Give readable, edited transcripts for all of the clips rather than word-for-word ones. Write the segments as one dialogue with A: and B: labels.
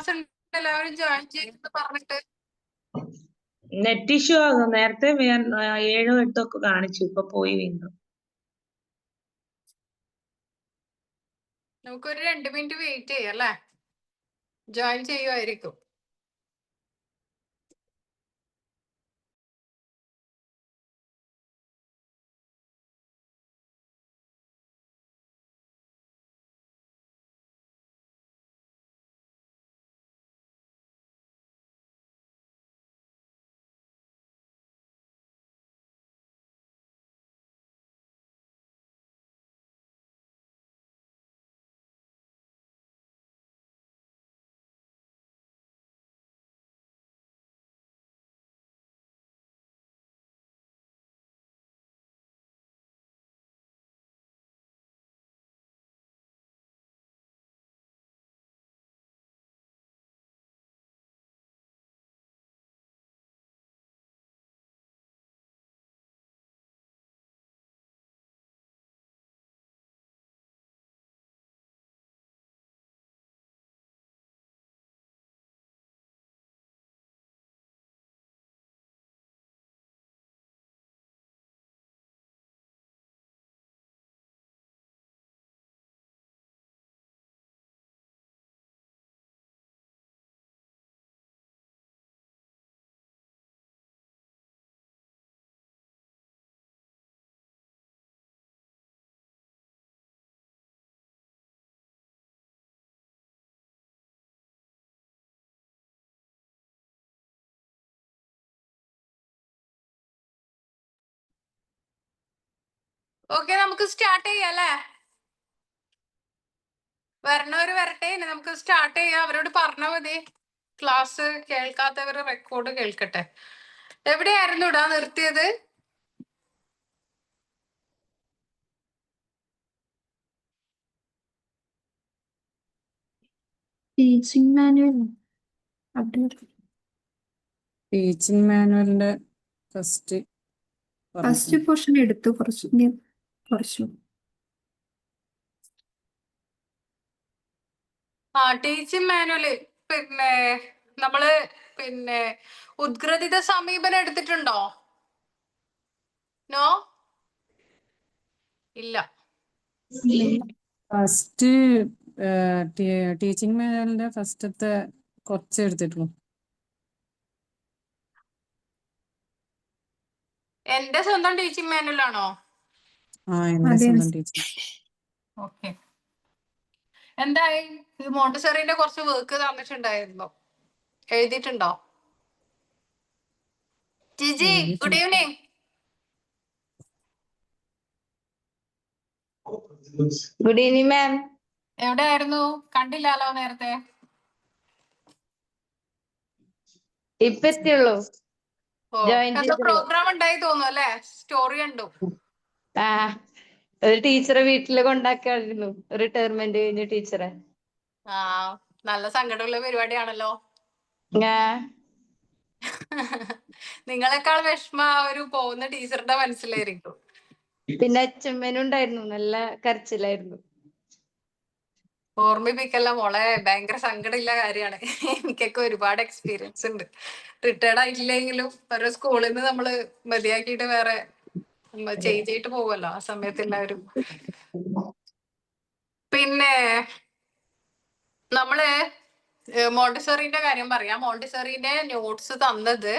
A: എല്ലാവരും ജോയിൻ ചെയ്തെന്ന് പറഞ്ഞിട്ട്
B: നെറ്റ് ഇഷ്യൂ ആകും. നേരത്തെ 7 8 ഒക്കെ കാണിച്ചു, ഇപ്പൊ പോയി വീണ്ടും.
A: നമുക്കൊരു 2 മിനിറ്റ് വെയിറ്റ് ചെയ്യാം അല്ലേ? ജോയിൻ ചെയ്യുമായിരിക്കും. ഓക്കെ, നമുക്ക് സ്റ്റാർട്ട് ചെയ്യാം അല്ലേ? വരണവര് വരട്ടെ, ഇനി നമുക്ക് സ്റ്റാർട്ട് ചെയ്യാം. അവരോട് പറഞ്ഞാൽ മതി. ക്ലാസ് കേൾക്കാത്തവര് റെക്കോർഡ് കേൾക്കട്ടെ. എവിടെയായിരുന്നു ഇടാ നിർത്തിയത്?
C: ടീച്ചിങ് മാനുവൽ
D: ടീച്ചിങ് മാനുവലിന്റെ ഫസ്റ്റ്
C: പോർഷൻ എടുത്തു. കുറച്ചു
A: ടീച്ചിങ് മാനുവല് പിന്നെ നമ്മള് ഉദ്ഗ്രഥിത സമീപനം എടുത്തിട്ടുണ്ടോ? നോ, ഇല്ല.
D: ഫസ്റ്റ് ടീച്ചിങ് മാനുവലിന്റെ ഫസ്റ്റത്തെ കുറച്ച് എടുത്തിട്ടുള്ളൂ.
A: എന്റെ സ്വന്തം ടീച്ചിങ് മാനുവൽ ആണോ?
D: എന്റെ സ്വന്തം ടീച്ചിങ്.
A: ഓക്കെ, എന്തായി? മോണ്ടിസറിന്റെ കുറച്ച് വർക്ക് തന്നിട്ടുണ്ടായിരുന്നു, എഴുതിയിട്ടുണ്ടോ? Jiji, good evening.
E: Good evening ma'am.
A: എവിടെയായിരുന്നു? കണ്ടില്ലാലോ നേരത്തെ.
E: ഇപ്പൊ എത്തിയുള്ളൂ.
A: പ്രോഗ്രാം ഉണ്ടായി തോന്നുന്നു അല്ലേ? സ്റ്റോറി കണ്ടു.
E: ഒരു ടീച്ചറെ വീട്ടില് കൊണ്ടാക്കായിരുന്നു, റിട്ടയർമെന്റ് കഴിഞ്ഞ ടീച്ചറെ.
A: നല്ല സങ്കടമുള്ള പരിപാടിയാണല്ലോ. നിങ്ങളെക്കാൾ വിഷമ ഒരു പോകുന്ന ടീച്ചറുടെ മനസ്സിലായിരിക്കും.
E: പിന്നെ അച്ഛമ്മേനും ഉണ്ടായിരുന്നു, നല്ല കരച്ചിലായിരുന്നു.
A: ഓർമ്മിപ്പിക്കല്ല മോളെ, ഭയങ്കര സങ്കടമില്ല കാര്യമാണ്. എനിക്കൊക്കെ ഒരുപാട് എക്സ്പീരിയൻസ് ഉണ്ട്. റിട്ടയർഡ് ആയിട്ടില്ലെങ്കിലും ഓരോ സ്കൂളിൽ നിന്ന് നമ്മള് മതിയാക്കിയിട്ട് വേറെ ചേഞ്ച് ചെയ്തിട്ട് പോകുമല്ലോ ആ സമയത്ത് എല്ലാവരും. പിന്നെ നമ്മള് മോണ്ടിസറിന്റെ കാര്യം പറയാം. മോണ്ടിസറിന്റെ നോട്ട്സ് തന്നത്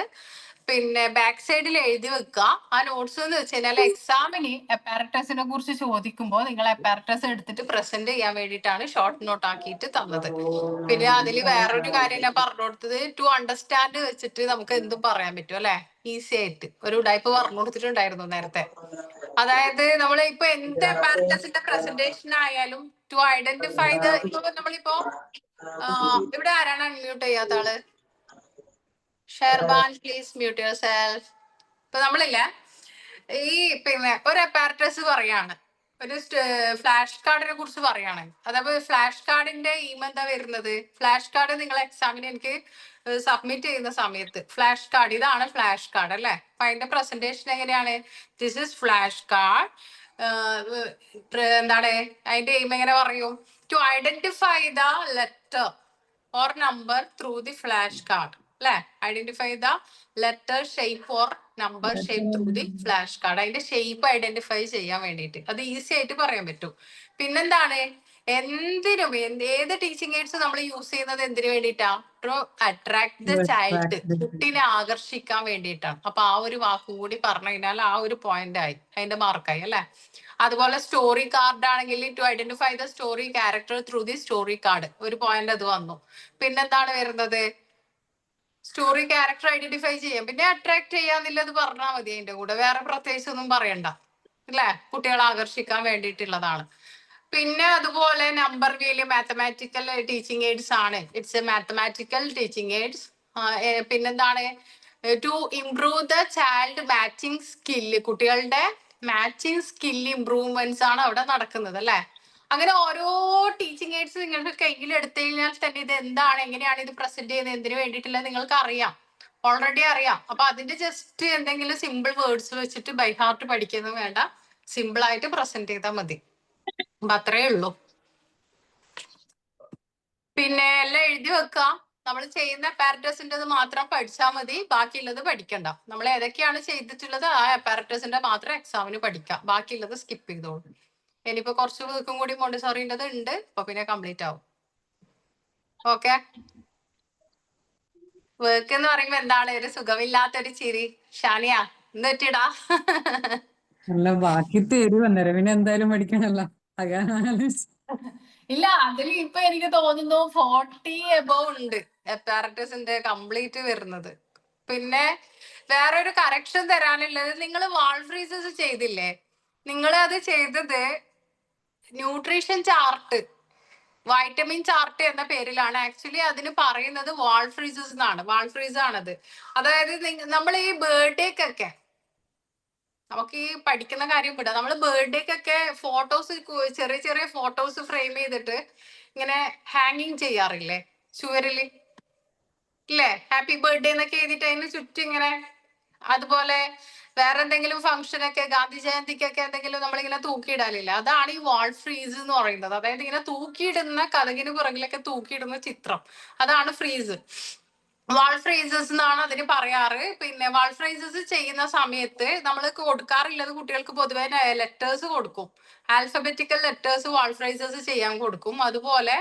A: ബാക്ക് സൈഡിൽ എഴുതി വെക്കുക. ആ നോട്ട്സ് എന്ന് വെച്ച് കഴിഞ്ഞാൽ എക്സാമിന് അപ്പാരറ്റസിനെ കുറിച്ച് ചോദിക്കുമ്പോൾ നിങ്ങൾ അപ്പാരറ്റസ് എടുത്തിട്ട് പ്രസന്റ് ചെയ്യാൻ വേണ്ടിയിട്ടാണ് ഷോർട്ട് നോട്ട് ആക്കിയിട്ട് തന്നത്. പിന്നെ അതിൽ വേറൊരു കാര്യം ഞാൻ പറഞ്ഞു കൊടുത്തത്, ടു അണ്ടർസ്റ്റാൻഡ് വെച്ചിട്ട് നമുക്ക് എന്തും പറയാൻ പറ്റും അല്ലെ, ഈസി ആയിട്ട്. ഒരു ടൈപ്പ് പറഞ്ഞു കൊടുത്തിട്ടുണ്ടായിരുന്നു നേരത്തെ. അതായത് നമ്മൾ ഇപ്പൊ എന്ത് അപ്പാരറ്റസിന്റെ പ്രസന്റേഷൻ ആയാലും ടു ഐഡന്റിഫൈ ദ, നമ്മളിപ്പോ ഇവിടെ ആരാണ് അൺമ്യൂട്ട് ചെയ്യാത്ത ആള്? ഷെർബാൻ, പ്ലീസ് മ്യൂട്ട് യുവർ സെൽഫ്. ഇപ്പൊ നമ്മളില്ല ഈ ഒരു അപ്പാരറ്റസ് പറയാണ്, ഒരു ഫ്ലാഷ് കാർഡിനെ കുറിച്ച് പറയാണ്. അതേപോലെ ഫ്ലാഷ് കാർഡിന്റെ എന്താ വരുന്നത്? ഫ്ലാഷ് കാർഡ് നിങ്ങൾ എക്സാമിന് എനിക്ക് സബ്മിറ്റ് ചെയ്യുന്ന സമയത്ത് ഫ്ലാഷ് കാർഡ്, ഇതാണ് ഫ്ലാഷ് കാർഡ് അല്ലെ. അപ്പൊ അതിന്റെ പ്രസന്റേഷൻ എങ്ങനെയാണ്? This is flash card. എന്താണ് അതിന്റെ എയിം? എങ്ങനെ പറയും? To identify the letter. or number through the flashcard. അല്ലെ? Identify the letter shape or number shape through the flash card. അതിന്റെ ഷേപ്പ് ഐഡന്റിഫൈ ചെയ്യാൻ വേണ്ടിയിട്ട് അത് ഈസി ആയിട്ട് പറയാൻ പറ്റും. പിന്നെന്താണ്, എന്തിനും ഏത് ടീച്ചിങ് എയ്ഡ്സ് നമ്മൾ യൂസ് ചെയ്യുന്നത് എന്തിനു വേണ്ടിയിട്ടാ? ടു അട്രാക്ട് ദ ചൈൽഡ്, കുട്ടീനെ ആകർഷിക്കാൻ വേണ്ടിയിട്ടാണ്. അപ്പൊ ആ ഒരു വാക്കും കൂടി പറഞ്ഞു കഴിഞ്ഞാൽ ആ ഒരു പോയിന്റ് ആയി, അതിന്റെ മാർക്കായി അല്ലെ. അതുപോലെ സ്റ്റോറി കാർഡ് ആണെങ്കിൽ to identify the story character through the story card, ഒരു പോയിന്റ് അത് വന്നു. പിന്നെന്താണ് വരുന്നത്, സ്റ്റോറി ക്യാരക്ടർ ഐഡന്റിഫൈ ചെയ്യാം, പിന്നെ അട്രാക്ട് ചെയ്യാന്നുള്ളത് പറഞ്ഞാൽ മതി. അതിന്റെ കൂടെ വേറെ പ്രത്യേകിച്ച് ഒന്നും പറയണ്ട അല്ലെ, കുട്ടികളെ ആകർഷിക്കാൻ വേണ്ടിയിട്ടുള്ളതാണ്. പിന്നെ അതുപോലെ നമ്പർ വേലി മാത്തമാറ്റിക്കൽ ടീച്ചിങ് എയ്ഡ്സ് ആണ്. It's a mathematical teaching aids. പിന്നെന്താണ്, to improve the child matching skill, കുട്ടികളുടെ മാച്ചിങ് സ്കില്ല് ഇംപ്രൂവ്മെന്റ്സ് ആണ് അവിടെ നടക്കുന്നത് അല്ലെ. അങ്ങനെ ഓരോ ടീച്ചിങ് എയ്ഡ്സ് നിങ്ങൾക്ക് കയ്യിൽ എടുത്തു കഴിഞ്ഞാൽ തന്നെ ഇത് എന്താണ്, എങ്ങനെയാണ് ഇത് പ്രസന്റ് ചെയ്യുന്നത്, എന്തിനു വേണ്ടിയിട്ടുള്ള നിങ്ങൾക്ക് അറിയാം, ഓൾറെഡി അറിയാം. അപ്പൊ അതിന്റെ ജസ്റ്റ് എന്തെങ്കിലും സിമ്പിൾ വേർഡ്സ് വെച്ചിട്ട് ബൈ ഹാർട്ട് പഠിക്കുന്നത് വേണ്ട, സിമ്പിൾ ആയിട്ട് പ്രസന്റ് ചെയ്താൽ മതി. അപ്പൊ അത്രേ ഉള്ളൂ. പിന്നെ എല്ലാം എഴുതി വെക്കുക. നമ്മൾ ചെയ്യുന്ന അപ്പാരറ്റസിന്റെ മാത്രം പഠിച്ചാൽ മതി, ബാക്കിയുള്ളത് പഠിക്കണ്ട. നമ്മൾ ഏതൊക്കെയാണ് ചെയ്തിട്ടുള്ളത് ആ അപ്പാരറ്റസിന്റെ മാത്രം എക്സാമിന് പഠിക്കാം, ബാക്കിയുള്ളത് സ്കിപ്പ് ചെയ്തോളൂ. ഇനിയിപ്പോ കുറച്ച് വീക്കും കൂടി മോണ്ടിസോറിൻ്റെത് ഉണ്ട്, അപ്പൊ പിന്നെ കംപ്ലീറ്റ് ആവും. ഓക്കെ, വർക്ക് എന്ന് പറയുമ്പോ എന്താണ്, ഒരു സുഖമില്ലാത്തൊരു ചിരി. ഷാനിയ എന്ത് പറ്റിയടാ?
D: അല്ല ബാക്കി തരും അന്നേരം പിന്നെ എന്തായാലും പഠിക്കണല്ലോ.
A: ഇല്ല, അതിൽ ഇപ്പൊ എനിക്ക് തോന്നുന്നു 40 എബോവ് ഉണ്ട് അപ്പാരറ്റസിന്റെ കംപ്ലീറ്റ് വരുന്നത്. പിന്നെ വേറൊരു കറക്ഷൻ തരാനുള്ളത്, നിങ്ങൾ വാൾ ഫ്രീസസ് ചെയ്തില്ലേ, നിങ്ങൾ അത് ചെയ്തത് ന്യൂട്രീഷൻ ചാർട്ട്, വൈറ്റമിൻ ചാർട്ട് എന്ന പേരിലാണ്. ആക്ച്വലി അതിന് പറയുന്നത് വാൾ ഫ്രീസസ് എന്നാണ്. വാൾ ഫ്രീസ് ആണത്. അതായത് നമ്മൾ ഈ ബർത്ത്ഡേക്കൊക്കെ നമുക്ക് ഈ പഠിക്കുന്ന കാര്യം വിടാം, നമ്മൾ ബർത്ത്ഡേക്കൊക്കെ ഫോട്ടോസ്, ചെറിയ ചെറിയ ഫോട്ടോസ് ഫ്രെയിം ചെയ്തിട്ട് ഇങ്ങനെ ഹാങ്ങിങ് ചെയ്യാറില്ലേ ചുവരില്, ഇല്ലേ? ഹാപ്പി ബർത്ത്ഡേ എന്നൊക്കെ എഴുതിയിട്ട് അതിന് ചുറ്റും ഇങ്ങനെ. അതുപോലെ വേറെ എന്തെങ്കിലും ഫംഗ്ഷൻ ഒക്കെ, ഗാന്ധി ജയന്തിക്കൊക്കെ എന്തെങ്കിലും നമ്മളിങ്ങനെ തൂക്കിയിടാനില്ല, അതാണ് ഈ വാൾ ഫ്രീസ് എന്ന് പറയുന്നത്. അതായത് ഇങ്ങനെ തൂക്കിയിടുന്ന, കഥകിന് പുറകിലൊക്കെ തൂക്കിയിടുന്ന ചിത്രം, അതാണ് ഫ്രീസ്. വാൾ ഫ്രേസസ് എന്നാണ് അതിന് പറയാറ്. പിന്നെ വാൾ ഫ്രേസസ് ചെയ്യുന്ന സമയത്ത് നമ്മൾ കൊടുക്കാറുള്ളത്, കുട്ടികൾക്ക് പൊതുവെ ലെറ്റേഴ്സ് കൊടുക്കും, ആൽഫബറ്റിക്കൽ ലെറ്റേഴ്സ് വാൾ ഫ്രേസസ് ചെയ്യാൻ കൊടുക്കും. അതുപോലെ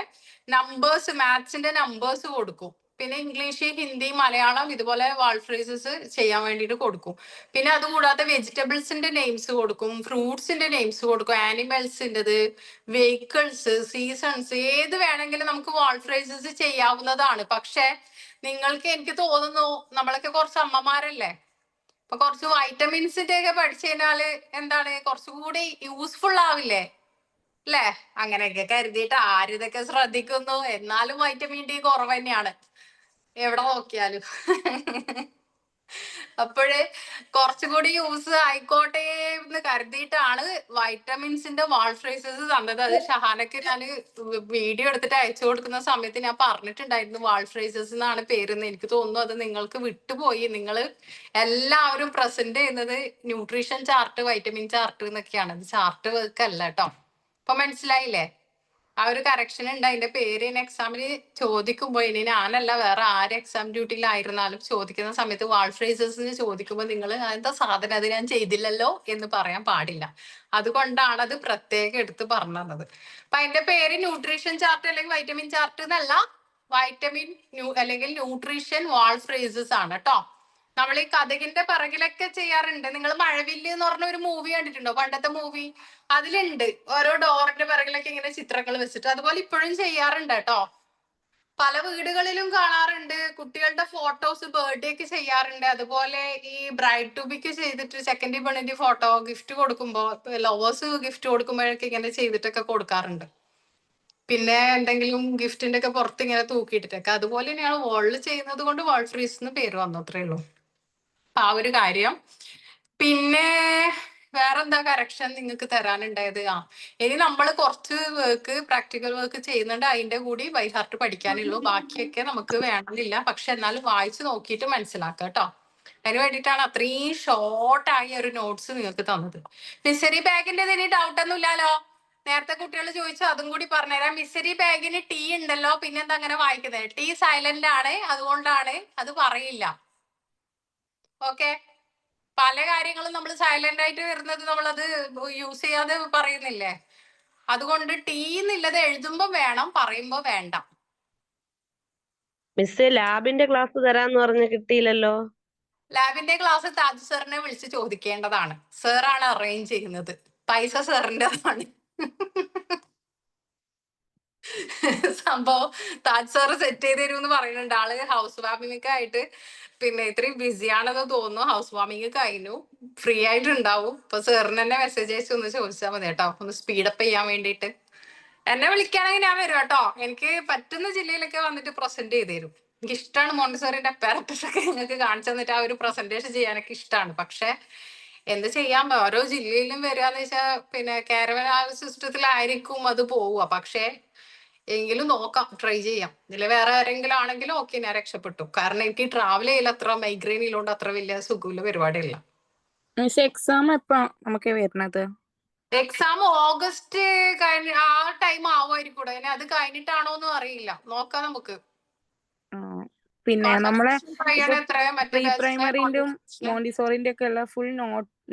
A: നമ്പേഴ്സ്, മാത്സിന്റെ നമ്പേഴ്സ് കൊടുക്കും. പിന്നെ ഇംഗ്ലീഷ്, ഹിന്ദി, മലയാളം ഇതുപോലെ വാൾ ഫ്രേസസ് ചെയ്യാൻ വേണ്ടിയിട്ട് കൊടുക്കും. പിന്നെ അതുകൂടാതെ വെജിറ്റബിൾസിന്റെ നെയിംസ് കൊടുക്കും, ഫ്രൂട്ട്സിന്റെ നെയിംസ് കൊടുക്കും, ആനിമൽസിൻ്റെത്, വെഹിക്കിൾസ്, സീസൺസ്, ഏത് വേണമെങ്കിലും നമുക്ക് വാൾ ഫ്രേസസ് ചെയ്യാവുന്നതാണ്. പക്ഷെ നിങ്ങൾക്ക്, എനിക്ക് തോന്നുന്നു നമ്മളൊക്കെ കുറച്ച് അമ്മമാരല്ലേ, അപ്പൊ കുറച്ച് വൈറ്റമിൻസിന്റെ ഒക്കെ പഠിച്ചു കഴിഞ്ഞാല് എന്താണ് കുറച്ചുകൂടി യൂസ്ഫുൾ ആവില്ലേ അല്ലേ? അങ്ങനെയൊക്കെ കരുതിയിട്ട് ആരും ഇതൊക്കെ ശ്രദ്ധിക്കുന്നു. എന്നാലും വൈറ്റമിൻ ഡി കുറവ് തന്നെയാണ് എവിടെ നോക്കിയാലും. അപ്പോഴ് കുറച്ചുകൂടി യൂസ് ആയിക്കോട്ടെ എന്ന് കരുതിയിട്ടാണ് വൈറ്റമിൻസിന്റെ വാൾ ഫ്രേസസ് തന്നത്. അത് ഷഹാനക്ക് ഞാൻ വീഡിയോ എടുത്തിട്ട് അയച്ചു കൊടുക്കുന്ന സമയത്ത് ഞാൻ പറഞ്ഞിട്ടുണ്ടായിരുന്നു വാൾ ഫ്രേസസ് എന്നാണ് പേരെന്ന്. എനിക്ക് തോന്നുന്നു അത് നിങ്ങൾക്ക് വിട്ടുപോയി. നിങ്ങൾ എല്ലാവരും പ്രസന്റ് ചെയ്യുന്നത് ന്യൂട്രീഷൻ ചാർട്ട്, വൈറ്റമിൻ ചാർട്ട് എന്നൊക്കെയാണ്. അത് ചാർട്ട് വർക്ക് അല്ല കേട്ടോ. അപ്പൊ മനസ്സിലായില്ലേ? ആ ഒരു കറക്ഷൻ ഉണ്ട്. അതിന്റെ പേര് ഇനി എക്സാമിന് ചോദിക്കുമ്പോൾ, ഇനി ഞാനല്ല വേറെ ആര് എക്സാം ഡ്യൂട്ടിയിലായിരുന്നാലും ചോദിക്കുന്ന സമയത്ത് വാൾ ഫ്രേസസിന് ചോദിക്കുമ്പോൾ നിങ്ങൾ എന്താ സാധനം, അത് ഞാൻ ചെയ്തില്ലല്ലോ എന്ന് പറയാൻ പാടില്ല. അതുകൊണ്ടാണ് അത് പ്രത്യേകം എടുത്ത് പറഞ്ഞത്. അപ്പൊ അതിന്റെ പേര് ന്യൂട്രീഷൻ ചാർട്ട് അല്ലെങ്കിൽ വൈറ്റമിൻ ചാർട്ട് എന്നല്ല, വൈറ്റമിൻ അല്ലെങ്കിൽ ന്യൂട്രീഷൻ വാൾ ഫ്രേസസ് ആണ് കേട്ടോ. നമ്മൾ ഈ കഥകിന്റെ പിറകിലൊക്കെ ചെയ്യാറുണ്ട്. നിങ്ങൾ മഴവില്ല് എന്ന് പറഞ്ഞ ഒരു മൂവി കണ്ടിട്ടുണ്ടോ, പണ്ടത്തെ മൂവി? അതിലുണ്ട് ഓരോ ഡോറിന്റെ പിറകിലൊക്കെ ഇങ്ങനെ ചിത്രങ്ങൾ വെച്ചിട്ട്. അതുപോലെ ഇപ്പോഴും ചെയ്യാറുണ്ട് കേട്ടോ. പല വീടുകളിലും കാണാറുണ്ട്. കുട്ടികളുടെ ഫോട്ടോസ് ബർത്ത്ഡേ ഒക്കെ ചെയ്യാറുണ്ട്. അതുപോലെ ഈ ബ്രൈഡ് ടു ബിക്ക് ചെയ്തിട്ട് സെക്കൻഡ് പെണ്ണിന്റെ ഫോട്ടോ ഗിഫ്റ്റ് കൊടുക്കുമ്പോ, ലവേഴ്സ് ഗിഫ്റ്റ് കൊടുക്കുമ്പോഴൊക്കെ ഇങ്ങനെ ചെയ്തിട്ടൊക്കെ കൊടുക്കാറുണ്ട്. പിന്നെ എന്തെങ്കിലും ഗിഫ്റ്റിന്റെ ഒക്കെ പുറത്ത് ഇങ്ങനെ തൂക്കിയിട്ടിട്ടൊക്കെ. അതുപോലെ തന്നെയാണ് വാളിൽ ചെയ്യുന്നത് കൊണ്ട് വാൾ ഫ്രീസ് എന്ന് പേര് വന്നു, അത്രേ ഉള്ളൂ. ആ ഒരു കാര്യം. പിന്നെ വേറെന്താ കറക്ഷൻ നിങ്ങൾക്ക് തരാനുണ്ടായത്? ഇനി നമ്മൾ കുറച്ച് വർക്ക്, പ്രാക്ടിക്കൽ വർക്ക് ചെയ്യുന്നുണ്ട്. അതിന്റെ കൂടി ബൈ ഹാർട്ട് പഠിക്കാനുള്ളൂ. ബാക്കിയൊക്കെ നമുക്ക് വേണമെന്നില്ല, പക്ഷെ എന്നാലും വായിച്ചു നോക്കിയിട്ട് മനസ്സിലാക്കുക കേട്ടോ. അതിന് വേണ്ടിയിട്ടാണ് അത്രയും ഷോർട്ടായ ഒരു നോട്ട്സ് നിങ്ങൾക്ക് തന്നത്. ഫിഷറി ബാഗിന്റെ ഇനി ഡൗട്ട് ഒന്നും ഇല്ലല്ലോ? നേരത്തെ കുട്ടികൾ ചോദിച്ചു, അതും കൂടി പറഞ്ഞുതരാം. മിസരി ബാഗിന് ടി ഉണ്ടല്ലോ, പിന്നെന്താ അങ്ങനെ വായിക്കുന്നത്? ടി സൈലന്റ് ആണ്, അതുകൊണ്ടാണ് അത് പറയില്ല. ഓക്കെ, പല കാര്യങ്ങളും നമ്മൾ സൈലന്റ് ആയിട്ട് വരുന്നത് നമ്മളത് യൂസ് ചെയ്യാതെ പറയുന്നില്ലേ. അതുകൊണ്ട് ടി എന്നുള്ളത് എഴുതുമ്പോ വേണം, പറയുമ്പോ വേണ്ട.
F: മിസ്സേ ലാബിന്റെ ക്ലാസ് തരാന്ന് പറഞ്ഞ് കിട്ടിയില്ലല്ലോ.
A: ലാബിന്റെ ക്ലാസ് താജ് സാറിനെ വിളിച്ച് ചോദിക്കേണ്ടതാണ്. സാറാണ് അറേഞ്ച് ചെയ്യുന്നത്, പൈസ സാറിൻ്റെതാണ്. സംഭവം താജ് സാറ് സെറ്റ് ചെയ്ത് തരും എന്ന് പറയുന്നുണ്ട്. ആള് ഹൗസ് വാമിംഗ് ആയിട്ട് പിന്നെ ഇത്രയും ബിസിയാണെന്ന് തോന്നുന്നു. ഹൗസ് വാമിംഗ് കഴിഞ്ഞു, ഫ്രീ ആയിട്ട് ഉണ്ടാവും. ഇപ്പൊ സാറിന് തന്നെ മെസ്സേജ് അയച്ച് ഒന്ന് ചോദിച്ചാൽ മതി കേട്ടോ, ഒന്ന് സ്പീഡപ്പ് ചെയ്യാൻ വേണ്ടിയിട്ട്. എന്നെ വിളിക്കുകയാണെങ്കിൽ ഞാൻ വരും കേട്ടോ. എനിക്ക് പറ്റുന്ന ജില്ലയിലൊക്കെ വന്നിട്ട് പ്രസന്റ് ചെയ്ത് തരും. എനിക്ക് ഇഷ്ടമാണ് മോണ്ടിസോറിന്റെ അപ്പാരറ്റസ് ഒക്കെ നിങ്ങൾക്ക് കാണിച്ചു തന്നിട്ട് ആ ഒരു പ്രസന്റേഷൻ ചെയ്യാനൊക്കെ ഇഷ്ടമാണ്. പക്ഷെ എന്ത് ചെയ്യാൻ, ഓരോ ജില്ലയിലും വരികയെന്ന് വെച്ചാൽ പിന്നെ കാരവൻ ആ സിസ്റ്റത്തിലായിരിക്കും അത് പോവുക. പക്ഷെ എങ്കിലും നോക്കാം, ട്രൈ ചെയ്യാം. ഇതിൽ വേറെ ആരെങ്കിലും ആണെങ്കിലും ഓക്കെ, ഞാൻ രക്ഷപ്പെട്ടു. കാരണം എനിക്ക് ട്രാവൽ ചെയ്യില്ല, അത്ര മൈഗ്രെയിനിലുണ്ട്, അത്ര വലിയ സുഖമില്ല പരിപാടിയില്ല.
G: എക്സാം എപ്പോ നമുക്ക് വരുന്നത്?
A: എക്സാം ഓഗസ്റ്റ് കഴിഞ്ഞ ആ ടൈം ആവുമായിരിക്കും. ഇനി അത് കഴിഞ്ഞിട്ടാണോന്നും അറിയില്ല, നോക്കാം നമുക്ക്.
G: പിന്നെ നമ്മളെ പ്രീ
A: മറ്റേ
G: പ്രൈമറിന്റെയും മോണ്ടിസോറിന്റെ ഒക്കെ ഉള്ള ഫുൾ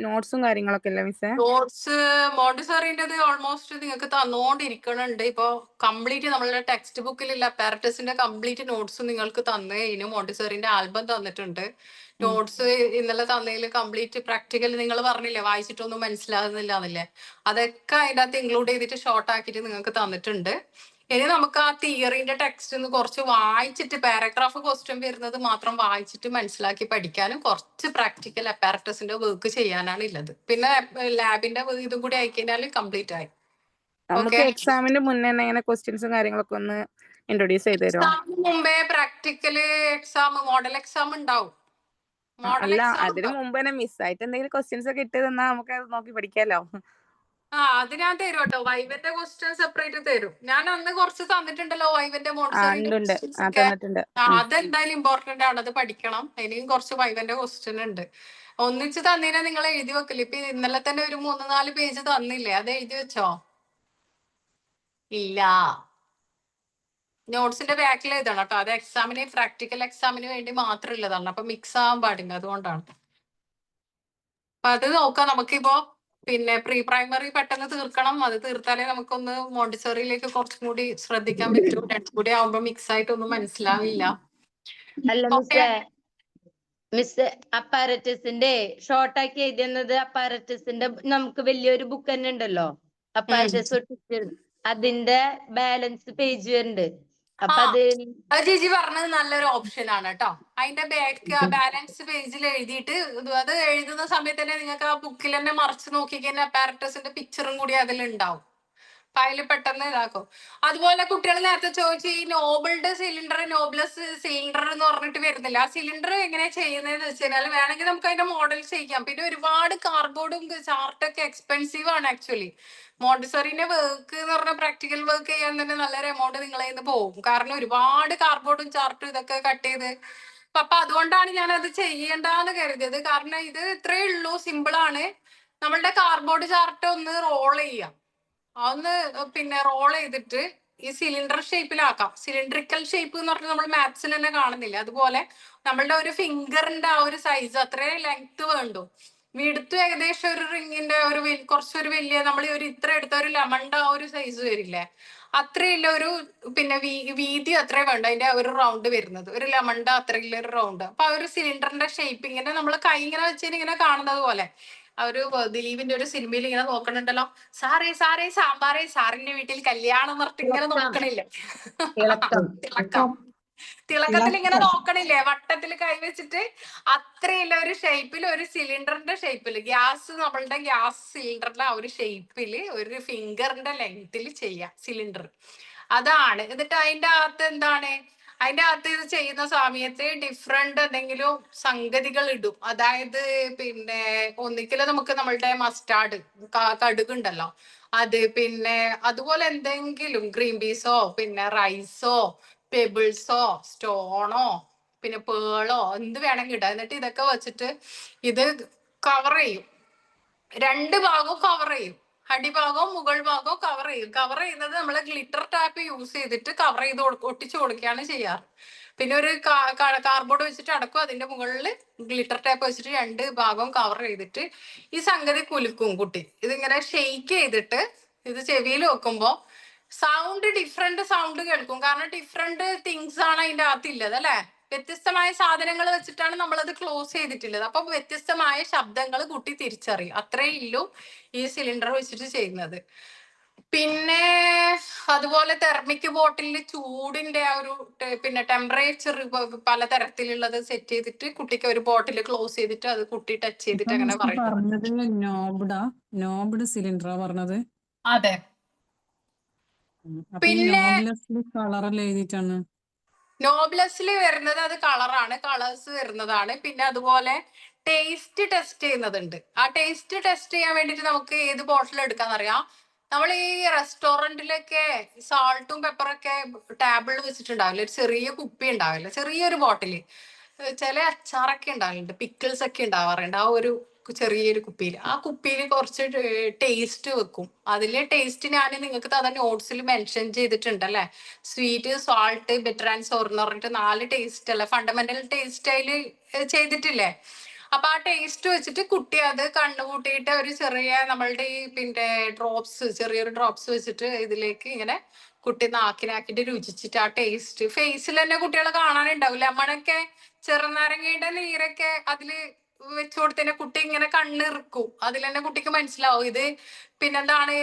G: നോട്ട്സും കാര്യങ്ങളൊക്കെ അല്ലേ മിസ്സേ?
A: നോട്ട്സ് മോണ്ടിസോറിൻ്റെത് ഓൾമോസ്റ്റ് നിങ്ങൾക്ക് തന്നുകൊണ്ടിരിക്കണുണ്ട്. ഇപ്പൊ കംപ്ലീറ്റ് നമ്മളുടെ ടെക്സ്റ്റ് ബുക്കിലുള്ള അപ്പാരറ്റസിന്റെ കംപ്ലീറ്റ് നോട്ട്സ് നിങ്ങൾക്ക് തന്നു കഴിഞ്ഞു. മോണ്ടിസോറിന്റെ ആൽബം തന്നിട്ടുണ്ട്. നോട്ട്സ് ഇന്നലെ തന്നതിൽ കംപ്ലീറ്റ് പ്രാക്ടിക്കൽ നിങ്ങൾ പറഞ്ഞില്ലേ വായിച്ചിട്ടൊന്നും മനസ്സിലാകുന്നില്ല എന്നല്ലേ, അതൊക്കെ അതിൻ്റെ അകത്ത് ഇൻക്ലൂഡ് ചെയ്തിട്ട് ഷോർട്ട് ആക്കിയിട്ട് നിങ്ങൾക്ക് തന്നിട്ടുണ്ട്. ഇനി നമുക്ക് ആ തിയറിന്റെ ടെക്സ്റ്റ് ഒന്ന് കുറച്ച് വായിച്ചിട്ട് പാരഗ്രാഫ് ക്വസ്റ്റ്യൻ വരുന്നത് മാത്രം വായിച്ചിട്ട് മനസ്സിലാക്കി പഠിക്കാനും കുറച്ച് പ്രാക്ടിക്കൽ അപ്പാരറ്റസിന്റെ വർക്ക് ചെയ്യാനാണ് ഉള്ളത്. പിന്നെ ലാബിന്റെ ഇതും കൂടി ആയിക്കഴിഞ്ഞാൽ കംപ്ലീറ്റ് ആയി.
G: നമുക്ക് എക്സാമിന്റെ മുന്നേ ഇങ്ങനെ ക്വസ്റ്റ്യൻസും കാര്യങ്ങളൊക്കെ ഒന്ന് ഇൻട്രൊഡ്യൂസ് ചെയ്ത് തരുമോ?
A: എക്സാമിന് മുമ്പേ പ്രാക്ടിക്കല് എക്സാം, മോഡൽ എക്സാം ഉണ്ടാവും.
G: അല്ല, അതിന് മുമ്പ് തന്നെ മിസ്സായിട്ട് എന്തെങ്കിലും ക്വസ്റ്റ്യൻസ് ഒക്കെ ഇട്ട് തന്നാ നമുക്ക് അത് നോക്കി പഠിക്കാലോ.
A: അത് ഞാൻ തരും കേട്ടോ. വൈവന്റെ ക്വസ്റ്റ്യൻ സെപ്പറേറ്റ് തരും. ഞാൻ അന്ന് കുറച്ച് തന്നിട്ടുണ്ടല്ലോ വൈവന്റെ മോണ്ടിസോറിന്റെ. അതെന്തായാലും ഇമ്പോർട്ടന്റ് ആണ്, അത് പഠിക്കണം. ഇനിയും കുറച്ച് വൈവന്റെ ക്വസ്റ്റ്യൻ ഉണ്ട്. ഒന്നിച്ച് തന്നീനെ നിങ്ങൾ എഴുതി വെക്കില്ല. ഇപ്പൊ ഇന്നലെ തന്നെ ഒരു 3-4 പേജ് തന്നില്ലേ, അത് എഴുതി വെച്ചോ? ഇല്ല, നോട്ട്സിന്റെ ബാക്കിൽ എഴുതണം കേട്ടോ. അത് എക്സാമിന് പ്രാക്ടിക്കൽ എക്സാമിന് വേണ്ടി മാത്രം ഉള്ളതാണ്. അപ്പൊ മിക്സ് ആവാൻ പാടില്ല, അതുകൊണ്ടാണ്. അപ്പൊ അത് നോക്കാം നമുക്കിപ്പോ. പിന്നെ പ്രീ പ്രൈമറി പെട്ടെന്ന് തീർക്കണം. അത് തീർത്താലേ നമുക്കൊന്ന് മോണ്ടിസോറിയിലേക്ക് കുറച്ചും കൂടി ശ്രദ്ധിക്കാൻ പറ്റും. രണ്ടും കൂടി ആവുമ്പോ മിക്സ് ആയിട്ടൊന്നും മനസ്സിലാവില്ല.
E: അല്ല മിസ് അപ്പാരറ്റസിന്റെ ഷോർട്ടാക്കി എഴുതുന്നത് അപ്പാരറ്റസിന്റെ നമുക്ക് വലിയൊരു ബുക്ക് തന്നെ ഉണ്ടല്ലോ, അപ്പാരറ്റസ് അതിന്റെ ബാലൻസ് പേജ് ഉണ്ട്. അപ്പൊ
A: അത് ജിജി പറഞ്ഞത് നല്ലൊരു ഓപ്ഷൻ ആണ് കേട്ടോ. അതിന്റെ ബാലൻസ് പേജിൽ എഴുതിയിട്ട് അത് എഴുതുന്ന സമയത്ത് തന്നെ നിങ്ങൾക്ക് ആ ബുക്കിൽ തന്നെ മറിച്ച് നോക്കിക്കഴിഞ്ഞാൽ അപ്പാരറ്റസിന്റെ പിക്ചറും കൂടി അതിലുണ്ടാവും. അതിൽ പെട്ടെന്ന് ഇതാക്കും. അതുപോലെ കുട്ടികൾ നേരത്തെ ചോദിച്ചു, ഈ നോബിളുടെ സിലിണ്ടർ, നോബ്ലസ് സിലിണ്ടർ എന്ന് പറഞ്ഞിട്ട് വരുന്നില്ല. ആ സിലിണ്ടർ എങ്ങനെയാ ചെയ്യുന്നതെന്ന് വെച്ച് കഴിഞ്ഞാൽ വേണമെങ്കിൽ നമുക്ക് അതിന്റെ മോഡൽ ചെയ്യാം. പിന്നെ ഒരുപാട് കാർഡ്ബോർഡും ചാർട്ടൊക്കെ എക്സ്പെൻസീവ് ആണ് ആക്ച്വലി. മോണ്ടിസോറിന്റെ വർക്ക് എന്ന് പറഞ്ഞാൽ പ്രാക്ടിക്കൽ വർക്ക് ചെയ്യാൻ തന്നെ നല്ലൊരു എമൗണ്ട് നിങ്ങളെ നിന്ന് പോകും. കാരണം ഒരുപാട് കാർഡ്ബോർഡും ചാർട്ടും ഇതൊക്കെ കട്ട് ചെയ്ത്. അപ്പൊ അതുകൊണ്ടാണ് ഞാൻ അത് ചെയ്യേണ്ടെന്ന് കരുതിയത്. കാരണം ഇത് ഇത്രയേ ഉള്ളൂ, സിമ്പിൾ ആണ്. നമ്മളുടെ കാർഡ്ബോർഡ് ചാർട്ട് ഒന്ന് റോൾ ചെയ്യാം. ഒന്ന് പിന്നെ റോൾ ചെയ്തിട്ട് ഈ സിലിണ്ടർ ഷേപ്പിലാക്കാം. സിലിണ്ടറിക്കൽ ഷേപ്പ് എന്ന് പറഞ്ഞാൽ നമ്മൾ മാത്സിൽ തന്നെ കാണുന്നില്ല. അതുപോലെ നമ്മളുടെ ഒരു ഫിംഗറിന്റെ ആ ഒരു സൈസ് അത്രയും ലെങ്ത് വേണ്ടു. വിടുത്തു ഏകദേശം ഒരു റിങ്ങിന്റെ ഒരു കുറച്ചൊരു വലിയ, നമ്മൾ ഒരു ഇത്ര എടുത്ത ഒരു ലെമണിന്റെ ആ ഒരു സൈസ് വരില്ലേ, അത്രയില്ല ഒരു പിന്നെ വീതി അത്രേ വേണ്ട അതിന്റെ ഒരു റൗണ്ട് വരുന്നത്. ഒരു ലെമണിന്റെ അത്രയില്ല ഒരു റൗണ്ട്. അപ്പൊ ആ ഒരു സിലിണ്ടറിന്റെ ഷേപ്പ് ഇങ്ങനെ നമ്മൾ കൈ ഇങ്ങനെ വെച്ചാൽ ഇങ്ങനെ കാണുന്നത് പോലെ ആ ഒരു ദിലീപിന്റെ ഒരു സിനിമയിൽ ഇങ്ങനെ നോക്കണുണ്ടല്ലോ, സാറേ സാറേ സാമ്പാറേ സാറിന്റെ വീട്ടിൽ കല്യാണം നിർത്തി ഇങ്ങനെ നോക്കണില്ലേ, തിളക്കത്തിൽ ഇങ്ങനെ നോക്കണില്ലേ, വട്ടത്തിൽ കൈവച്ചിട്ട് അത്രയില്ല ഒരു ഷേപ്പിൽ, ഒരു സിലിണ്ടറിന്റെ ഷേപ്പിൽ, നമ്മളുടെ ഗ്യാസ് സിലിണ്ടറിന്റെ ആ ഒരു ഷേപ്പിൽ ഒരു ഫിംഗറിന്റെ ലെങ്ത്തിൽ ചെയ്യാം സിലിണ്ടർ. അതാണ്. എന്നിട്ട് അതിന്റെ അകത്ത് എന്താണ്, അതിന്റെ അകത്ത് ഇത് ചെയ്യുന്ന സമയത്ത് ഡിഫറെന്റ് എന്തെങ്കിലും സംഗതികൾ ഇടും. അതായത് പിന്നെ ഒന്നിക്കലും നമുക്ക് നമ്മളുടെ മസ്റ്റാർഡ് കടുകുണ്ടല്ലോ അത്, പിന്നെ അതുപോലെ എന്തെങ്കിലും ഗ്രീൻ പീസോ പിന്നെ റൈസോ പെബിൾസോ സ്റ്റോണോ പിന്നെ പേളോ എന്ത് വേണമെങ്കിൽ ഇടാം. എന്നിട്ട് ഇതൊക്കെ വെച്ചിട്ട് ഇത് കവർ ചെയ്യും, 2 ഭാഗവും കവർ ചെയ്യും. അടിഭാഗവും മുകൾ ഭാഗവും കവർ ചെയ്യും. കവർ ചെയ്യുന്നത് നമ്മൾ ഗ്ലിറ്റർ ടാപ്പ് യൂസ് ചെയ്തിട്ട് കവർ ചെയ്ത് ഒട്ടിച്ചു കൊടുക്കുകയാണ് ചെയ്യാറ്. പിന്നെ ഒരു കാർഡ്ബോർഡ് വെച്ചിട്ട് അടക്കും, അതിന്റെ മുകളിൽ ഗ്ലിറ്റർ ടാപ്പ് വെച്ചിട്ട് 2 ഭാഗവും കവർ ചെയ്തിട്ട് ഈ സംഗതി കുലുക്കും കുട്ടി. ഇതിങ്ങനെ ഷെയ്ക്ക് ചെയ്തിട്ട് ഇത് ചെവിയിൽ വെക്കുമ്പോൾ ഡിഫറെന്റ് സൗണ്ട് കേൾക്കും. കാരണം ഡിഫറെന്റ് തിങ്സ് ആണ് അതിന്റെ അകത്തുള്ളത് അല്ലെ. വ്യത്യസ്തമായ സാധനങ്ങൾ വെച്ചിട്ടാണ് നമ്മളത് ക്ലോസ് ചെയ്തിട്ടുള്ളത്. അപ്പൊ വ്യത്യസ്തമായ ശബ്ദങ്ങൾ കുട്ടി തിരിച്ചറിയും. അത്രേ ഉള്ളൂ ഈ സിലിണ്ടർ വെച്ചിട്ട് ചെയ്യുന്നത്. പിന്നെ അതുപോലെ തെർമിക് ബോട്ടിലിൽ ചൂടിന്റെ ആ ഒരു പിന്നെ ടെമ്പറേച്ചർ പലതരത്തിലുള്ളത് സെറ്റ് ചെയ്തിട്ട് കുട്ടിക്ക് ഒരു ബോട്ടിൽ ക്ലോസ് ചെയ്തിട്ട് അത് കുട്ടി ടച്ച് ചെയ്തിട്ട് അങ്ങനെ പറയും.
D: പറഞ്ഞത് നോബ്ഡ് സിലിണ്ടറാ പറഞ്ഞത്.
A: അതെ.
D: അപ്പൊ ഈ നോബ്ലെസ്സിൽ കളറെല്ലാം എഴുതിയിട്ടാണ്.
A: നോബ്ലെസ്സിൽ വരുന്നത് അത് കളറാണ്, കളേഴ്സ് വരുന്നതാണ്. പിന്നെ അതുപോലെ ടേസ്റ്റ് ടെസ്റ്റ് ചെയ്യുന്നതുണ്ട്. ആ ടേസ്റ്റ് ടെസ്റ്റ് ചെയ്യാൻ വേണ്ടിട്ട് നമുക്ക് ഏത് ബോട്ടിൽ എടുക്കാന്നറിയാം. നമ്മൾ ഈ റെസ്റ്റോറന്റിലൊക്കെ സാൾട്ടും പെപ്പറൊക്കെ ടേബിളിൽ വെച്ചിട്ടുണ്ടാവില്ല, ഒരു ചെറിയ കുപ്പി ഉണ്ടാവില്ല, ചെറിയൊരു ബോട്ടില്. ചില അച്ചാറൊക്കെ ഉണ്ടാവില്ലുണ്ട്, പിക്കിൾസ് ഒക്കെ ഉണ്ടാവാറുണ്ട് ആ ഒരു ചെറിയൊരു കുപ്പിയിൽ. ആ കുപ്പിയിൽ കുറച്ച് ടേസ്റ്റ് വെക്കും. അതിലെ ടേസ്റ്റ് ഞാൻ നിങ്ങൾക്ക് തന്നെ നോട്ട്സിൽ മെൻഷൻ ചെയ്തിട്ടുണ്ട് അല്ലെ. Sweet, salt, bitter and sour എന്ന് പറഞ്ഞിട്ട് 4 ടേസ്റ്റ് അല്ലെ, ഫണ്ടമെന്റൽ ടേസ്റ്റ് അതിൽ ചെയ്തിട്ടില്ലേ. അപ്പൊ ആ ടേസ്റ്റ് വെച്ചിട്ട് കുട്ടി അത് കണ്ണുകൂട്ടിയിട്ട് ഒരു ചെറിയ നമ്മളുടെ ഈ പിന്നെ ചെറിയൊരു ഡ്രോപ്സ് വെച്ചിട്ട് ഇതിലേക്ക് ഇങ്ങനെ കുട്ടി നാക്കിനാക്കിട്ട് രുചിച്ചിട്ട് ആ ടേസ്റ്റ് ഫേസിൽ തന്നെ കുട്ടികളെ കാണാനുണ്ടാവില്ല. നമ്മളൊക്കെ ചെറുനാരങ്ങയുടെ നീരൊക്കെ അതില് വെച്ചു കൊടുത്തതിനെ കുട്ടി ഇങ്ങനെ കണ്ണിറുക്കും. അതിൽ തന്നെ കുട്ടിക്ക് മനസ്സിലാവും ഇത് പിന്നെന്താണ്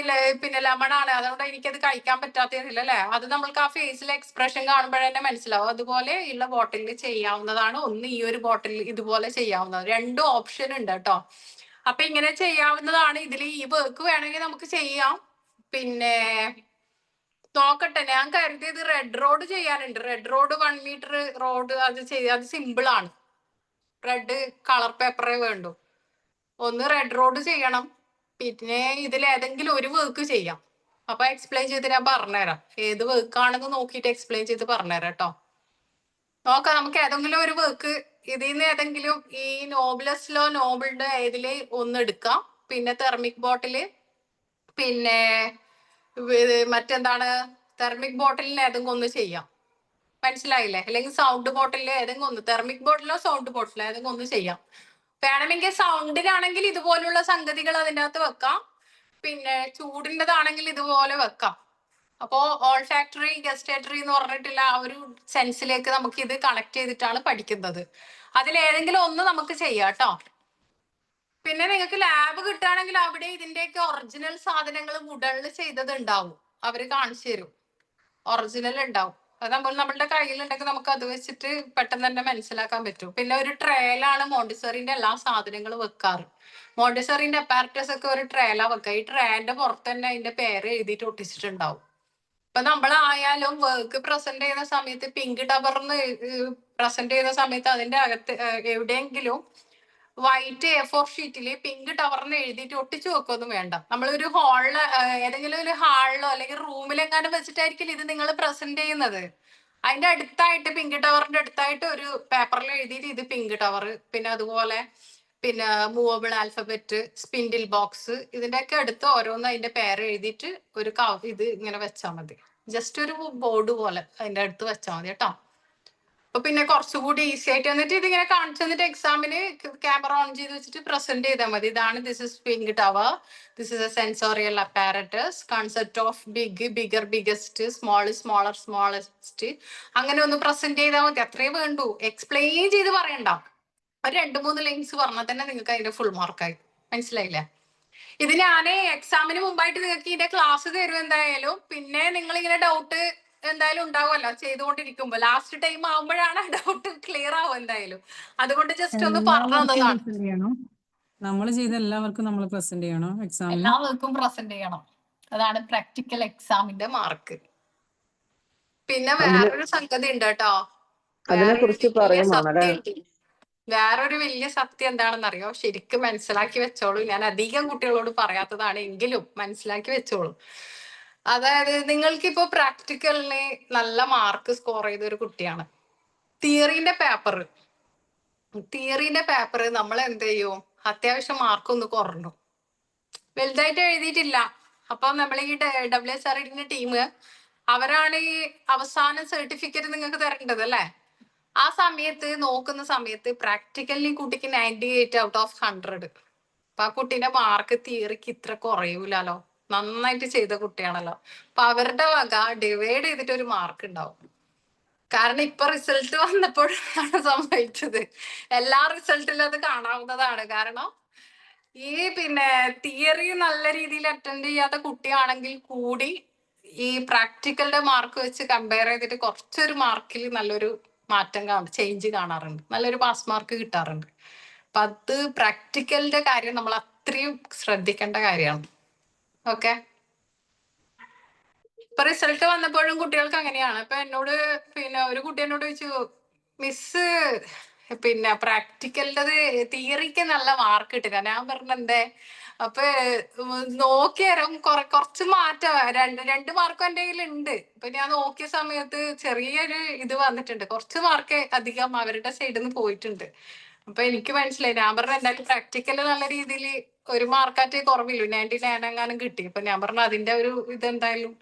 A: പിന്നെ ലെമണാണ്, അതുകൊണ്ട് എനിക്കത് കഴിക്കാൻ പറ്റാത്തതില്ല അല്ലെ. അത് നമ്മൾക്ക് ആ ഫേസിലെ എക്സ്പ്രഷൻ കാണുമ്പോഴന്നെ മനസ്സിലാവും. അതുപോലെ ഉള്ള ബോട്ടിലിൽ ചെയ്യാവുന്നതാണ്. ഒന്ന് ഈ ഒരു ബോട്ടിൽ ഇതുപോലെ ചെയ്യാവുന്നതാണ്. 2 ഓപ്ഷൻ ഉണ്ട് കേട്ടോ. അപ്പൊ ഇങ്ങനെ ചെയ്യാവുന്നതാണ്. ഇതിൽ ഈ വർക്ക് വേണമെങ്കിൽ നമുക്ക് ചെയ്യാം. പിന്നെ നോക്കട്ടെ, ഞാൻ കരുതിയത് റെഡ് റോഡ് ചെയ്യാനുണ്ട്. റെഡ് റോഡ് 1 മീറ്റർ റോഡ് അത് സിമ്പിൾ ആണ്. റെഡ് കളർ പേപ്പറേ വേണ്ടു. ഒന്ന് റെഡ് റോഡ് ചെയ്യണം, പിന്നെ ഇതിൽ ഏതെങ്കിലും ഒരു വർക്ക് ചെയ്യാം. അപ്പൊ എക്സ്പ്ലെയിൻ ചെയ്ത് ഞാൻ പറഞ്ഞുതരാം. ഏത് വർക്കാണെന്ന് നോക്കിയിട്ട് എക്സ്പ്ലെയിൻ ചെയ്ത് പറഞ്ഞുതരാം കേട്ടോ. നോക്കാം, നമുക്ക് ഏതെങ്കിലും ഒരു വർക്ക് ഇതിൽ നിന്ന് ഏതെങ്കിലും ഈ നോബ്ലെസ്സിലോ നോബിളുടെ ഏതില് ഒന്ന് എടുക്കാം. പിന്നെ തെർമിക് ബോട്ടില്, പിന്നെ മറ്റെന്താണ് തെർമിക് ബോട്ടിലിന് ഏതെങ്കിലും ഒന്ന് ചെയ്യാം. മനസ്സിലായില്ലേ? അല്ലെങ്കിൽ സൗണ്ട് ബോട്ടിൽ ഏതെങ്കിലും ഒന്ന്, തെർമിക് ബോട്ടിലോ സൗണ്ട് ബോട്ടിലോ ഏതെങ്കിലും ഒന്ന് ചെയ്യാം. വേണമെങ്കിൽ സൗണ്ടിനാണെങ്കിൽ ഇതുപോലുള്ള സംഗതികൾ അതിൻ്റെ അകത്ത് വെക്കാം. പിന്നെ ചൂടിൻ്റെതാണെങ്കിൽ ഇതുപോലെ വെക്കാം. അപ്പോ ഓൾ ഫാക്ടറി ഗസ്റ്റേറ്ററി എന്ന് പറഞ്ഞിട്ടുള്ള ആ ഒരു സെൻസിലേക്ക് നമുക്ക് ഇത് കണക്ട് ചെയ്തിട്ടാണ് പഠിക്കുന്നത്. അതിലേതെങ്കിലും ഒന്ന് നമുക്ക് ചെയ്യാം കേട്ടോ. പിന്നെ നിങ്ങൾക്ക് ലാബ് കിട്ടുകയാണെങ്കിൽ അവിടെ ഇതിന്റെയൊക്കെ ഒറിജിനൽ സാധനങ്ങൾ മുകളിൽ ചെയ്തത് ഉണ്ടാവും, അവര് കാണിച്ചു തരും. ഒറിജിനൽ ഉണ്ടാവും. അത് നമ്മളുടെ കയ്യിലുണ്ടെങ്കിൽ നമുക്ക് അത് വെച്ചിട്ട് പെട്ടെന്ന് തന്നെ മനസ്സിലാക്കാൻ പറ്റും. പിന്നെ ഒരു ട്രേലാണ് മോണ്ടിസറിന്റെ എല്ലാ സാധനങ്ങളും വെക്കാറ്. മോണ്ടിസറിന്റെ അപ്പാരറ്റസ് ഒക്കെ ഒരു ട്രേലാ വെക്കുക. ഈ ട്രേന്റെ പുറത്ത് തന്നെ അതിന്റെ പേര് എഴുതിയിട്ട് ഒട്ടിച്ചിട്ടുണ്ടാവും. ഇപ്പൊ നമ്മളായാലും വർക്ക് പ്രസന്റ് ചെയ്യുന്ന സമയത്ത് പിങ്ക് ടവറിന്ന് പ്രസന്റ് ചെയ്യുന്ന സമയത്ത് അതിന്റെ അകത്ത് എവിടെയെങ്കിലും വൈറ്റ് A4 ഷീറ്റില് പിങ്ക് ടവറിന് എഴുതിയിട്ട് ഒട്ടിച്ചു വെക്കൊന്നും വേണ്ട. നമ്മളൊരു ഹാളില് ഏതെങ്കിലും ഒരു ഹാളിലോ അല്ലെങ്കിൽ റൂമിലെങ്ങാനും വെച്ചിട്ടായിരിക്കും ഇത് നിങ്ങൾ പ്രസന്റ് ചെയ്യുന്നത്. അതിന്റെ അടുത്തായിട്ട് പിങ്ക് ടവറിന്റെ അടുത്തായിട്ട് ഒരു പേപ്പറിൽ എഴുതിയിട്ട് ഇത് പിങ്ക് ടവർ, പിന്നെ അതുപോലെ പിന്നെ മൂവബിൾ ആൽഫബറ്റ്, സ്പിൻഡിൽ ബോക്സ്, ഇതിന്റെയൊക്കെ അടുത്ത് ഓരോന്ന് അതിന്റെ പേര് എഴുതിയിട്ട് ഒരു ഇത് ഇങ്ങനെ വെച്ചാൽ മതി. ജസ്റ്റ് ഒരു ബോർഡ് പോലെ അതിന്റെ അടുത്ത് വെച്ചാൽ മതി കേട്ടോ. അപ്പൊ പിന്നെ കുറച്ചുകൂടി ഈസി ആയിട്ട് എന്നിട്ട് ഇതിങ്ങനെ കാണിച്ചു തന്നിട്ട് എക്സാമിന് ക്യാമറ ഓൺ ചെയ്ത് വെച്ചിട്ട് പ്രസന്റ് ചെയ്താൽ മതി. ഇതാണ് this is pink tower, this is a sensorial apparatus, concept of big, bigger, biggest, small, smaller, smallest, അങ്ങനെ ഒന്ന് പ്രസന്റ് ചെയ്താൽ മതി. അത്രേ വേണ്ടൂ. എക്സ്പ്ലെയിൻ ചെയ്ത് പറയണ്ട. ഒരു 2-3 ലൈൻസ് പറഞ്ഞാൽ തന്നെ നിങ്ങൾക്ക് അതിന്റെ ഫുൾ മാർക്കായി. മനസ്സിലായില്ലേ? ഇത് ഞാൻ എക്സാമിന് മുമ്പായിട്ട് നിങ്ങൾക്ക് ഇതിന്റെ ക്ലാസ് തരും എന്തായാലും. പിന്നെ നിങ്ങൾ ഇങ്ങനെ ഡൗട്ട് എന്തായാലും ഉണ്ടാവുമല്ലോ ചെയ്തുകൊണ്ടിരിക്കുമ്പോ. ലാസ്റ്റ് ടൈം ആവുമ്പോഴാണ് ഡൗട്ട് ക്ലിയർ ആവും എന്തായാലും. അതുകൊണ്ട് ജസ്റ്റ് ഒന്ന് പറഞ്ഞു തന്നതാണ്.
D: നമ്മൾ ചെയ്ത എല്ലാവർക്കും നമ്മൾ പ്രസന്റ് ചെയ്യണോ എക്സാമിന്?
A: എല്ലാവർക്കും പ്രസന്റ് ചെയ്യണം. അതാണ് പ്രാക്ടിക്കൽ എക്സാമിന്റെ മാർക്ക്. പിന്നെ വേറൊരു സംഗതി ഉണ്ട് കേട്ടോ. വേറൊരു വലിയ സത്യം എന്താണെന്നറിയോ? ശരിക്കും മനസ്സിലാക്കി വെച്ചോളൂ. ഞാൻ അധികം കുട്ടികളോട് പറയാത്തതാണ്, എങ്കിലും മനസ്സിലാക്കി വെച്ചോളൂ. അതായത് നിങ്ങൾക്കിപ്പോ പ്രാക്ടിക്കലിന് നല്ല മാർക്ക് സ്കോർ ചെയ്ത ഒരു കുട്ടിയാണ്. തിയറിന്റെ പേപ്പർ നമ്മൾ എന്ത് ചെയ്യും? അത്യാവശ്യം മാർക്ക് ഒന്ന് കുറഞ്ഞു, വലുതായിട്ട് എഴുതിയിട്ടില്ല. അപ്പൊ നമ്മൾ ഈ WSRD ടീം അവരാണ് ഈ അവസാന സർട്ടിഫിക്കറ്റ് നിങ്ങൾക്ക് തരേണ്ടത് അല്ലേ? ആ സമയത്ത് നോക്കുന്ന സമയത്ത് പ്രാക്ടിക്കലി കുട്ടിക്ക് 98 ഔട്ട് ഓഫ് 100. അപ്പൊ ആ കുട്ടീന്റെ മാർക്ക് തിയറിക്ക് ഇത്ര കുറയൂലോ, നന്നായിട്ട് ചെയ്ത കുട്ടിയാണല്ലോ. അപ്പൊ അവരുടെ വക ഡിവൈഡ് ചെയ്തിട്ട് ഒരു മാർക്ക് ഉണ്ടാവും. കാരണം ഇപ്പൊ റിസൾട്ട് വന്നപ്പോഴാണ് സംഭവിച്ചത്. എല്ലാ റിസൾട്ടിലും അത് കാണാവുന്നതാണ്. കാരണം ഈ തിയറി നല്ല രീതിയിൽ അറ്റൻഡ് ചെയ്യാത്ത കുട്ടിയാണെങ്കിൽ കൂടി ഈ പ്രാക്ടിക്കലിന്റെ മാർക്ക് വെച്ച് കമ്പയർ ചെയ്തിട്ട് കുറച്ചൊരു മാർക്കിൽ നല്ലൊരു മാറ്റം ചേഞ്ച് കാണാറുണ്ട്, നല്ലൊരു പാസ് മാർക്ക് കിട്ടാറുണ്ട്. അപ്പൊ അത് പ്രാക്ടിക്കലിന്റെ കാര്യം നമ്മൾ അത്രയും ശ്രദ്ധിക്കേണ്ട കാര്യമാണ്. ഓക്കെ, ഇപ്പൊ റിസൾട്ട് വന്നപ്പോഴും കുട്ടികൾക്ക് അങ്ങനെയാണ്. ഇപ്പൊ എന്നോട് ഒരു കുട്ടി എന്നോട് ചോദിച്ചു, മിസ് പ്രാക്ടിക്കലിന്റെ തിയറിക്ക് നല്ല മാർക്ക് കിട്ടില്ല. ഞാൻ പറഞ്ഞെന്തേ? അപ്പൊ നോക്കിയാലും കുറച്ച് മാറ്റം, രണ്ട് മാർക്കും എന്റെ കയ്യിലുണ്ട്. ഇപ്പൊ ഞാൻ നോക്കിയ സമയത്ത് ചെറിയൊരു ഇത് വന്നിട്ടുണ്ട്, കുറച്ച് മാർക്ക് അധികം അവരുടെ സൈഡിൽ നിന്ന് പോയിട്ടുണ്ട്. അപ്പൊ എനിക്ക് മനസ്സിലായി. ഞാൻ പറഞ്ഞ എന്തായാലും പ്രാക്ടിക്കല് നല്ല രീതിയിൽ ഒരു മാർക്കാറ്റ് കുറവില്ല, 99 എങ്ങാനും കിട്ടി. അപ്പൊ ഞാൻ പറഞ്ഞു അതിന്റെ ഒരു ഇതെന്തായാലും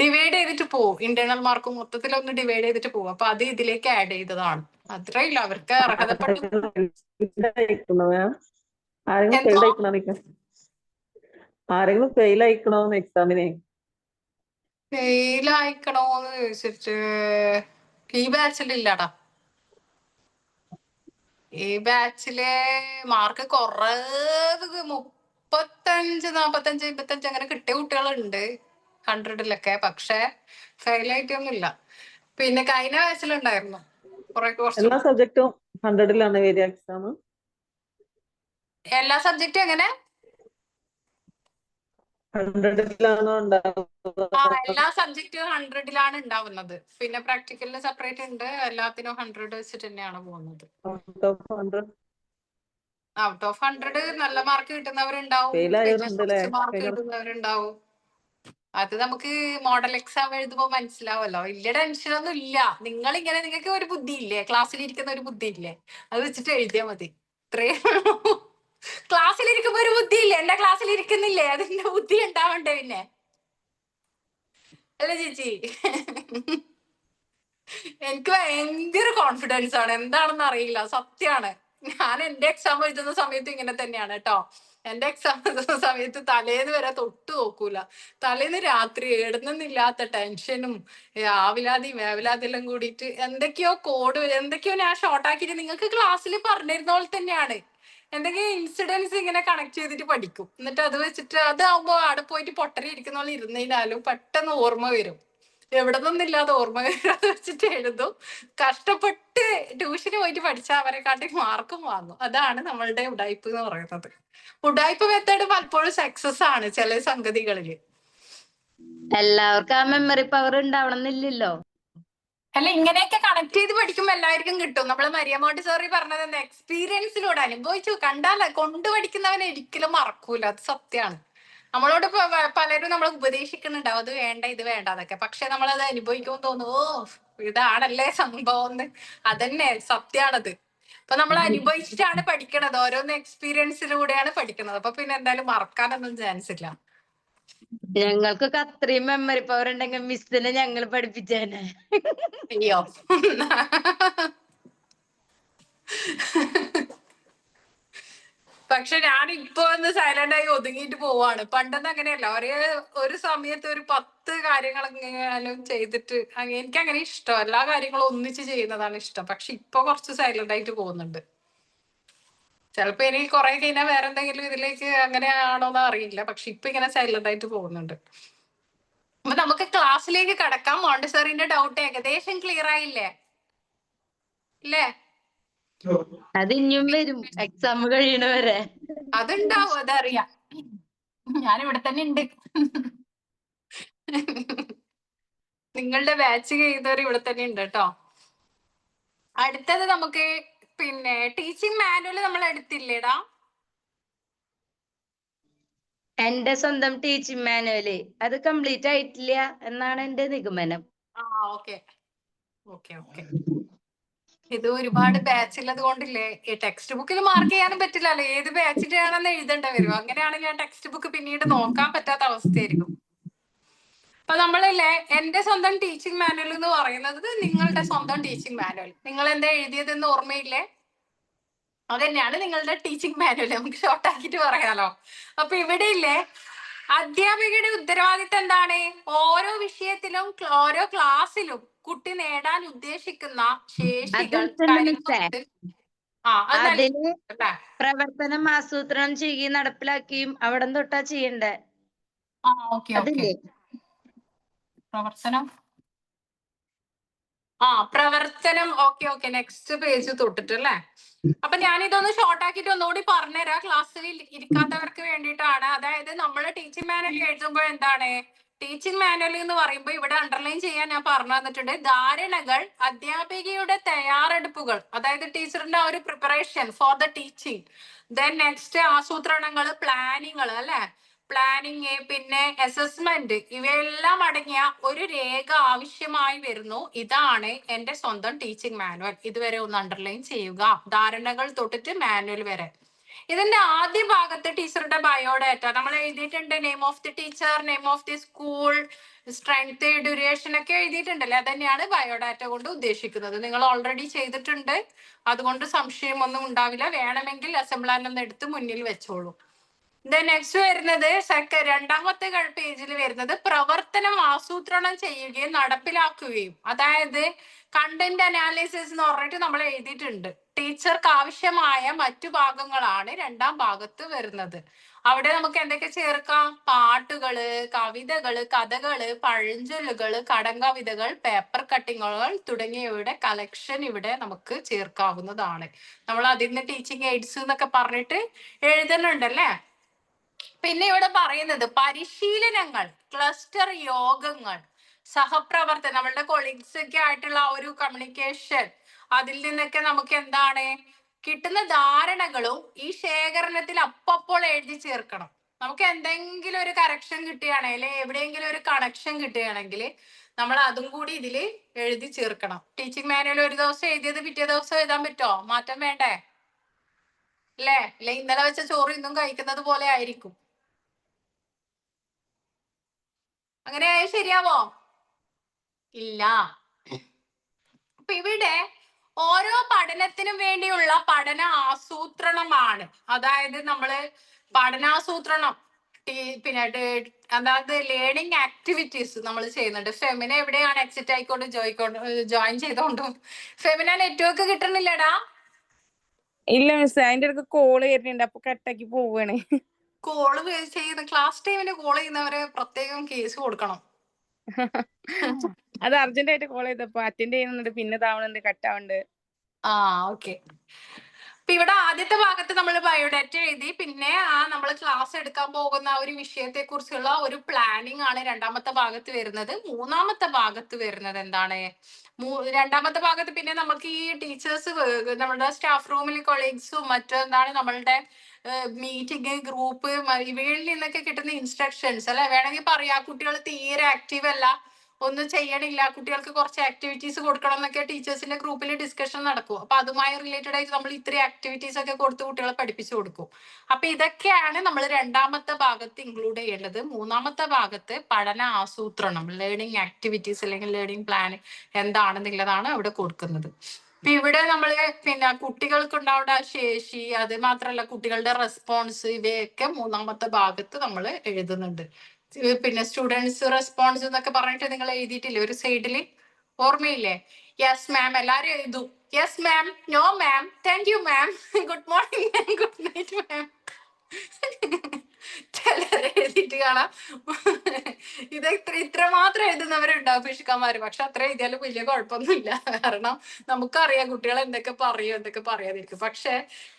A: ഡിവൈഡ് ചെയ്തിട്ട് പോവും, ഇന്റേണൽ മാർക്ക് മൊത്തത്തിലൊന്ന് ഡിവൈഡ് ചെയ്തിട്ട് പോവും. അപ്പൊ അത് ഇതിലേക്ക് ആഡ് ചെയ്തതാണ്. അത്രയില്ല, അവർക്ക് അർഹതപ്പെട്ട
H: ആരെങ്കിലും ഫെയിൽ ആയിക്കണോ എക്സാമിന്?
A: ഫെയിൽ ആയിക്കണോന്ന് ചോദിച്ചിട്ട് ഈ ബാച്ചിലില്ലടാ. ഈ ബാച്ചിലെ മാർക്ക് കുറവ് 35, 45, 55 അങ്ങനെ കിട്ടിയ കുട്ടികളുണ്ട് 100-ലൊക്കെ. പക്ഷെ ഫെയിൽ ആയിട്ടൊന്നുമില്ല. കഴിഞ്ഞ ബാച്ചിലുണ്ടായിരുന്നു കുറച്ച്.
H: എല്ലാ സബ്ജക്റ്റും 100-ലാണ് വരിക എക്സാം?
A: എല്ലാ സബ്ജക്റ്റും എങ്ങനെ?
H: 100-ലാണോ ഉണ്ടാവുക?
A: എല്ലാ സബ്ജക്റ്റും 100-ലാണ് ഉണ്ടാവുന്നത്. പ്രാക്ടിക്കലിന് സെപ്പറേറ്റ് ഉണ്ട്. എല്ലാത്തിനും 100 വെച്ചിട്ട് തന്നെയാണ് പോകുന്നത്. ഔട്ട് ഓഫ് 100 നല്ല മാർക്ക് കിട്ടുന്നവരുണ്ടാവും, കുറച്ച് മാർക്ക് കിട്ടുന്നവരുണ്ടാവും. അത് നമുക്ക് മോഡൽ എക്സാം എഴുതുമ്പോൾ മനസ്സിലാവല്ലോ. വലിയ ടെൻഷനൊന്നും ഇല്ല. നിങ്ങൾക്ക് ഒരു ബുദ്ധി ഇല്ലേ, ക്ലാസ്സിലിരിക്കുന്ന ഒരു ബുദ്ധി ഇല്ലേ, അത് വെച്ചിട്ട് എഴുതിയാൽ മതി. ഇത്രയും ക്ലാസ്സിലിരിക്കുമ്പോ ഒരു ബുദ്ധി ഇല്ലേ? എന്റെ ക്ലാസ്സിൽ ഇരിക്കുന്നില്ലേ? അതിന്റെ ബുദ്ധി ഉണ്ടാവണ്ടേ പിന്നെ, അല്ലേ ചേച്ചി? എനിക്ക് ഭയങ്കര കോൺഫിഡൻസ് ആണ്, എന്താണെന്ന് അറിയില്ല, സത്യമാണ്. ഞാൻ എന്റെ എക്സാം എഴുതുന്ന സമയത്ത് ഇങ്ങനെ തന്നെയാണ് കേട്ടോ. എന്റെ എക്സാം എഴുതുന്ന സമയത്ത് തലേന്ന് വരെ തൊട്ട് നോക്കൂല. തലേന്ന് രാത്രി എഴുതുന്നില്ലാത്ത ടെൻഷനും ആവിലാതിയും വേവലാതിയെല്ലാം കൂടിയിട്ട് എന്തൊക്കെയോ എന്തൊക്കെയോ ഞാൻ ഷോർട്ടാക്കിയിട്ട് നിങ്ങൾക്ക് ക്ലാസ്സിൽ പറഞ്ഞിരുന്ന പോലെ തന്നെയാണ്. എന്തെങ്കിലും ഇൻസിഡൻസ് ഇങ്ങനെ കണക്ട് ചെയ്തിട്ട് പഠിക്കും. എന്നിട്ട് അത് വെച്ചിട്ട് അതാവുമ്പോ അവിടെ പോയിട്ട് പൊട്ടരി ഇരിക്കുന്ന പോലെ ഇരുന്നതിനാലും പെട്ടെന്ന് ഓർമ്മ വരും. എവിടെ നിന്നില്ലാതെ ഓർമ്മ വരാതെ വെച്ചിട്ട് എഴുതും. കഷ്ടപ്പെട്ട് ട്യൂഷന് പോയിട്ട് പഠിച്ചാൽ അവരെക്കാട്ടി മാർക്കും വാങ്ങും. അതാണ് നമ്മളുടെ ഉഡായിപ്പ് എന്ന് പറയുന്നത്. ഉഡായിപ്പ് മെത്തേഡ് പലപ്പോഴും സക്സസ് ആണ് ചില സംഗതികളില്.
E: എല്ലാവർക്കും ആ മെമ്മറി പവർ ഉണ്ടാവണമെന്നില്ലല്ലോ.
A: അല്ല, ഇങ്ങനെയൊക്കെ കണക്ട് ചെയ്ത് പഠിക്കുമ്പോൾ എല്ലാവർക്കും കിട്ടും. നമ്മള് മരിയ മോണ്ടിസോറി പറഞ്ഞത് എന്താ? എക്സ്പീരിയൻസിലൂടെ അനുഭവിച്ചു കണ്ടാൽ കൊണ്ട് പഠിക്കുന്നവനെ ഒരിക്കലും മറക്കൂല. അത് സത്യമാണ്. നമ്മളോട് പലരും നമ്മളെ ഉപദേശിക്കുന്നുണ്ടാവും, അത് വേണ്ട ഇത് വേണ്ട എന്നൊക്കെ. പക്ഷെ നമ്മളത് അനുഭവിക്കുമ്പോൾ തോന്നും, ഓ ഇതാണല്ലേ സംഭവം എന്ന്. അതന്നെ സത്യാണത്. അപ്പൊ നമ്മൾ അനുഭവിച്ചിട്ടാണ് പഠിക്കണത്, ഓരോന്ന് എക്സ്പീരിയൻസിലൂടെയാണ് പഠിക്കുന്നത്. അപ്പൊ പിന്നെ എന്തായാലും മറക്കാനൊന്നും ചാൻസ് ഇല്ല.
E: ഞങ്ങൾക്കൊക്കെ അത്രയും മെമ്മറി പവർ ഉണ്ടെങ്കിൽ മിസ്സിനെ ഞങ്ങൾ പഠിപ്പിച്ചേനെ.
A: അയ്യോ, പക്ഷെ ഞാൻ ഇപ്പൊ ഒന്ന് സൈലന്റ് ആയി ഒതുങ്ങിയിട്ട് പോവാണ്. പണ്ടെന്ന് അങ്ങനെയല്ല, ഒരു സമയത്ത് ഒരു 10 കാര്യങ്ങളെങ്കിലും ചെയ്തിട്ട് എനിക്ക് അങ്ങനെ ഇഷ്ടം. എല്ലാ കാര്യങ്ങളും ഒന്നിച്ച് ചെയ്യുന്നതാണ് ഇഷ്ടം. പക്ഷെ ഇപ്പൊ കുറച്ച് സൈലന്റ് ആയിട്ട് പോകുന്നുണ്ട്. ചിലപ്പോ ഇനി കുറെ കഴിഞ്ഞാൽ വേറെ എന്തെങ്കിലും ഇതിലേക്ക് അങ്ങനെയാണോന്ന് അറിയില്ല. പക്ഷെ ഇപ്പൊ ഇങ്ങനെ സൈലന്റ് ആയിട്ട് പോകുന്നുണ്ട്. അപ്പൊ നമുക്ക് ക്ലാസ്സിലേക്ക് കടക്കാം. മോണ്ടിസോറിന്റെ ഡൗട്ട് ഏകദേശം ക്ലിയർ ആയില്ലേ? ഇല്ലേ?
E: അത് ഇനിയും വരും എക്സാം കഴിയണവരെ.
A: അതുണ്ടാവും, അതറിയാം. ഞാൻ ഇവിടെ തന്നെ ഉണ്ട്. നിങ്ങളുടെ ബാച്ച് ചെയ്തവർ ഇവിടെ തന്നെ ഉണ്ട് കേട്ടോ. അടുത്തത് നമുക്ക് ടീച്ചിങ് മാനുവൽ നമ്മൾ എടുത്തില്ലേടാ?
E: എന്റെ സ്വന്തം ടീച്ചിങ് മാനുവല് അത് കംപ്ലീറ്റ് ആയിട്ടില്ല എന്നാണ് എന്റെ നിഗമനം.
A: Okay okay okay. ഇത് ഒരുപാട് ബാച്ച് ഉള്ളത് കൊണ്ടില്ലേ ഈ ടെക്സ്റ്റ് ബുക്കിൽ മാർക്ക് ചെയ്യാനും പറ്റില്ലല്ലോ, ഏത് ബാച്ചിന്റെ ആണെന്ന് എഴുതേണ്ടി വരും. അങ്ങനെയാണെങ്കിൽ ഞാൻ ടെക്സ്റ്റ് ബുക്ക് പിന്നീട് നോക്കാൻ പറ്റാത്ത അവസ്ഥയായിരിക്കും. അപ്പൊ നമ്മളില്ലേ എന്റെ സ്വന്തം ടീച്ചിങ് മാനുവൽ എന്ന് പറയുന്നത് നിങ്ങളുടെ സ്വന്തം ടീച്ചിങ് മാനുവൽ. നിങ്ങൾ എന്താ എഴുതിയതെന്ന് ഓർമ്മയില്ലേ? അത് തന്നെയാണ് നിങ്ങളുടെ ടീച്ചിങ് മാനുവൽ. നമുക്ക് ഷോർട്ട് ആക്കിയിട്ട് പറയാലോ. അപ്പൊ ഇവിടെ ഇല്ലേ അധ്യാപികയുടെ ഉത്തരവാദിത്തം എന്താണ്? ഓരോ വിഷയത്തിലും ഓരോ ക്ലാസ്സിലും കുട്ടി നേടാൻ ഉദ്ദേശിക്കുന്ന ശേഷികൾ
E: അതല്ല മിസ്സേ,
A: കാര്യങ്ങൾ അത് നല്ല
E: അതിന്
A: അല്ലേ?
E: പ്രവർത്തനം ആസൂത്രണം ചെയ്യുകയും നടപ്പിലാക്കുകയും അവിടെ തൊട്ടാ ചെയ്യണ്ടേ.
A: Okay okay.
E: അതില്ലേ
A: പ്രവർത്തനം പ്രവർത്തനം ഓക്കെ ഓക്കെ. നെക്സ്റ്റ് പേജ് തൊട്ടിട്ട് അല്ലേ? അപ്പൊ ഞാൻ ഇതൊന്ന് ഷോർട്ട് ആക്കിയിട്ട് ഒന്നുകൂടി പറഞ്ഞുതരാം ക്ലാസ്സിൽ ഇരിക്കാത്തവർക്ക് വേണ്ടിയിട്ടാണ്. അതായത് നമ്മൾ ടീച്ചിങ് മാനുവൽ എഴുതുമ്പോൾ എന്താണ് ടീച്ചിങ് മാനുവൽ എന്ന് പറയുമ്പോൾ ഇവിടെ അണ്ടർലൈൻ ചെയ്യാൻ ഞാൻ പറഞ്ഞു തന്നിട്ടുണ്ട്. ധാരണകൾ, അധ്യാപികയുടെ തയ്യാറെടുപ്പുകൾ, അതായത് ടീച്ചറിന്റെ ഒരു preparation for the teaching. Then next ആസൂത്രണങ്ങൾ, പ്ലാനിങ്ങൾ അല്ലെ, പ്ലാനിങ്, പിന്നെ അസസ്മെന്റ്, ഇവയെല്ലാം അടങ്ങിയ ഒരു രേഖ ആവശ്യമായി വരുന്നു. ഇതാണ് എന്റെ സ്വന്തം ടീച്ചിങ് മാനുവൽ. ഇതുവരെ ഒന്ന് അണ്ടർലൈൻ ചെയ്യുക, ധാരണകൾ തൊട്ടിട്ട് മാനുവൽ വരെ. ഇതിന്റെ ആദ്യ ഭാഗത്ത് ടീച്ചറുടെ ബയോഡാറ്റ നമ്മൾ എഴുതിയിട്ടുണ്ട്. Name of the teacher, name of the school, strength, duration ഒക്കെ എഴുതിയിട്ടുണ്ടല്ലേ. അതന്നെയാണ് ബയോഡാറ്റ കൊണ്ട് ഉദ്ദേശിക്കുന്നത്. നിങ്ങൾ ഓൾറെഡി ചെയ്തിട്ടുണ്ട്, അതുകൊണ്ട് സംശയമൊന്നും ഉണ്ടാവില്ല. വേണമെങ്കിൽ അസംബ്ലാൻ ഒന്ന് എടുത്ത് മുന്നിൽ വെച്ചോളൂ. നെക്സ്റ്റ് വരുന്നത് രണ്ടാമത്തെ പേജിൽ വരുന്നത് പ്രവർത്തനം ആസൂത്രണം ചെയ്യുകയും നടപ്പിലാക്കുകയും. അതായത് കണ്ടന്റ് അനാലിസിസ് എന്ന് പറഞ്ഞിട്ട് നമ്മൾ എഴുതിയിട്ടുണ്ട്. ടീച്ചർക്ക് ആവശ്യമായ മറ്റു ഭാഗങ്ങളാണ് രണ്ടാം ഭാഗത്ത് വരുന്നത്. അവിടെ നമുക്ക് എന്തൊക്കെ ചേർക്കാം? പാട്ടുകള്, കവിതകള്, കഥകള്, പഴഞ്ചൊല്ലുകള്, കടങ്കവിതകൾ, പേപ്പർ കട്ടിങ്ങുകൾ തുടങ്ങിയവയുടെ കളക്ഷൻ ഇവിടെ നമുക്ക് ചേർക്കാവുന്നതാണ്. നമ്മൾ അതിന് ടീച്ചിങ് എയ്ഡ്സ് എന്നൊക്കെ പറഞ്ഞിട്ട് എഴുതുന്നുണ്ടല്ലേ. പിന്നെ ഇവിടെ പറയുന്നത് പരിശീലനങ്ങൾ, ക്ലസ്റ്റർ യോഗങ്ങൾ, സഹപ്രവർത്തനം, നമ്മളുടെ കൊളീഗ്സ് ഒക്കെ ആയിട്ടുള്ള ഒരു കമ്മ്യൂണിക്കേഷൻ, അതിൽ നിന്നൊക്കെ നമുക്ക് എന്താണ് കിട്ടുന്ന ധാരണകളും ഈ ശേഖരണത്തിൽ അപ്പോൾ എഴുതി ചേർക്കണം. നമുക്ക് എന്തെങ്കിലും ഒരു കറക്ഷൻ കിട്ടുകയാണെങ്കിൽ, എവിടെയെങ്കിലും ഒരു കണക്ഷൻ കിട്ടുകയാണെങ്കിൽ നമ്മൾ അതും കൂടി ഇതിൽ എഴുതി ചേർക്കണം. ടീച്ചിങ് മാനുവൽ ഒരു ദിവസം എഴുതിയത് പിറ്റേ ദിവസം എഴുതാൻ പറ്റുമോ? മാറ്റം വേണ്ടേ? അല്ലേ? അല്ലെ ഇന്നലെ വെച്ച ചോറ് ഇന്നും കഴിക്കുന്നത് പോലെ ആയിരിക്കും. അങ്ങനെ ശരിയാവോ? ഇല്ല. അപ്പൊ ഇവിടെ ഓരോ പഠനത്തിനും വേണ്ടിയുള്ള പഠന ആസൂത്രണമാണ്. അതായത് നമ്മള് പഠനാസൂത്രണം പിന്നെ അതായത് ലേണിംഗ് ആക്ടിവിറ്റീസ് നമ്മൾ ചെയ്യുന്നുണ്ട്. ഫെമിന എവിടെയാണ്? എക്സിറ്റ് ആയിക്കോണ്ട് ജോയിൻ ചെയ്തോണ്ടും. ഫെമിന നെറ്റ്വർക്ക് കിട്ടണില്ലടാ.
G: ഇല്ല മിസ്, അതിന്റെ അടുത്ത് കോള് വരുന്നുണ്ട്, അപ്പൊ കട്ടാക്കി പോവാണ്.
A: കോള് ചെയ്യുന്ന ക്ലാസ് ടൈമിന് കോൾ ചെയ്യുന്നവരെ പ്രത്യേകം കേസ് കൊടുക്കണം.
G: അത് അർജന്റ് ആയിട്ട് കോൾ ചെയ്തപ്പോ അറ്റൻഡ് ചെയ്യുന്നുണ്ട്, പിന്നെ ഇതാവണുണ്ട്, കട്ടാവുന്നുണ്ട്.
A: ഓക്കെ. അപ്പൊ ഇവിടെ ആദ്യത്തെ ഭാഗത്ത് നമ്മൾ ബയോഡാറ്റ എഴുതി. പിന്നെ നമ്മൾ ക്ലാസ് എടുക്കാൻ പോകുന്ന ഒരു വിഷയത്തെ കുറിച്ചുള്ള ഒരു പ്ലാനിങ് ആണ് രണ്ടാമത്തെ ഭാഗത്ത് വരുന്നത്. മൂന്നാമത്തെ ഭാഗത്ത് വരുന്നത് എന്താണ്? രണ്ടാമത്തെ ഭാഗത്ത് പിന്നെ നമുക്ക് ഈ ടീച്ചേഴ്സ്, നമ്മുടെ സ്റ്റാഫ് റൂമിൽ കൊളീഗ്സും മറ്റെന്താണ് നമ്മളുടെ മീറ്റിംഗ് ഗ്രൂപ്പ്, ഇവയിൽ നിന്നൊക്കെ കിട്ടുന്ന ഇൻസ്ട്രക്ഷൻസ് അല്ലെ. വേണമെങ്കിൽ പറയാ കുട്ടികൾ തീരെ ആക്റ്റീവ് അല്ല, ഒന്നും ചെയ്യണില്ല, കുട്ടികൾക്ക് കുറച്ച് ആക്ടിവിറ്റീസ് കൊടുക്കണം എന്നൊക്കെ ടീച്ചേഴ്സിന്റെ ഗ്രൂപ്പിൽ ഡിസ്കഷൻ നടക്കും. അപ്പൊ അതുമായി റിലേറ്റഡ് ആയിട്ട് നമ്മൾ ഇത്രയും ആക്ടിവിറ്റീസ് ഒക്കെ കൊടുത്ത് കുട്ടികളെ പഠിപ്പിച്ചു കൊടുക്കും. അപ്പൊ ഇതൊക്കെയാണ് നമ്മൾ രണ്ടാമത്തെ ഭാഗത്ത് ഇൻക്ലൂഡ് ചെയ്യേണ്ടത്. മൂന്നാമത്തെ ഭാഗത്ത് പഠന ആസൂത്രണം, ലേണിംഗ് ആക്ടിവിറ്റീസ് അല്ലെങ്കിൽ ലേണിംഗ് പ്ലാൻ എന്താണെന്നുള്ളതാണ് അവിടെ കൊടുക്കുന്നത്. ഇപ്പൊ ഇവിടെ നമ്മള് പിന്നെ കുട്ടികൾക്ക് ഉണ്ടാവേണ്ട ശേഷി, അത് മാത്രമല്ല കുട്ടികളുടെ റെസ്പോൺസ്, ഇവയൊക്കെ മൂന്നാമത്തെ ഭാഗത്ത് നമ്മൾ എഴുതുന്നുണ്ട്. പിന്നെ സ്റ്റുഡൻസ് റെസ്പോൺസ് എന്നൊക്കെ പറഞ്ഞിട്ട് നിങ്ങൾ എഴുതിയിട്ടില്ലേ ഒരു സൈഡില്? ഓർമ്മയില്ലേ? യെസ് മാം എല്ലാരും എഴുതു. Yes ma'am, no ma'am, thank you ma'am, good morning ma'am, good night ma'am. ചിലരെ എഴുതിയിട്ട് കാണാം ഇത് ഇത്ര മാത്രം എഴുതുന്നവരുണ്ടാവും പിശുക്കന്മാര്. പക്ഷെ അത്ര എഴുതിയാലും വലിയ കുഴപ്പമൊന്നുമില്ല. കാരണം നമുക്കറിയാം കുട്ടികൾ എന്തൊക്കെ പറയും, എന്തൊക്കെ പറയാതിരിക്കും. പക്ഷെ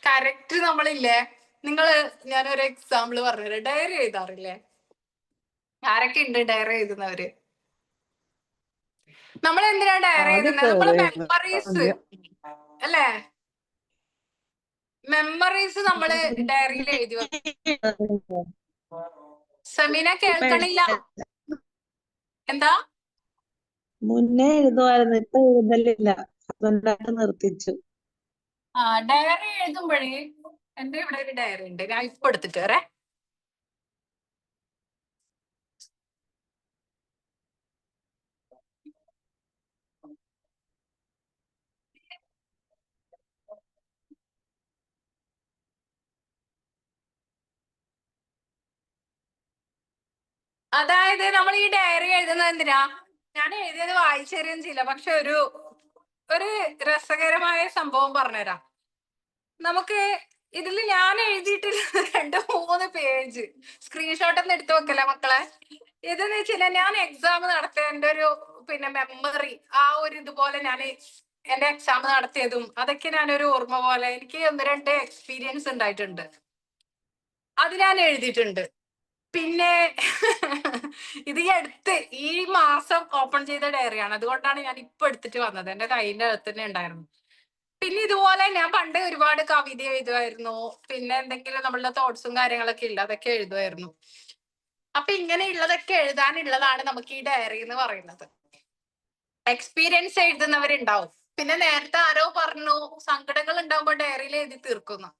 A: കറക്റ്റ് നമ്മളില്ലേ, ഞാനൊരു എക്സാമ്പിൾ പറഞ്ഞുതരാം. ഡയറി എഴുതാറില്ലേ? ആരൊക്കെ ഉണ്ട് ഡയറി എഴുതുന്നവര്? നമ്മൾ എന്തിനാ ഡയറി എഴുതുന്നത്? നമ്മളെ മെമ്മറീസ് അല്ലേ? മെമ്മറീസ് നമ്മള് ഡയറിയിൽ എഴുതി വെക്കും. സമീന കേൾക്കണില്ല. എന്താ?
B: മുന്നേ എഴുതുമായിരുന്നു, ഇപ്പൊ എഴുതലില്ല. ഹസ്ബൻഡായിട്ട് നിർത്തിച്ചു.
A: ഡയറി എഴുതുമ്പോഴേ എന്റെ ഇവിടെ ഒരു ഡയറി ഉണ്ട്, ഞാൻ ഇപ്പൊ എടുത്തിട്ട് വരേ. അതായത് നമ്മൾ ഈ ഡയറി എഴുതുന്നത് എന്തിനാ? ഞാൻ എഴുതിയത് വായിച്ചറിയും ചെയ്യില്ല, പക്ഷെ ഒരു രസകരമായ സംഭവം പറഞ്ഞുതരാം. നമുക്ക് ഇതിൽ ഞാൻ എഴുതിയിട്ടില്ല 2-3 പേജ് സ്ക്രീൻഷോട്ട് ഒന്ന് എടുത്തു വെക്കല്ലേ മക്കളെ. ഇതെന്ന് വെച്ചാൽ ഞാൻ എക്സാം നടത്തിയ എന്റെ ഒരു മെമ്മറി, ആ ഒരു ഇതുപോലെ ഞാൻ എന്റെ എക്സാം നടത്തിയതും അതൊക്കെ ഞാനൊരു ഓർമ്മ പോലെ എനിക്ക് 1-2 എക്സ്പീരിയൻസ് ഉണ്ടായിട്ടുണ്ട്, അത് ഞാൻ എഴുതിയിട്ടുണ്ട്. പിന്നെ ഇത് ഈ മാസം ഓപ്പൺ ചെയ്ത ഡയറിയാണ്, അതുകൊണ്ടാണ് ഞാൻ ഇപ്പൊ എടുത്തിട്ട് വന്നത്. എന്റെ കയ്യിന്റെ അകത്ത് തന്നെ ഉണ്ടായിരുന്നു. പിന്നെ ഇതുപോലെ ഞാൻ പണ്ട് ഒരുപാട് കവിത എഴുതുമായിരുന്നു, പിന്നെ എന്തെങ്കിലും നമ്മളുടെ തോട്ട്സും കാര്യങ്ങളൊക്കെ ഇല്ല അതൊക്കെ എഴുതുമായിരുന്നു. അപ്പൊ ഇങ്ങനെയുള്ളതൊക്കെ എഴുതാനുള്ളതാണ് നമുക്ക് ഈ ഡയറി എന്ന് പറയുന്നത്. എക്സ്പീരിയൻസ് എഴുതുന്നവരുണ്ടാവും. പിന്നെ നേരത്തെ ആരോ പറഞ്ഞു സങ്കടങ്ങൾ ഉണ്ടാവുമ്പോ ഡയറിയിൽ എഴുതി തീർക്കുന്നു.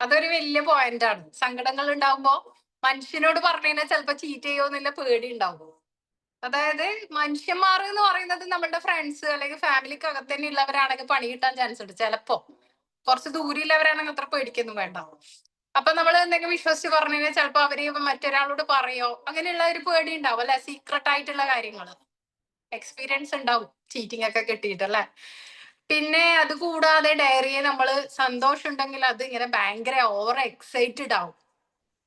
A: അതൊരു വലിയ പോയിന്റ് ആണ്. സങ്കടങ്ങൾ ഉണ്ടാവുമ്പോ മനുഷ്യനോട് പറഞ്ഞു കഴിഞ്ഞാൽ ചിലപ്പോ ചീറ്റ് ചെയ്യുമെന്നുള്ള പേടി ഉണ്ടാവും. അതായത് മനുഷ്യന്മാർ എന്ന് പറയുന്നത് നമ്മളുടെ ഫ്രണ്ട്സ് അല്ലെങ്കിൽ ഫാമിലിക്ക് അകത്ത് തന്നെ ഉള്ളവരാണെങ്കിൽ പണി കിട്ടാൻ ചാൻസ് ഉണ്ട്. ചിലപ്പോ കുറച്ച് ദൂരെയുള്ളവരാണെങ്കിൽ അത്ര പേടിക്കൊന്നും വേണ്ട. അപ്പൊ നമ്മൾ എന്തെങ്കിലും വിശ്വസിച്ച് പറഞ്ഞു കഴിഞ്ഞാൽ ചിലപ്പോ അവര് മറ്റൊരാളോട് പറയോ, അങ്ങനെയുള്ള ഒരു പേടി ഉണ്ടാവും അല്ലെ, സീക്രട്ട് ആയിട്ടുള്ള കാര്യങ്ങൾ. എക്സ്പീരിയൻസ് ഉണ്ടാവും ചീറ്റിംഗ് ഒക്കെ കിട്ടിയിട്ടല്ലേ. പിന്നെ അത് കൂടാതെ ഡയറിയെ നമ്മൾ സന്തോഷം ഉണ്ടെങ്കിൽ അത് ഇങ്ങനെ ഭയങ്കര ഓവർ എക്സൈറ്റഡ് ആവും.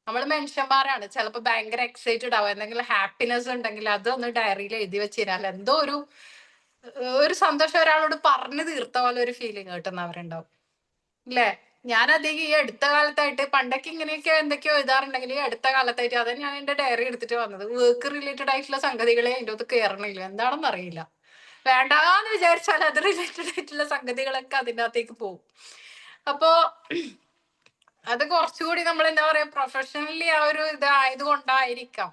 A: നമ്മൾ മനുഷ്യന്മാരാണ്, ചിലപ്പോൾ ഭയങ്കര എക്സൈറ്റഡ് ആവും. എന്തെങ്കിലും ഹാപ്പിനെസ് ഉണ്ടെങ്കിൽ അതൊന്ന് ഡയറിയിൽ എഴുതി വെച്ച് കഴിഞ്ഞാൽ എന്തോ ഒരു സന്തോഷം ഒരാളോട് പറഞ്ഞു തീർത്ത പോലെ ഒരു ഫീലിംഗ് കിട്ടുന്നവരുണ്ടാവും ഇല്ലേ. ഞാൻ അധികം ഈ അടുത്ത കാലത്തായിട്ട്, പണ്ടൊക്കെ ഇങ്ങനെയൊക്കെ എന്തൊക്കെയോ എഴുതാറുണ്ടെങ്കിൽ ഈ അടുത്ത കാലത്തായിട്ട് അത് ഞാൻ എന്റെ ഡയറി എടുത്തിട്ട് വന്നത്. വർക്ക് റിലേറ്റഡ് ആയിട്ടുള്ള സംഗതികളെ അതിൻ്റെ അകത്ത് കയറണില്ല, എന്താണെന്ന് അറിയില്ല. വേണ്ടാന്ന് വിചാരിച്ചാൽ അത് റിലേറ്റഡ് ആയിട്ടുള്ള സംഗതികളൊക്കെ അതിൻ്റെ അകത്തേക്ക് പോകും. അപ്പോ അത് കുറച്ചുകൂടി നമ്മൾ എന്താ പറയാ പ്രൊഫഷണലി ആ ഒരു ഇതായത് കൊണ്ടായിരിക്കാം,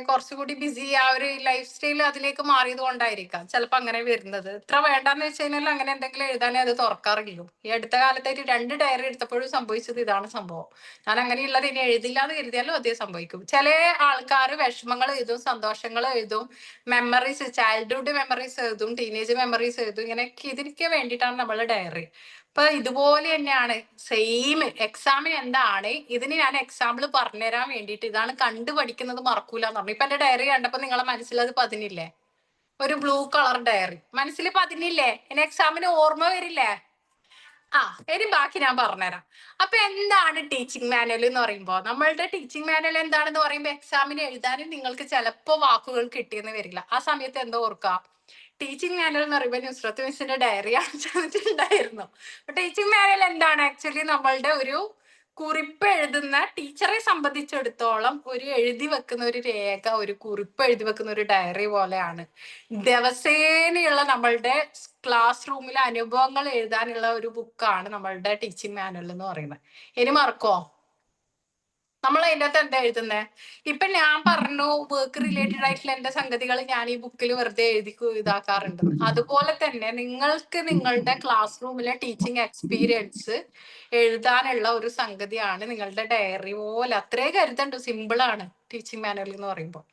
A: കുറച്ചുകൂടി ബിസി ആ ഒരു ലൈഫ് സ്റ്റൈൽ അതിലേക്ക് മാറിയത് കൊണ്ടായിരിക്കാം ചിലപ്പോ അങ്ങനെ വരുന്നത്. ഇത്ര വേണ്ടാന്ന് വെച്ച് കഴിഞ്ഞാൽ അങ്ങനെ എന്തെങ്കിലും എഴുതാനേ അത് തുറക്കാറില്ലു. ഈ അടുത്ത കാലത്തായിട്ട് 2 ഡയറി എടുത്തപ്പോഴും സംഭവിച്ചത് ഇതാണ് സംഭവം. ഞാൻ അങ്ങനെയുള്ളത് ഇനി എഴുതില്ല എന്ന് കരുതിയാലും അതേ സംഭവിക്കും. ചില ആൾക്കാർ വിഷമങ്ങൾ എഴുതും, സന്തോഷങ്ങൾ എഴുതും, മെമ്മറീസ്, ചൈൽഡ്ഹുഡ് മെമ്മറീസ് എഴുതും, ടീനേജ് മെമ്മറീസ് എഴുതും. ഇങ്ങനെയൊക്കെ ഇതിനൊക്കെ വേണ്ടിയിട്ടാണ് നമ്മളെ ഡയറി. അപ്പൊ ഇതുപോലെ തന്നെയാണ് സെയിം എക്സാമിന് എന്താണ്. ഇതിന് ഞാൻ എക്സാമ്പിൾ പറഞ്ഞുതരാൻ വേണ്ടിയിട്ട് ഇതാണ് കണ്ടുപഠിക്കുന്നത് മറക്കൂല എന്ന് പറഞ്ഞു. ഇപ്പൊ എന്റെ ഡയറി കണ്ടപ്പോ നിങ്ങളെ മനസ്സിൽ അത് പതിനില്ലേ? ഒരു ബ്ലൂ കളർ ഡയറി മനസ്സിൽ പതിനില്ലേ? ഇനി എക്സാമിന് ഓർമ്മ വരില്ലേ? ഇനി ബാക്കി ഞാൻ പറഞ്ഞുതരാം. അപ്പൊ എന്താണ് ടീച്ചിങ് മാനുവൽ എന്ന് പറയുമ്പോ, നമ്മളുടെ ടീച്ചിങ് മാനുവൽ എന്താണെന്ന് പറയുമ്പോ എക്സാമിന് എഴുതാനും നിങ്ങൾക്ക് ചിലപ്പോ വാക്കുകൾ കിട്ടിയെന്ന് വരില്ല. ആ സമയത്ത് എന്താ ഓർക്കുക? ടീച്ചിങ് മാനുവൽ എന്ന് പറയുമ്പോൾ നുസ്രത്ത് മിസ്സിന്റെ ഡയറി ഉണ്ടായിരുന്നു. ടീച്ചിങ് മാനുവൽ എന്താണ്? ആക്ച്വലി നമ്മളുടെ ഒരു കുറിപ്പ് എഴുതുന്ന ടീച്ചറെ സംബന്ധിച്ചിടത്തോളം ഒരു എഴുതി വെക്കുന്ന ഒരു രേഖ, ഒരു കുറിപ്പ് എഴുതി വെക്കുന്ന ഒരു ഡയറി പോലെയാണ്. ദിവസേനയുള്ള നമ്മളുടെ ക്ലാസ് റൂമിലെ അനുഭവങ്ങൾ എഴുതാനുള്ള ഒരു ബുക്കാണ് നമ്മളുടെ ടീച്ചിങ് മാനുവൽ എന്ന് പറയുന്നത്. ഇനി മറക്കോ? നമ്മൾ അതിൻ്റെ അകത്ത് എന്താ എഴുതുന്നത്? ഇപ്പൊ ഞാൻ പറഞ്ഞു വർക്ക് റിലേറ്റഡ് ആയിട്ടുള്ള എന്റെ സംഗതികൾ ഞാൻ ഈ ബുക്കിൽ വെറുതെ എഴുതി ഇതാക്കാറുണ്ട്. അതുപോലെ തന്നെ നിങ്ങൾക്ക് നിങ്ങളുടെ ക്ലാസ് റൂമിലെ ടീച്ചിങ് എക്സ്പീരിയൻസ് എഴുതാനുള്ള ഒരു സംഗതിയാണ് നിങ്ങളുടെ ഡയറി പോലെ. അത്രേ കരുതണ്ടു, സിമ്പിൾ ആണ് ടീച്ചിങ് മാനുവൽ എന്ന് പറയുമ്പോൾ.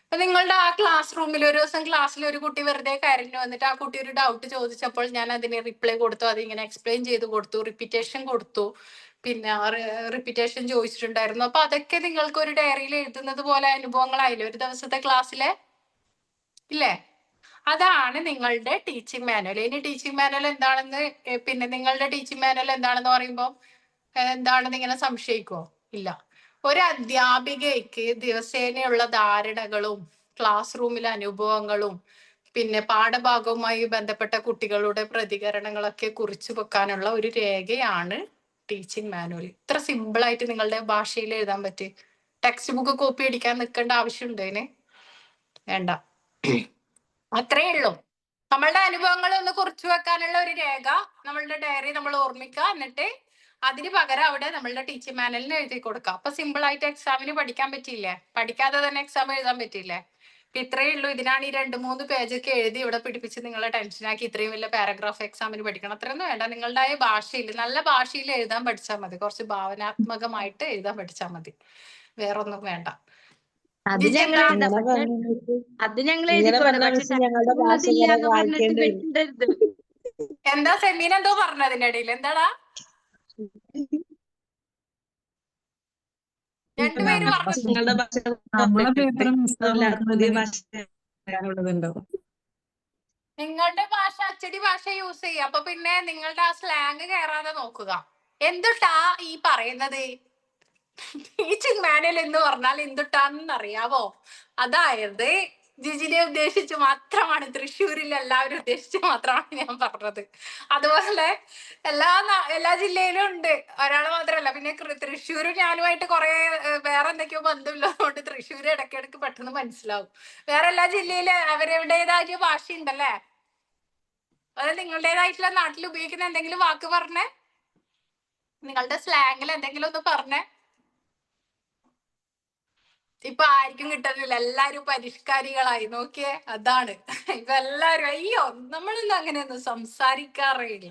A: അപ്പൊ നിങ്ങളുടെ ആ ക്ലാസ് റൂമിൽ ഒരു ദിവസം ക്ലാസ്സിൽ ഒരു കുട്ടി വെറുതെ കരഞ്ഞു വന്നിട്ട് ആ കുട്ടി ഒരു ഡൗട്ട് ചോദിച്ചപ്പോൾ ഞാൻ അതിന് റിപ്ലൈ കൊടുത്തു, അതിങ്ങനെ എക്സ്പ്ലെയിൻ ചെയ്ത് കൊടുത്തു, റിപ്പീറ്റേഷൻ കൊടുത്തു, പിന്നെ റിപ്പീറ്റേഷൻ ചോദിച്ചിട്ടുണ്ടായിരുന്നു. അപ്പൊ അതൊക്കെ നിങ്ങൾക്ക് ഒരു ഡയറിയിൽ എഴുതുന്നത് പോലെ അനുഭവങ്ങളായില്ലേ ഒരു ദിവസത്തെ ക്ലാസ്സിലെ, ഇല്ലേ? അതാണ് നിങ്ങളുടെ ടീച്ചിങ് മാനുവൽ. ഇനി ടീച്ചിങ് മാനുവൽ എന്താണെന്ന് പിന്നെ നിങ്ങളുടെ ടീച്ചിങ് മാനുവൽ എന്താണെന്ന് പറയുമ്പോൾ എന്താണെന്ന് ഇങ്ങനെ സംശയിക്കുമോ? ഇല്ല. ഒരു അധ്യാപികയ്ക്ക് ദിവസേനയുള്ള ധാരണകളും ക്ലാസ് റൂമിലെ അനുഭവങ്ങളും പിന്നെ പാഠഭാഗവുമായി ബന്ധപ്പെട്ട കുട്ടികളുടെ പ്രതികരണങ്ങളൊക്കെ കുറിച്ചു വെക്കാനുള്ള ഒരു രേഖയാണ് ടീച്ചിങ് മാനുവൽ. ഇത്ര സിമ്പിൾ ആയിട്ട് നിങ്ങളുടെ ഭാഷയിൽ എഴുതാൻ പറ്റി. ടെക്സ്റ്റ് ബുക്ക് കോപ്പി അടിക്കാൻ നിൽക്കേണ്ട ആവശ്യമുണ്ട് അതിന്? വേണ്ട. അത്രേ ഉള്ളൂ. നമ്മളുടെ അനുഭവങ്ങൾ ഒന്ന് കുറിച്ചു വെക്കാനുള്ള ഒരു രേഖ നമ്മളുടെ ഡയറി നമ്മൾ ഓർമ്മിക്കുക. എന്നിട്ട് അതിന് പകരം അവിടെ നമ്മളുടെ ടീച്ചിങ് മാനുവലിന് എഴുതി കൊടുക്കുക. അപ്പൊ സിമ്പിൾ ആയിട്ട് എക്സാമിന് പഠിക്കാൻ പറ്റിയില്ലേ? പഠിക്കാതെ തന്നെ എക്സാം എഴുതാൻ പറ്റിയില്ലേ? ഇത്രയേ ഉള്ളൂ. ഇതിനാണ് ഈ 2-3 പേജൊക്കെ എഴുതി ഇവിടെ പിടിപ്പിച്ച് നിങ്ങളെ ടെൻഷനാക്കി ഇത്രയും വലിയ പാരഗ്രാഫ് എക്സാമിന് പഠിക്കണം. അത്രയൊന്നും വേണ്ട. നിങ്ങളുടെ ഭാഷയിൽ, നല്ല ഭാഷയിൽ എഴുതാൻ പഠിച്ചാൽ മതി. കുറച്ച് ഭാവനാത്മകമായിട്ട് എഴുതാൻ പഠിച്ചാൽ മതി. വേറൊന്നും വേണ്ട.
E: അത്
A: ജിജി
E: ഞങ്ങൾ
A: എന്താ?
E: എഴുതാം.
B: ഇങ്ങനെ
E: പക്ഷെ
B: പറഞ്ഞ മിസ്
E: അത് ഞങ്ങൾ
B: ഇങ്ങനെ
E: എഴുതിക്കോട്ടെ.
B: പറഞ്ഞ
E: പക്ഷെ
B: മിസ് ഞങ്ങളുടെ ഭാഷ
E: ഉള്ളതില്ല
B: ഇങ്ങനെ
E: എന്ന് പറഞ്ഞിട്ട്
B: വായിക്കേണ്ടി വരും.
E: വിടരുത്.
A: എന്താ സെമീൻ എന്തോ പറഞ്ഞു അതിന്റെ ഇടയിൽ? എന്താടാ രണ്ടുപേരും പറഞ്ഞു?
B: നിങ്ങളുടെ ഭാഷ
D: നമ്മളെ പേപ്പർ മിസ്
B: പുതിയ ഭാഷ
D: നോക്കുന്നുണ്ടാവും.
A: നിങ്ങളുടെ ഭാഷ അച്ചടി ഭാഷ യൂസ് ചെയ്യുക. അപ്പൊ പിന്നെ നിങ്ങളുടെ ആ സ്ലാങ് കയറാതെ നോക്കുക. എന്തുട്ടാ ഈ പറയുന്നത്? ടീച്ചിങ് മാനുവൽ എന്ന് പറഞ്ഞാൽ എന്തുട്ടാന്ന് അറിയാവോ? അതായത് ജിജിനെ ഉദ്ദേശിച്ച് മാത്രമാണ്, തൃശ്ശൂരിൽ എല്ലാവരും ഉദ്ദേശിച്ച് മാത്രമാണ് ഞാൻ പറഞ്ഞത്. അതുപോലെ എല്ലാ ജില്ലയിലും ഉണ്ട്, ഒരാൾ മാത്രമല്ല. പിന്നെ തൃശ്ശൂർ ഞാനുമായിട്ട് കുറെ വേറെ എന്തൊക്കെയോ ബന്ധമില്ലതുകൊണ്ട് തൃശ്ശൂർ ഇടയ്ക്കിടയ്ക്ക് പെട്ടെന്ന് മനസ്സിലാവും. വേറെ എല്ലാ ജില്ലയിലും അവരവരുടേതായ ഭാഷ ഉണ്ടല്ലേ. അത് നിങ്ങളുടേതായിട്ടുള്ള നാട്ടിൽ ഉപയോഗിക്കുന്ന എന്തെങ്കിലും വാക്ക് പറഞ്ഞേ, നിങ്ങളുടെ സ്ലാങ്ങിൽ എന്തെങ്കിലും ഒന്ന് പറഞ്ഞേ. ഇപ്പൊ ആർക്കും കിട്ടുന്നില്ല, എല്ലാരും പരിഷ്കാരികളായി. നോക്കിയേ, അതാണ് ഇപ്പൊ എല്ലാരും. അയ്യോ, നമ്മളൊന്നും അങ്ങനെയൊന്നും സംസാരിക്കാറേ ഇല്ല.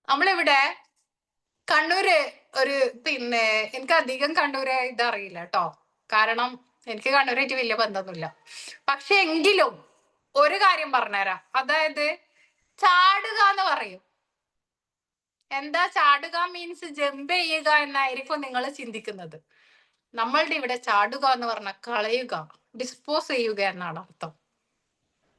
A: നമ്മളിവിടെ കണ്ണൂര് പിന്നെ എനിക്ക് അധികം കണ്ണൂര് ഇതറിയില്ല കേട്ടോ. കാരണം എനിക്ക് കണ്ണൂരായിട്ട് വലിയ ബന്ധമൊന്നുമില്ല. പക്ഷെ എങ്കിലും ഒരു കാര്യം പറഞ്ഞുതരാം. അതായത് ചാടുക എന്ന് പറയും. എന്താ ചാടുക മീൻസ്? ജമ്പ് ചെയ്യുക എന്നായിരിക്കും നിങ്ങൾ ചിന്തിക്കുന്നത്. നമ്മളുടെ ഇവിടെ ചാടുക എന്ന് പറഞ്ഞാൽ കളയുക, ഡിസ്പോസ് ചെയ്യുക എന്നാണ് അർത്ഥം.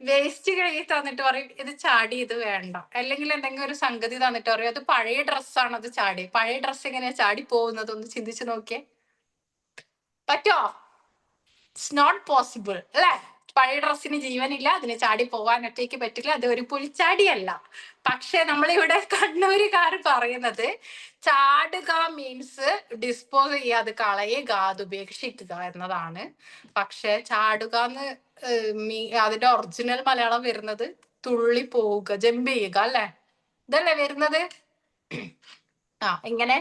A: വേസ്റ്റ് കഴുകി തന്നിട്ട് പറയും ഇത് ചാടി, ഇത് വേണ്ട. അല്ലെങ്കിൽ എന്തെങ്കിലും ഒരു സംഗതി തന്നിട്ട് പറയും അത് പഴയ ഡ്രസ്സാണ്, അത് ചാടി. പഴയ ഡ്രസ്സ് എങ്ങനെയാ ചാടി പോകുന്നത്? ഒന്ന് ചിന്തിച്ചു നോക്കിയേ. പറ്റോ? ഇറ്റ്സ് നോട്ട് പോസിബിൾ അല്ലെ? പഴയ ഡ്രസ്സിന് ജീവനില്ല, അതിന് ചാടി പോവാൻ ഒറ്റയ്ക്ക് പറ്റില്ല, അത് ഒരു പുൽച്ചാടിയല്ല. പക്ഷെ നമ്മളിവിടെ കണ്ണൂരുകാർ പറയുന്നത് ചാടുക മീൻസ് ഡിസ്പോസ് ചെയ്യുക, അത് കളയുക, അത് ഉപേക്ഷിക്കുക എന്നതാണ്. പക്ഷെ ചാടുക എന്ന് അതിന്റെ ഒറിജിനൽ മലയാളം വരുന്നത് തുള്ളി പോവുക, ജമ്പ് ചെയ്യുക അല്ലെ? ഇതല്ലേ വരുന്നത്? ഇങ്ങനെ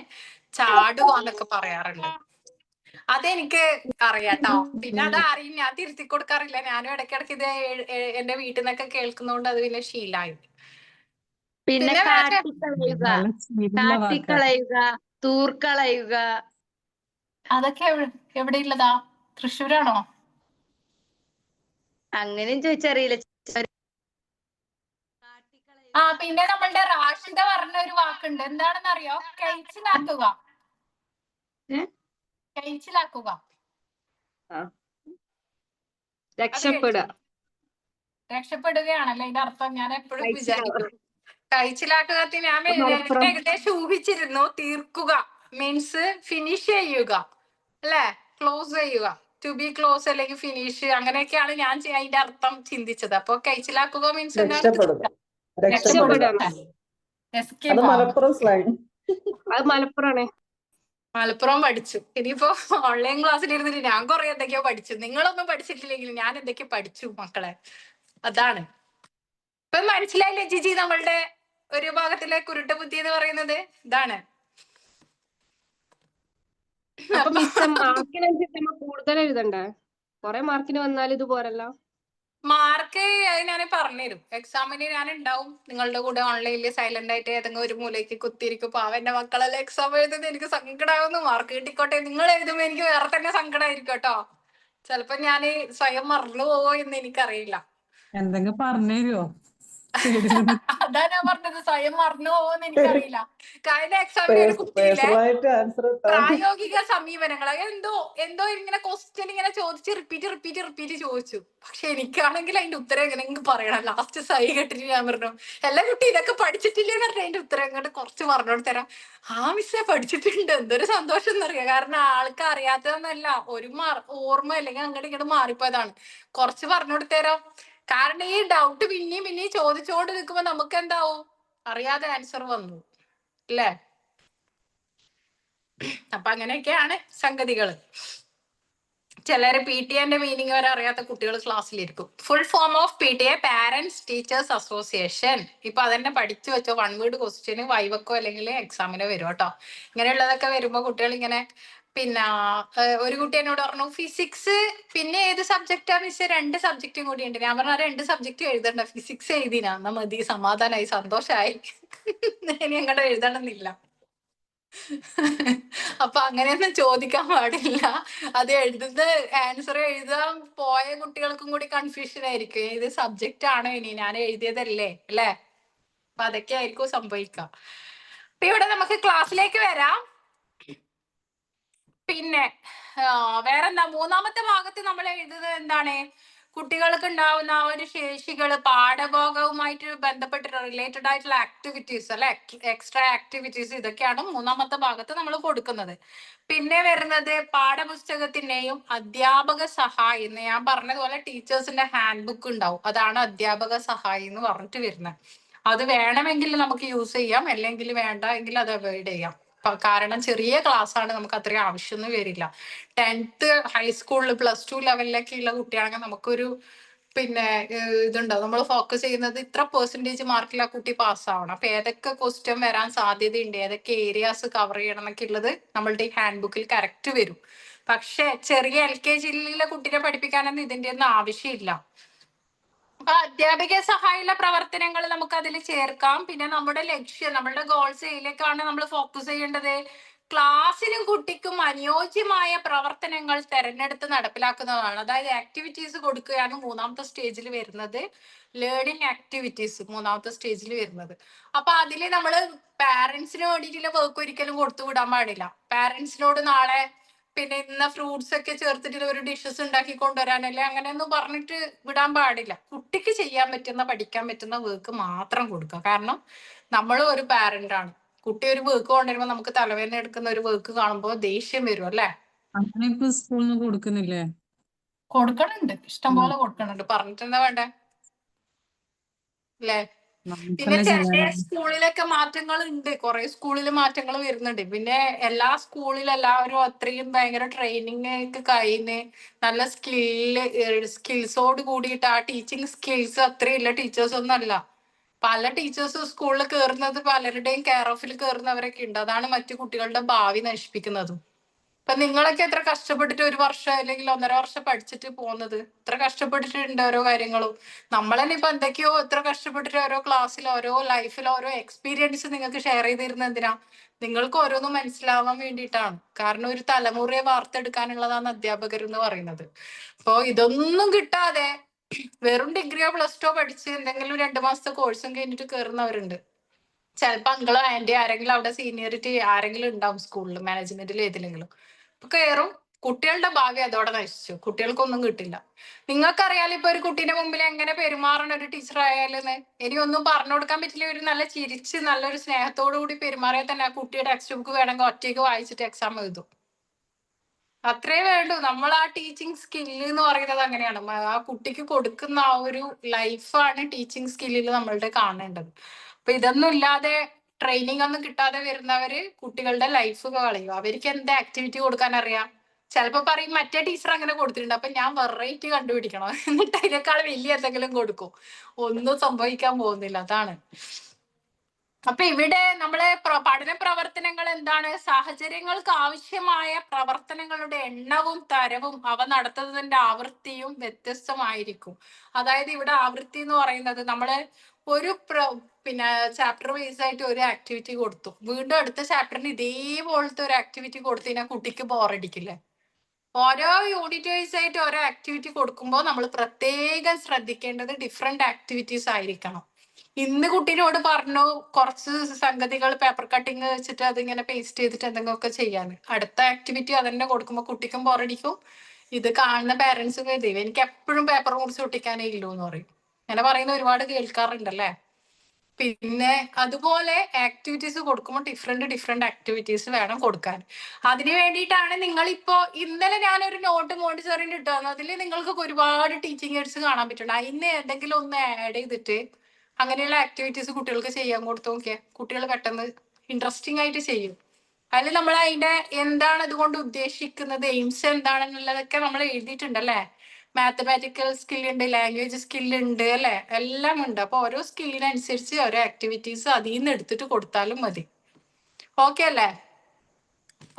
A: ചാടുക എന്നൊക്കെ പറയാറുണ്ട്. അതെനിക്ക് അറിയാട്ടോ. പിന്നെ അത് അറിയും, ഞാൻ തിരുത്തി കൊടുക്കാറില്ല. ഞാനും ഇടയ്ക്കിടയ്ക്ക് ഇത് എന്റെ വീട്ടിൽ നിന്നൊക്കെ കേൾക്കുന്നതുകൊണ്ട് അത് പിന്നെ ശീലായി.
E: പിന്നെ
A: പിന്നെ വേറെ
E: കാട്ടിക്കളയുക,
D: നല്ല സ്പീഡുള്ള വാക്കാ.
E: കാട്ടിക്കളയുക, തൂർക്കളയുക.
A: അതൊക്കെ എവിടെയുള്ളതാ? തൃശ്ശൂരാണോ?
E: അങ്ങനെയും ചോദിച്ചറിയില്ല.
A: പിന്നെ നമ്മളുടെ റാഷിദ പറഞ്ഞ ഒരു വാക്കുണ്ട്, എന്താണെന്ന് അറിയോ? കഴിച്ചിലാക്കുക. കഴിച്ചിലാക്കുക, രക്ഷപ്പെടുകയാണല്ലേ ഇതിന്റെ അർത്ഥം? ഞാൻ എപ്പോഴും വിചാരിക്കും കഴിച്ചിലാക്കുക. ഞാൻ ഏകദേശം ഊഹിച്ചിരുന്നു. തീർക്കുക മീൻസ് ഫിനിഷ് ചെയ്യുക അല്ലെ? ക്ലോസ് ചെയ്യുക, ടു ബി ക്ലോസ് അല്ലെങ്കിൽ ഫിനിഷ്, അങ്ങനെയൊക്കെയാണ് ഞാൻ അതിന്റെ അർത്ഥം ചിന്തിച്ചത്. അപ്പൊ കഴിച്ചിലാക്കുക മീൻസ്
H: രക്ഷപ്പെടുക. രക്ഷപ്പെടുക. അത് മലപ്പുറം സ്ലാങ്.
F: അത് മലപ്പുറമാണ്.
A: മലപ്പുറം പഠിച്ചു. ഇനിയിപ്പോ ഓൺലൈൻ ക്ലാസ്സിൽ ഇരുന്നിട്ട് ഞാൻ കുറെ എന്തൊക്കെയോ പഠിച്ചു. നിങ്ങളൊന്നും പഠിച്ചിട്ടില്ലെങ്കിൽ ഞാൻ എന്തൊക്കെയോ പഠിച്ചു മക്കളെ. അതാണ് ഇപ്പൊ മനസ്സിലായില്ലേ ജിജി? നമ്മളുടെ ഒരു ഭാഗത്തിലെ കുരുട്ട് ബുദ്ധി എന്ന് പറയുന്നത് ഇതാണ്.
F: അപ്പൊ മിസ് മാർക്കിനനുസരിച്ച് നമ്മൾ കൂടുതൽ എഴുതണ്ടേ? കൊറേ മാർക്കിന് വന്നാൽ ഇത് പോരല്ലോ.
A: മാർക്ക് അത് ഞാൻ പറഞ്ഞുതരും. എക്സാമിന് ഞാൻ ഉണ്ടാവും നിങ്ങളുടെ കൂടെ ഓൺലൈനിൽ സൈലന്റ് ആയിട്ട് ഏതെങ്കിലും ഒരു മൂലയ്ക്ക് കുത്തിയിരിക്കും. പാവം എന്റെ മക്കളെല്ലാം എക്സാം എഴുതുന്നത് എനിക്ക് സങ്കടമാകുന്നു. മാർക്ക് കിട്ടിക്കോട്ടെ. നിങ്ങൾ എഴുതുമ്പോ എനിക്ക് വേറെ തന്നെ സങ്കടമായിരിക്കും കേട്ടോ. ചിലപ്പോ ഞാൻ സ്വയം മറന്നു പോവോ എന്ന് എനിക്കറിയില്ല.
D: എന്തെങ്കിലും പറഞ്ഞു തരുമോ?
A: അതാ ഞാൻ പറഞ്ഞത്, സ്വയം മറന്നു പോവോന്ന് എനിക്കറിയില്ല. കഴിഞ്ഞ എക്സാമിന് ഒരു കുട്ടിയിലെ
H: പേഴ്സണലായിട്ട് ആൻസർ
A: പ്രായോഗിക സമീപനങ്ങൾ എന്തോ ഇങ്ങനെ ക്വസ്റ്റ്യൻ ഇങ്ങനെ ചോദിച്ച് റിപ്പീറ്റ് ചോദിച്ചു. പക്ഷെ എനിക്കാണെങ്കിൽ അതിന്റെ ഉത്തരം എങ്ങനെയെങ്കിലും പറയണം. ലാസ്റ്റ് സൈ കെട്ടിട്ട് ഞാൻ പറഞ്ഞു എല്ലാ കുട്ടി ഇതൊക്കെ പഠിച്ചിട്ടില്ലേന്ന് പറഞ്ഞ അതിന്റെ ഉത്തരം അങ്ങോട്ട് കുറച്ച് പറഞ്ഞോട് തരാം. മിസ്സേ പഠിച്ചിട്ടുണ്ട്. എന്തൊരു സന്തോഷം എന്നറിയാം. കാരണം ആൾക്ക് അറിയാത്തതൊന്നല്ല, ഒരു ഓർമ്മ അല്ലെങ്കിൽ അങ്ങോട്ട് ഇങ്ങോട്ട് മാറിപ്പോയതാണ്. കുറച്ച് പറഞ്ഞോട് തരാം. കാരണം ഈ ഡൗട്ട് പിന്നെയും ചോദിച്ചോണ്ട് നിൽക്കുമ്പോ നമുക്ക് എന്താവും? അറിയാതെ ആൻസർ വന്നു അല്ലേ? അപ്പൊ അങ്ങനെയൊക്കെയാണ് സംഗതികൾ. ചിലര് PTA മീനിങ് വരെ അറിയാത്ത കുട്ടികൾ ക്ലാസ്സിലിരിക്കും. Full form of PTA parents teachers association. ഇപ്പൊ അതന്നെ പഠിച്ചു വെച്ചോ. 1 വേർഡ് ക്വസ്റ്റ്യന് വൈവക്കോ അല്ലെങ്കിൽ എക്സാമിനോ വരും കേട്ടോ. ഇങ്ങനെയുള്ളതൊക്കെ വരുമ്പോ കുട്ടികൾ ഇങ്ങനെ പിന്നെ ഒരു കുട്ടി എന്നോട് പറഞ്ഞു ഫിസിക്സ് പിന്നെ ഏത് സബ്ജക്റ്റാ മിസ്? 2 സബ്ജക്റ്റും കൂടി ഉണ്ട്. ഞാൻ പറഞ്ഞ 2 സബ്ജക്റ്റ് എഴുതണ്ട, ഫിസിക്സ് എഴുതിനാ എന്നാ മതി, സമാധാനായി, സന്തോഷായി. ഇനി അങ്ങോട്ട് എഴുതണമെന്നില്ല. അപ്പൊ അങ്ങനെയൊന്നും ചോദിക്കാൻ പാടില്ല. അത് എഴുതുന്ന ആൻസർ എഴുതാൻ പോയ കുട്ടികൾക്കും കൂടി കൺഫ്യൂഷൻ ആയിരിക്കും, ഏത് സബ്ജക്റ്റ് ആണോ ഇനി ഞാൻ എഴുതിയതല്ലേ അല്ലേ? അപ്പൊ അതൊക്കെ ആയിരിക്കും സംഭവിക്കാം. അപ്പൊ ഇവിടെ നമുക്ക് ക്ലാസ്സിലേക്ക് വരാം. പിന്നെ വേറെന്താ, 3ാമത്തെ ഭാഗത്ത് നമ്മൾ എഴുതുന്നത് എന്താണ്? കുട്ടികൾക്ക് ഉണ്ടാവുന്ന ആ ഒരു ശേഷികള്, പാഠഭാഗവുമായിട്ട് ബന്ധപ്പെട്ട് റിലേറ്റഡ് ആയിട്ടുള്ള ആക്ടിവിറ്റീസ് അല്ലെ, എക്സ്ട്രാ ആക്ടിവിറ്റീസ്, ഇതൊക്കെയാണ് 3ാമത്തെ ഭാഗത്ത് നമ്മൾ കൊടുക്കുന്നത്. പിന്നെ വരുന്നത് പാഠപുസ്തകത്തിന്റെയും അധ്യാപക സഹായം, ഞാൻ പറഞ്ഞതുപോലെ ടീച്ചേഴ്സിന്റെ ഹാൻഡ് ബുക്ക് ഉണ്ടാവും, അതാണ് അധ്യാപക സഹായം എന്ന് പറഞ്ഞിട്ട് വരുന്നത്. അത് വേണമെങ്കിൽ നമുക്ക് യൂസ് ചെയ്യാം, അല്ലെങ്കിൽ വേണ്ട എങ്കിൽ അത് അവോയ്ഡ് ചെയ്യാം. കാരണം ചെറിയ ക്ലാസ് ആണ്, നമുക്ക് അത്രയും ആവശ്യമൊന്നും വരില്ല. 10th ഹൈസ്കൂളിൽ +2 ലെവലിലൊക്കെ ഉള്ള കുട്ടിയാണെങ്കിൽ നമുക്കൊരു പിന്നെ ഇതുണ്ടാവും, നമ്മൾ ഫോക്കസ് ചെയ്യുന്നത് ഇത്ര % മാർക്കിൽ ആ കുട്ടി പാസ്സാവണം. അപ്പൊ ഏതൊക്കെ ക്വസ്റ്റ്യൻ വരാൻ സാധ്യതയുണ്ട്, ഏതൊക്കെ ഏരിയാസ് കവർ ചെയ്യണം എന്നൊക്കെ ഉള്ളത് നമ്മളുടെ ഈ ഹാൻഡ് ബുക്കിൽ കറക്റ്റ് വരും. പക്ഷെ ചെറിയ LKG കുട്ടിനെ പഠിപ്പിക്കാനൊന്നും ഇതിന്റെ ഒന്നും ആവശ്യമില്ല. അപ്പൊ അധ്യാപിക സഹായമുള്ള പ്രവർത്തനങ്ങൾ നമുക്ക് അതിൽ ചേർക്കാം. പിന്നെ നമ്മുടെ ലക്ഷ്യം, നമ്മളുടെ ഗോൾസ് ഏതിലേക്കാണ് നമ്മൾ ഫോക്കസ് ചെയ്യേണ്ടത്? ക്ലാസ്സിനും കുട്ടിക്കും അനുയോജ്യമായ പ്രവർത്തനങ്ങൾ തെരഞ്ഞെടുത്ത് നടപ്പിലാക്കുന്നതാണ്. അതായത് ആക്ടിവിറ്റീസ് കൊടുക്കുകയാണ് 3ാമത്തെ സ്റ്റേജിൽ വരുന്നത്, ലേണിംഗ് ആക്ടിവിറ്റീസ് 3ാമത്തെ സ്റ്റേജിൽ വരുന്നത്. അപ്പൊ അതില് നമ്മള് പാരന്റ്സിന് വേണ്ടിയിട്ടുള്ള വർക്ക് ഒരിക്കലും കൊടുത്തു വിടാൻ പാടില്ല. പാരന്റ്സിനോട് നാളെ പിന്നെ ഇന്ന ഫ്രൂട്ട്സ് ഒക്കെ ചേർത്തിട്ട് ഒരു ഡിഷസ് ഉണ്ടാക്കി കൊണ്ടുവരാനല്ലേ അങ്ങനെയൊന്നും പറഞ്ഞിട്ട് വിടാൻ പാടില്ല. കുട്ടിക്ക് ചെയ്യാൻ പറ്റുന്ന, പഠിക്കാൻ പറ്റുന്ന വർക്ക് മാത്രം കൊടുക്കുക. കാരണം നമ്മൾ ഒരു പാരന്റ് ആണ്. കുട്ടി ഒരു വർക്ക് കൊണ്ടുവരുമ്പോൾ നമുക്ക് തലവേദന എടുക്കുന്ന ഒരു വർക്ക് കാണുമ്പോൾ ദേഷ്യം വരും അല്ലേ?
D: അങ്ങനെ ഇപ്പൊ സ്കൂളിൽ നിന്ന് കൊടുക്കുന്നില്ലേ?
A: കൊടുക്കണുണ്ട്, ഇഷ്ടംപോലെ കൊടുക്കണുണ്ട്. പറഞ്ഞിട്ട് എന്താ വേണ്ടേ അല്ലേ? പിന്നെ
D: നമുക്കല്ലേ
A: ചില
D: ചെയ്യാൻ.
A: സ്കൂളിലൊക്കെ മാറ്റങ്ങൾ ഉണ്ട്, കുറെ സ്കൂളിൽ മാറ്റങ്ങൾ വരുന്നുണ്ട്. പിന്നെ എല്ലാ സ്കൂളിലും എല്ലാവരും അത്രയും ഭയങ്കര ട്രെയിനിങ് ഒക്കെ കഴിഞ്ഞ് നല്ല സ്കിൽസോട് കൂടിയിട്ട്, ആ ടീച്ചിങ് സ്കിൽസ് അത്രയില്ല ടീച്ചേഴ്സ് ഒന്നും അല്ല. പല ടീച്ചേഴ്സ് സ്കൂളിൽ കയറുന്നത് പലരുടെയും കെയർ ഓഫിൽ കയറുന്നവരൊക്കെ ഉണ്ട്. അതാണ് മറ്റു കുട്ടികളുടെ ഭാവി നശിപ്പിക്കുന്നതും. ഇപ്പൊ നിങ്ങളൊക്കെ എത്ര കഷ്ടപ്പെട്ടിട്ട് 1 വർഷം അല്ലെങ്കിൽ 1.5 വർഷം പഠിച്ചിട്ട് പോകുന്നത്, എത്ര കഷ്ടപ്പെട്ടിട്ടുണ്ട് ഓരോ കാര്യങ്ങളും. നമ്മൾ തന്നെ ഇപ്പൊ എന്തൊക്കെയോ എത്ര കഷ്ടപ്പെട്ടിട്ട് ഓരോ ക്ലാസ്സിൽ, ഓരോ ലൈഫിൽ, ഓരോ എക്സ്പീരിയൻസ് നിങ്ങൾക്ക് ഷെയർ ചെയ്തിരുന്നത് എന്തിനാ? നിങ്ങൾക്ക് ഓരോന്നും മനസ്സിലാവാൻ വേണ്ടിയിട്ടാണ്. കാരണം ഒരു തലമുറയെ വാർത്തെടുക്കാനുള്ളതാണ് അധ്യാപകർ എന്ന് പറയുന്നത്. അപ്പൊ ഇതൊന്നും കിട്ടാതെ വെറും ഡിഗ്രിയോ +2 പഠിച്ച് എന്തെങ്കിലും 2 മാസത്തെ കോഴ്സും കഴിഞ്ഞിട്ട് കയറുന്നവരുണ്ട്. ചിലപ്പോ അങ്കിളോ ആന്റിയോ ആരെങ്കിലും അവിടെ സീനിയറിറ്റി ആരെങ്കിലും ഉണ്ടാവും സ്കൂളിൽ, മാനേജ്മെന്റിൽ ഏതിലെങ്കിലും. അപ്പൊ കയറും, കുട്ടികളുടെ ഭാവി അതോടെ നശിച്ചു, കുട്ടികൾക്കൊന്നും കിട്ടില്ല. നിങ്ങൾക്കറിയാലോ ഇപ്പൊ ഒരു കുട്ടീന്റെ മുമ്പിൽ എങ്ങനെ പെരുമാറണം ഒരു ടീച്ചർ ആയാലെന്ന്. ഇനി ഒന്നും പറഞ്ഞു കൊടുക്കാൻ പറ്റില്ല, ഒരു നല്ല ചിരിച്ച് നല്ലൊരു സ്നേഹത്തോടു കൂടി പെരുമാറിയാൽ തന്നെ ആ കുട്ടിയുടെ ടെക്സ്റ്റ് ബുക്ക് വേണമെങ്കിൽ ഒറ്റയ്ക്ക് വായിച്ചിട്ട് എക്സാം എഴുതും. അത്രേ വേണ്ടൂ. നമ്മൾ ആ ടീച്ചിങ് സ്കില്ല് എന്ന് പറയുന്നത് അങ്ങനെയാണ്. ആ കുട്ടിക്ക് കൊടുക്കുന്ന ആ ഒരു ലൈഫാണ് ടീച്ചിങ് സ്കില്ലിൽ നമ്മളുടെ കാണേണ്ടത്. അപ്പൊ ഇതൊന്നും ഇല്ലാതെ, ട്രെയിനിങ് ഒന്നും കിട്ടാതെ വരുന്നവര് കുട്ടികളുടെ ലൈഫ് കളയും. അവർക്ക് എന്ത് ആക്ടിവിറ്റി കൊടുക്കാൻ അറിയാം? ചിലപ്പോ പറയും മറ്റേ ടീച്ചർ അങ്ങനെ കൊടുത്തിട്ടുണ്ട്, അപ്പൊ ഞാൻ വെറൈറ്റി കണ്ടുപിടിക്കണം, എന്നിട്ട് അതിനേക്കാൾ വലിയ എന്തെങ്കിലും കൊടുക്കും. ഒന്നും സംഭവിക്കാൻ പോകുന്നില്ല. അതാണ്. അപ്പൊ ഇവിടെ നമ്മളെ പഠന പ്രവർത്തനങ്ങൾ എന്താണ്? സാഹചര്യങ്ങൾക്ക് ആവശ്യമായ പ്രവർത്തനങ്ങളുടെ എണ്ണവും തരവും അവ നടത്തുന്നതിന്റെ ആവൃത്തിയും വ്യത്യസ്തമായിരിക്കും. അതായത് ഇവിടെ ആവൃത്തി എന്ന് പറയുന്നത്, നമ്മള് ഒരു പിന്നെ ചാപ്റ്റർ വൈസ് ആയിട്ട് ഒരു ആക്ടിവിറ്റി കൊടുത്തു, വീണ്ടും അടുത്ത ചാപ്റ്ററിന് ഇതേപോലത്തെ ഒരു ആക്ടിവിറ്റി കൊടുത്തു കഴിഞ്ഞാൽ കുട്ടിക്ക് ബോറടിക്കില്ലേ? ഓരോ യൂണിറ്റ് വൈസ് ആയിട്ട് ഓരോ ആക്ടിവിറ്റി കൊടുക്കുമ്പോൾ നമ്മൾ പ്രത്യേകം ശ്രദ്ധിക്കേണ്ടത് ഡിഫറെന്റ് ആക്ടിവിറ്റീസ് ആയിരിക്കണം. ഇന്ന് കുട്ടീനോട് പറഞ്ഞു കുറച്ച് സംഗതികൾ പേപ്പർ കട്ടിങ് വെച്ചിട്ട് അതിങ്ങനെ പേസ്റ്റ് ചെയ്തിട്ട് എന്തെങ്കിലുമൊക്കെ ചെയ്യാൻ, അടുത്ത ആക്ടിവിറ്റി അതന്നെ കൊടുക്കുമ്പോൾ കുട്ടിക്കും ബോറടിക്കും. ഇത് കാണുന്ന പാരന്റ്സും ദൈവം എനിക്ക് എപ്പോഴും പേപ്പർ മുറിച്ച് ഒട്ടിക്കാനേ ഇല്ലൂ എന്ന് പറയും. അങ്ങനെ പറയുന്ന ഒരുപാട് കേൾക്കാറുണ്ടല്ലേ? പിന്നെ അതുപോലെ ആക്ടിവിറ്റീസ് കൊടുക്കുമ്പോൾ ഡിഫറെന്റ് ആക്ടിവിറ്റീസ് വേണം കൊടുക്കാൻ. അതിന് വേണ്ടിയിട്ടാണ് നിങ്ങളിപ്പോ ഇന്നലെ ഞാനൊരു നോട്ട് മോണ്ടിസോറിന്റെ ഇട്ടു തന്നു. അതിൽ നിങ്ങൾക്ക് ഒരുപാട് ടീച്ചിങ് എയ്ഡ്സ് കാണാൻ പറ്റുന്നുണ്ട്. അതിന് എന്തെങ്കിലും ഒന്ന് ആഡ് ചെയ്തിട്ട് അങ്ങനെയുള്ള ആക്ടിവിറ്റീസ് കുട്ടികൾക്ക് ചെയ്യാൻ കൊടുത്തു നോക്കിയാൽ കുട്ടികൾ പെട്ടെന്ന് ഇൻട്രസ്റ്റിംഗ് ആയിട്ട് ചെയ്യും. അതിൽ നമ്മൾ അതിന്റെ എന്താണ് അതുകൊണ്ട് ഉദ്ദേശിക്കുന്നത്, എയിംസ് എന്താണെന്നുള്ളതൊക്കെ നമ്മൾ എഴുതിയിട്ടുണ്ടല്ലേ? മാത്തമാറ്റിക്കൽ സ്കില്ലുണ്ട്, ലാംഗ്വേജ് സ്കില്ലുണ്ട് അല്ലെ, എല്ലാം ഉണ്ട്. അപ്പൊ ഓരോ സ്കില്ലിനനുസരിച്ച് ഓരോ ആക്ടിവിറ്റീസ് അതിൽ നിന്ന് എടുത്തിട്ട് കൊടുത്താലും മതി. ഓക്കെ അല്ലേ?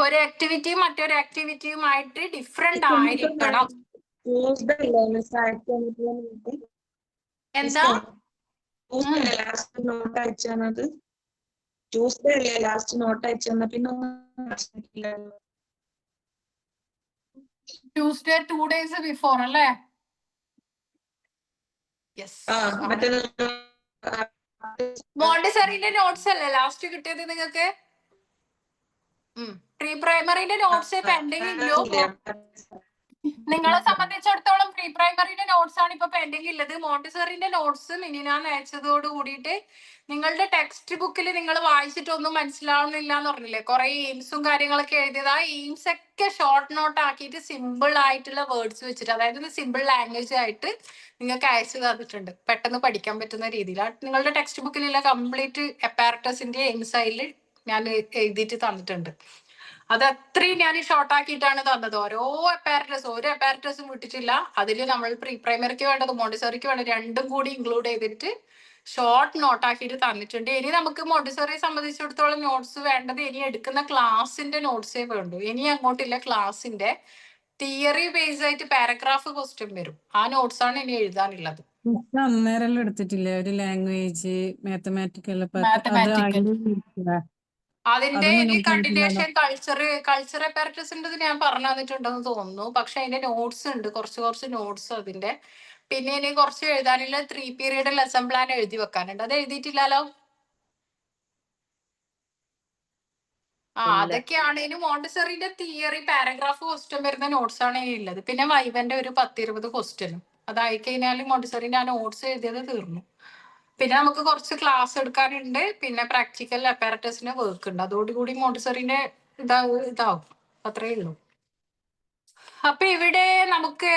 A: ഒരു ആക്ടിവിറ്റിയും മറ്റൊരു ആക്ടിവിറ്റിയുമായിട്ട് ഡിഫറെന്റ് ആയിരിക്കണം.
B: ട്യൂസ്ഡേ അല്ലേ മിസ് അയച്ചു തന്നിട്ടുള്ളത്?
A: എന്താ
B: ലാസ്റ്റ് നോട്ട് അയച്ചു തന്നത് ട്യൂസ്ഡേ അല്ലേ ലാസ്റ്റ് നോട്ട് അയച്ചു തന്ന പിന്നെ
A: ട്യൂസ്ഡേ 2 days ബിഫോർ അല്ലേ? യെസ്.
B: മറ്റേ
A: മോണ്ടിസറിന്റെ നോട്ട്സ് അല്ലേ ലാസ്റ്റ് കിട്ടിയത് നിങ്ങൾക്ക്? പ്രീ പ്രൈമറിന്റെ നോട്ട്സ് പെൻഡിങ് ഇല്ലോ? നിങ്ങളെ സംബന്ധിച്ചിടത്തോളം പ്രീ പ്രൈമറിന്റെ നോട്ട്സ് ആണ് ഇപ്പൊ പെൻഡിങ് ഉള്ളത്. മോണ്ടിസറിന്റെ നോട്ട്സ് മിനിനാൻ അയച്ചതോട് കൂടിയിട്ട് നിങ്ങളുടെ ടെക്സ്റ്റ് ബുക്കിൽ നിങ്ങൾ വായിച്ചിട്ടൊന്നും മനസ്സിലാവുന്നില്ല എന്ന് പറഞ്ഞില്ലേ, കുറെ എയിംസും കാര്യങ്ങളൊക്കെ എഴുതിയത്. ആ എയിംസ് ഒക്കെ ഷോർട്ട് നോട്ട് ആക്കിയിട്ട് സിമ്പിൾ ആയിട്ടുള്ള വേർഡ്സ് വെച്ചിട്ട്, അതായത് സിമ്പിൾ ലാംഗ്വേജ് ആയിട്ട് നിങ്ങൾക്ക് അയച്ചു തന്നിട്ടുണ്ട്, പെട്ടെന്ന് പഠിക്കാൻ പറ്റുന്ന രീതിയിൽ. നിങ്ങളുടെ ടെക്സ്റ്റ് ബുക്കിലുള്ള കംപ്ലീറ്റ് അപ്പാരറ്റസിന്റെ എയിംസ് അതിൽ ഞാൻ എഴുതിയിട്ട് തന്നിട്ടുണ്ട്. അത് അത്രയും ഞാൻ ഷോർട്ട് ആക്കിയിട്ടാണ് തന്നത്. ഒരു അപ്പാരറ്റസും വിട്ടിട്ടില്ല. അതിൽ നമ്മൾ പ്രീ പ്രൈമറിക്ക് വേണ്ടത് മോണ്ടിസറിക്ക് വേണ്ടത് രണ്ടും കൂടി ഇൻക്ലൂഡ് ചെയ്തിട്ട് ഷോർട്ട് നോട്ട് ആക്കിയിട്ട് തന്നിട്ടുണ്ട്. ഇനി നമുക്ക് മോണ്ടിസറിയെ സംബന്ധിച്ചിടത്തോളം നോട്ട്സ് വേണ്ടത് ഇനി എടുക്കുന്ന ക്ലാസിന്റെ നോട്ട്സേ വേണ്ടു. ഇനി അങ്ങോട്ടില്ല, ക്ലാസിന്റെ തിയറി ബേസ് ആയിട്ട് പാരഗ്രാഫ് ക്വസ്റ്റ്യൻ വരും. ആ നോട്ട്സ് ആണ് ഇനി എഴുതാനുള്ളത്.
D: അന്നേരം എടുത്തിട്ടില്ലേ ഒരു ലാംഗ്വേജ് മാത്തമാറ്റിക്കൽ?
A: അതിന്റെ ഇനി കണ്ടിന്യൂഷൻ കൾച്ചർ അപ്പാരറ്റസിന്റെ ഞാൻ പറഞ്ഞു തന്നിട്ടുണ്ടെന്ന് തോന്നുന്നു. പക്ഷെ അതിന്റെ നോട്ട്സ് ഉണ്ട്, കുറച്ച് നോട്ട്സ് അതിന്റെ. പിന്നെ ഇനി കുറച്ച് എഴുതാനുള്ള 3 പീരീഡ് ലെസൺ പ്ലാൻ എഴുതി വെക്കാനുണ്ട്. അത് എഴുതിയിട്ടില്ലല്ലോ? അതൊക്കെയാണ് ഇനി മോണ്ടിസറിന്റെ തിയറി പാരഗ്രാഫ് ക്വസ്റ്റ്യൻ വരുന്ന നോട്ട്സ് ആണ് ഇനി ഉള്ളത്. പിന്നെ വൈവന്റെ ഒരു 10-20 ക്വസ്റ്റ്യനും. അതായി കഴിഞ്ഞാൽ മോണ്ടിസറിന്റെ ആ നോട്ട്സ് എഴുതിയത് തീർന്നു. പിന്നെ നമുക്ക് കുറച്ച് ക്ലാസ് എടുക്കാനുണ്ട്, പിന്നെ പ്രാക്ടിക്കൽ അപ്പാരറ്റസിന് വർക്ക് ഉണ്ട്. അതോടുകൂടി മോണ്ടിസറിന്റെ ഇതാവും. അത്രേ ഉള്ളൂ. അപ്പൊ ഇവിടെ നമുക്ക്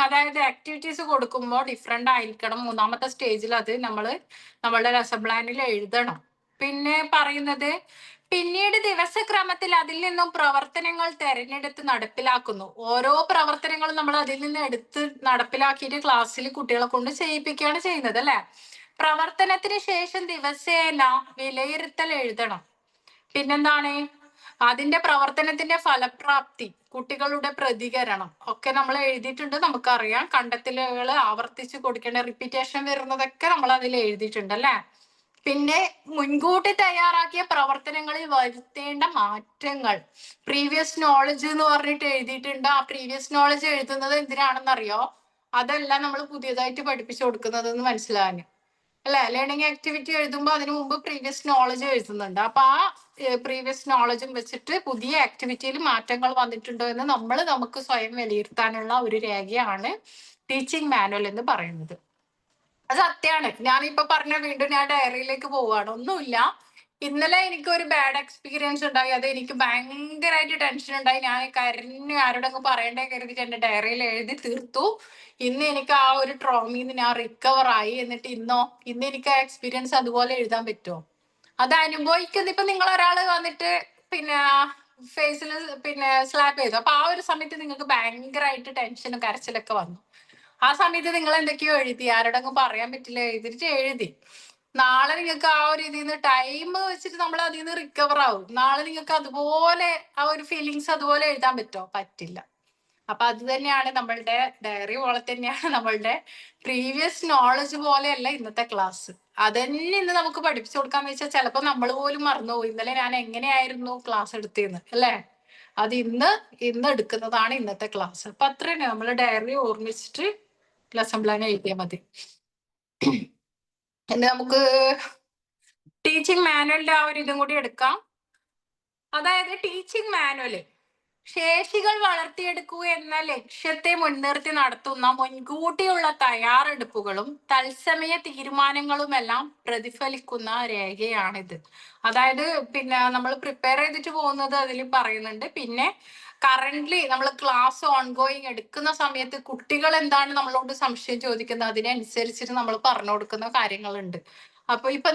A: അതായത് ആക്ടിവിറ്റീസ് കൊടുക്കുമ്പോൾ ഡിഫറെന്റ് ആയിരിക്കണം. 3ാമത്തെ സ്റ്റേജിൽ അത് നമ്മളുടെ ലെസൺ പ്ലാനിൽ എഴുതണം. പിന്നെ പറയുന്നത് പിന്നീട് ദിവസക്രമത്തിൽ അതിൽ നിന്നും പ്രവർത്തനങ്ങൾ തെരഞ്ഞെടുത്ത് നടപ്പിലാക്കുന്നു. ഓരോ പ്രവർത്തനങ്ങളും നമ്മൾ അതിൽ നിന്ന് എടുത്ത് നടപ്പിലാക്കിയിട്ട് ക്ലാസ്സിൽ കുട്ടികളെ കൊണ്ട് ചെയ്യിപ്പിക്കുകയാണ് ചെയ്യുന്നത് അല്ലെ. പ്രവർത്തനത്തിന് ശേഷം ദിവസേന വിലയിരുത്തൽ എഴുതണം. പിന്നെന്താണ്, അതിന്റെ പ്രവർത്തനത്തിന്റെ ഫലപ്രാപ്തി, കുട്ടികളുടെ പ്രതികരണം ഒക്കെ നമ്മൾ എഴുതിയിട്ടുണ്ട്. നമുക്കറിയാം കണ്ടെത്തലുകൾ ആവർത്തിച്ച് കൊടുക്കേണ്ട, റിപ്പീറ്റേഷൻ വരുന്നതൊക്കെ നമ്മൾ അതിൽ എഴുതിയിട്ടുണ്ട് അല്ലെ. പിന്നെ മുൻകൂട്ടി തയ്യാറാക്കിയ പ്രവർത്തനങ്ങളിൽ വരുത്തേണ്ട മാറ്റങ്ങൾ, പ്രീവിയസ് നോളജ് എന്ന് പറഞ്ഞിട്ട് എഴുതിയിട്ടുണ്ട്. ആ പ്രീവിയസ് നോളജ് എഴുതുന്നത് എന്തിനാണെന്നറിയോ? അതല്ല നമ്മൾ പുതിയതായിട്ട് പഠിപ്പിച്ചു കൊടുക്കുന്നത് എന്ന് മനസ്സിലാകാൻ അല്ലെ. ലേണിംഗ് ആക്ടിവിറ്റി എഴുതുമ്പോൾ അതിനു മുമ്പ് പ്രീവിയസ് നോളജ് എഴുതുന്നുണ്ട്. അപ്പൊ ആ പ്രീവിയസ് നോളജും വെച്ചിട്ട് പുതിയ ആക്ടിവിറ്റിയിൽ മാറ്റങ്ങൾ വന്നിട്ടുണ്ടോ എന്ന് നമുക്ക് സ്വയം വിലയിരുത്താനുള്ള ഒരു രേഖയാണ് ടീച്ചിങ് മാനുവൽ എന്ന് പറയുന്നത്. അത് സത്യമാണ്. ഞാനിപ്പോ വീണ്ടും ഞാൻ ഡയറിയിലേക്ക് പോവാണ്. ഒന്നുമില്ല, ഇന്നലെ എനിക്ക് ഒരു ബാഡ് എക്സ്പീരിയൻസ് ഉണ്ടായി. അത് എനിക്ക് ഭയങ്കരമായിട്ട് ടെൻഷൻ ഉണ്ടായി. ഞാൻ കരഞ്ഞു, ആരോടൊക്കെ പറയണ്ടേ കരുതിട്ട് എന്റെ ഡയറിയിൽ എഴുതി തീർത്തു. ഇന്ന് എനിക്ക് ആ ഒരു ട്രോമയിൽ ഞാൻ റിക്കവർ ആയി. എന്നിട്ട് ഇന്ന് എനിക്ക് ആ എക്സ്പീരിയൻസ് അതുപോലെ എഴുതാൻ പറ്റുമോ? അത് അനുഭവിക്കുന്നത് ഇപ്പൊ നിങ്ങൾ ഒരാള് വന്നിട്ട് പിന്നെ ഫേസിൽ സ്ലാപ്പ് ചെയ്തു. അപ്പൊ ആ ഒരു സമയത്ത് നിങ്ങൾക്ക് ഭയങ്കരമായിട്ട് ടെൻഷനും കരച്ചിലൊക്കെ വന്നു. ആ സമയത്ത് നിങ്ങൾ എന്തൊക്കെയോ എഴുതി, ആരോടൊക്കെ പറയാൻ പറ്റില്ല, എഴുതി. നാളെ നിങ്ങൾക്ക് ആ ഒരു ഇതിൽ നിന്ന് ടൈം വെച്ചിട്ട് നമ്മൾ അതിൽ നിന്ന് റിക്കവർ ആവും. നാളെ നിങ്ങൾക്ക് അതുപോലെ ആ ഒരു ഫീലിങ്സ് അതുപോലെ എഴുതാൻ പറ്റുമോ? പറ്റില്ല. അപ്പൊ അത് തന്നെയാണ് നമ്മളുടെ ഡയറി പോലെ തന്നെയാണ് നമ്മളുടെ പ്രീവിയസ് നോളജ് പോലെയല്ല ഇന്നത്തെ ക്ലാസ്. അതന്നെ ഇന്ന് നമുക്ക് പഠിപ്പിച്ചു കൊടുക്കാന്ന് വെച്ചാൽ ചിലപ്പോൾ നമ്മൾ പോലും മറന്നുപോകും ഇന്നലെ ഞാൻ എങ്ങനെയായിരുന്നു ക്ലാസ് എടുത്തിരുന്നു അല്ലേ. അത് ഇന്ന് എടുക്കുന്നതാണ് ഇന്നത്തെ ക്ലാസ്. അപ്പൊ അത്ര തന്നെ നമ്മൾ ഡയറി ഓർമ്മിച്ചിട്ട് ലെസൺ പ്ലാൻ എഴുതിയാൽ മതി. എന്ന് നമുക്ക് ടീച്ചിങ് മാനുവലിന്റെ ആ ഒരു ഇതും കൂടി എടുക്കാം. അതായത് ടീച്ചിങ് മാനുവല് ശേഷികൾ വളർത്തിയെടുക്കുക എന്ന ലക്ഷ്യത്തെ മുൻനിർത്തി നടത്തുന്ന മുൻകൂട്ടിയുള്ള തയ്യാറെടുപ്പുകളും തത്സമയ തീരുമാനങ്ങളുമെല്ലാം പ്രതിഫലിക്കുന്ന രേഖയാണിത്. അതായത് നമ്മൾ പ്രിപ്പയർ ചെയ്തിട്ട് പോകുന്നത് അതിൽ പറയുന്നുണ്ട്. പിന്നെ കറന്റ്ലി നമ്മൾ ക്ലാസ് ഓൺഗോയിങ് എടുക്കുന്ന സമയത്ത് കുട്ടികൾ എന്താണ് നമ്മളോട് സംശയം ചോദിക്കുന്നത് അതിനനുസരിച്ചിട്ട് നമ്മൾ പറഞ്ഞു കൊടുക്കുന്ന കാര്യങ്ങളുണ്ട്. അപ്പൊ ഇപ്പൊ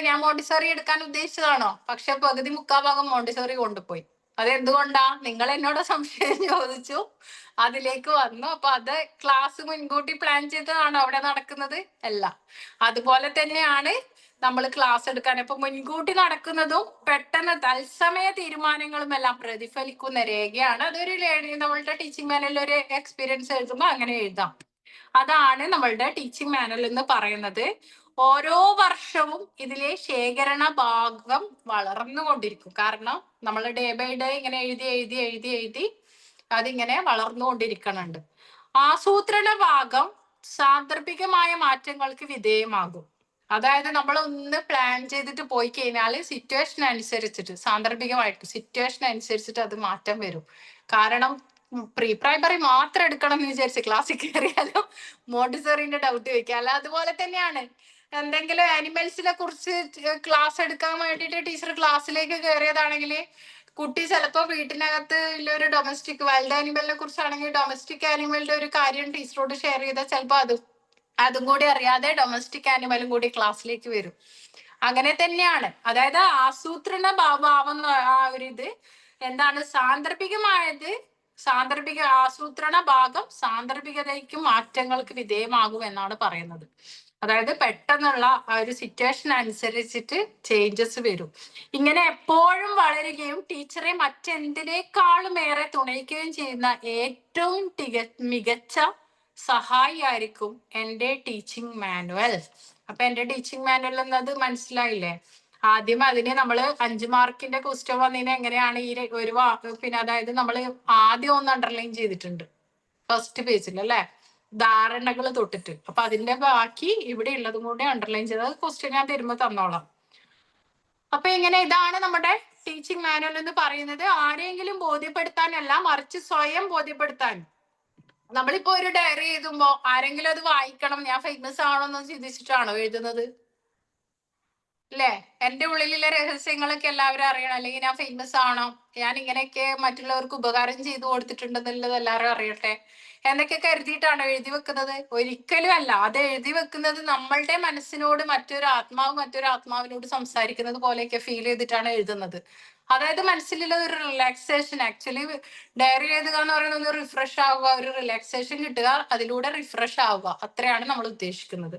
A: ഞാൻ മോണ്ടിസറി എടുക്കാൻ ഉദ്ദേശിച്ചതാണോ? പക്ഷെ പകുതി 3/4 ഭാഗം മോണ്ടിസറി കൊണ്ടുപോയി. അതെന്തുകൊണ്ടാ? നിങ്ങൾ എന്നോട് സംശയം ചോദിച്ചു, അതിലേക്ക് വന്നു. അപ്പൊ അത് ക്ലാസ് മുൻകൂട്ടി പ്ലാൻ ചെയ്തതാണോ അവിടെ നടക്കുന്നത്? അല്ല. അതുപോലെ തന്നെയാണ് നമ്മൾ ക്ലാസ് എടുക്കാൻ. ഇപ്പൊ മുൻകൂട്ടി നടക്കുന്നതും പെട്ടെന്ന് തത്സമയ തീരുമാനങ്ങളും എല്ലാം പ്രതിഫലിക്കുന്ന രേഖയാണ്. അതൊരു നമ്മളുടെ ടീച്ചിങ് മാനുവലിൽ ഒരു എക്സ്പീരിയൻസ് എഴുതുമ്പോൾ അങ്ങനെ എഴുതാം. അതാണ് നമ്മളുടെ ടീച്ചിങ് മാനുവൽ എന്ന് പറയുന്നത്. ഓരോ വർഷവും ഇതിലെ ശേഖരണ ഭാഗം വളർന്നുകൊണ്ടിരിക്കും. കാരണം നമ്മൾ ഡേ ബൈ ഡേ ഇങ്ങനെ എഴുതി എഴുതി എഴുതി എഴുതി അതിങ്ങനെ വളർന്നുകൊണ്ടിരിക്കണുണ്ട്. ആസൂത്രണ ഭാഗം സാന്ദർഭികമായ മാറ്റങ്ങൾക്ക് വിധേയമാകും. അതായത് നമ്മൾ ഒന്ന് പ്ലാൻ ചെയ്തിട്ട് പോയി കഴിഞ്ഞാൽ സിറ്റുവേഷൻ അനുസരിച്ചിട്ട്, സാന്ദർഭികമായിട്ട് സിറ്റുവേഷൻ അനുസരിച്ചിട്ട് അത് മാറ്റം വരും. കാരണം പ്രീ പ്രൈമറി മാത്രം എടുക്കണം എന്ന് വിചാരിച്ച് ക്ലാസ്സിൽ കയറിയാലും മോണ്ടിസോറിന്റെ ഡൗട്ട് ചോദിക്കാം. അല്ല, അതുപോലെ തന്നെയാണ്. എന്തെങ്കിലും ആനിമൽസിനെ കുറിച്ച് ക്ലാസ് എടുക്കാൻ വേണ്ടിയിട്ട് ടീച്ചർ ക്ലാസ്സിലേക്ക് കയറിയതാണെങ്കിൽ കുട്ടി ചിലപ്പോൾ വീട്ടിനകത്ത് ഒരു ഡൊമസ്റ്റിക് വൈൽഡ് ആനിമലിനെ കുറിച്ചാണെങ്കിൽ ഡൊമസ്റ്റിക് ആനിമലിന്റെ ഒരു കാര്യം ടീച്ചറോട് ഷെയർ ചെയ്താൽ ചിലപ്പോൾ അതും കൂടി അറിയാതെ ഡൊമസ്റ്റിക് ആനിമലും കൂടി ക്ലാസ്സിലേക്ക് വരും. അങ്ങനെ തന്നെയാണ്. അതായത് ആസൂത്രണ ഭാവം ആ ഒരു ഇത് എന്താണ്, സാന്ദർഭിക ആസൂത്രണ ഭാഗം സാന്ദർഭികതയ്ക്കും മാറ്റങ്ങൾക്ക് വിധേയമാകും എന്നാണ് പറയുന്നത്. അതായത് പെട്ടെന്നുള്ള ആ ഒരു സിറ്റുവേഷൻ അനുസരിച്ചിട്ട് ചേഞ്ചസ് വരും. ഇങ്ങനെ എപ്പോഴും വളരുകയും ടീച്ചറെ മറ്റെന്തിനേക്കാളും ഏറെ തുണയ്ക്കുകയും ചെയ്യുന്ന ഏറ്റവും മികച്ച സഹായിയായിരിക്കും എൻ്റെ ടീച്ചിങ് മാനുവൽ. അപ്പൊ എൻ്റെ ടീച്ചിങ് മാനുവൽ എന്നത് മനസ്സിലായില്ലേ? ആദ്യം അതിന് നമ്മൾ 5 മാർക്കിന്റെ ക്വസ്റ്റ്യൻ വന്നതിന് എങ്ങനെയാണ് ഈ ഒരു പിന്നെ അതായത് നമ്മൾ ആദ്യം ഒന്ന് അണ്ടർലൈൻ ചെയ്തിട്ടുണ്ട് ഫസ്റ്റ് പേജിൽ അല്ലെ, ധാരണകൾ തൊട്ടിട്ട്. അപ്പൊ അതിന്റെ ബാക്കി ഇവിടെ ഉള്ളതും കൂടെ അണ്ടർലൈൻ ചെയ്തത് ക്വസ്റ്റ്യൻ ഞാൻ തരുമ്പോ തന്നോളാം. അപ്പൊ ഇങ്ങനെ ഇതാണ് നമ്മുടെ ടീച്ചിങ് മാനുവൽ എന്ന് പറയുന്നത്. ആരെങ്കിലും ബോധ്യപ്പെടുത്താനല്ല, മറിച്ച് സ്വയം ബോധ്യപ്പെടുത്താൻ. നമ്മളിപ്പോ ഒരു ഡയറി എഴുതുമ്പോ ആരെങ്കിലും അത് വായിക്കണം, ഞാൻ ഫേമസ് ആണോ എന്ന് ചിന്തിച്ചിട്ടാണോ എഴുതുന്നത്? അല്ലേ? എന്റെ ഉള്ളിലുള്ള രഹസ്യങ്ങളൊക്കെ എല്ലാവരും അറിയണം. അല്ലെങ്കിൽ ഞാൻ ഫേമസ് ആണോ, ഞാൻ ഇങ്ങനെയൊക്കെ മറ്റുള്ളവർക്ക് ഉപകാരം ചെയ്തു കൊടുത്തിട്ടുണ്ടെന്നുള്ളത് എല്ലാവരും അറിയട്ടെ എന്നൊക്കെ കരുതിയിട്ടാണോ എഴുതി വെക്കുന്നത്? ഒരിക്കലും അല്ല. അത് എഴുതി വെക്കുന്നത് നമ്മളുടെ മനസ്സിനോട് മറ്റൊരു ആത്മാവിനോട് സംസാരിക്കുന്നത് പോലെയൊക്കെ ഫീൽ ചെയ്തിട്ടാണ് എഴുതുന്നത്. അതായത് മനസ്സിലുള്ള ഒരു റിലാക്സേഷൻ. ആക്ച്വലി ഡയറി എഴുതുക എന്ന് പറയുന്നത് ഒന്ന് റിഫ്രഷ് ആവുക, ഒരു റിലാക്സേഷൻ കിട്ടുക, അതിലൂടെ റിഫ്രഷ് ആവുക, അത്രയാണ് നമ്മൾ ഉദ്ദേശിക്കുന്നത്.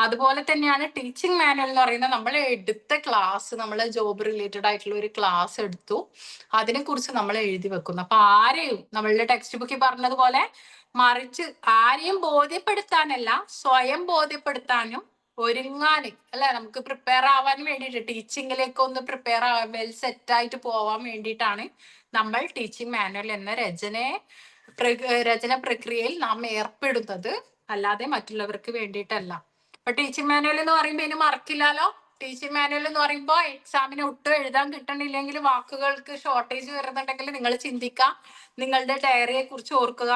A: അതുപോലെ തന്നെയാണ് ടീച്ചിങ് മാനുവൽ എന്ന് പറയുന്നത്. നമ്മൾ എടുത്ത ക്ലാസ്, നമ്മൾ ജോബ് റിലേറ്റഡ് ആയിട്ടുള്ള ഒരു ക്ലാസ് എടുത്തു, അതിനെ കുറിച്ച് നമ്മൾ എഴുതി വെക്കുന്നു. അപ്പൊ ആരെയും നമ്മളുടെ ടെക്സ്റ്റ് ബുക്കിൽ പറഞ്ഞതുപോലെ മറിച്ച് ആരെയും ബോധ്യപ്പെടുത്താനല്ല, സ്വയം ബോധ്യപ്പെടുത്താനും ഒരുങ്ങാന് അല്ലെ, നമുക്ക് പ്രിപ്പയർ ആവാൻ വേണ്ടിയിട്ട്, ടീച്ചിങ്ങിലേക്ക് ഒന്ന് പ്രിപ്പയർ ആവാൻ വെൽ സെറ്റ് ആയിട്ട് പോവാൻ വേണ്ടിയിട്ടാണ് നമ്മൾ ടീച്ചിങ് മാനുവൽ എന്ന രചന പ്രക്രിയയിൽ നാം ഏർപ്പെടുന്നത്, അല്ലാതെ മറ്റുള്ളവർക്ക് വേണ്ടിയിട്ടല്ല. അപ്പൊ ടീച്ചിങ് മാനുവൽ എന്ന് പറയുമ്പോൾ ഇനി മറക്കില്ലല്ലോ. ടീച്ചിങ് മാനുവൽ എന്ന് പറയുമ്പോൾ എക്സാമിന് ഒട്ടും എഴുതാൻ കിട്ടണില്ലെങ്കിൽ, വാക്കുകൾക്ക് ഷോർട്ടേജ് വരുന്നുണ്ടെങ്കിൽ നിങ്ങൾ ചിന്തിക്കുക, നിങ്ങളുടെ ഡയറിയെ കുറിച്ച് ഓർക്കുക.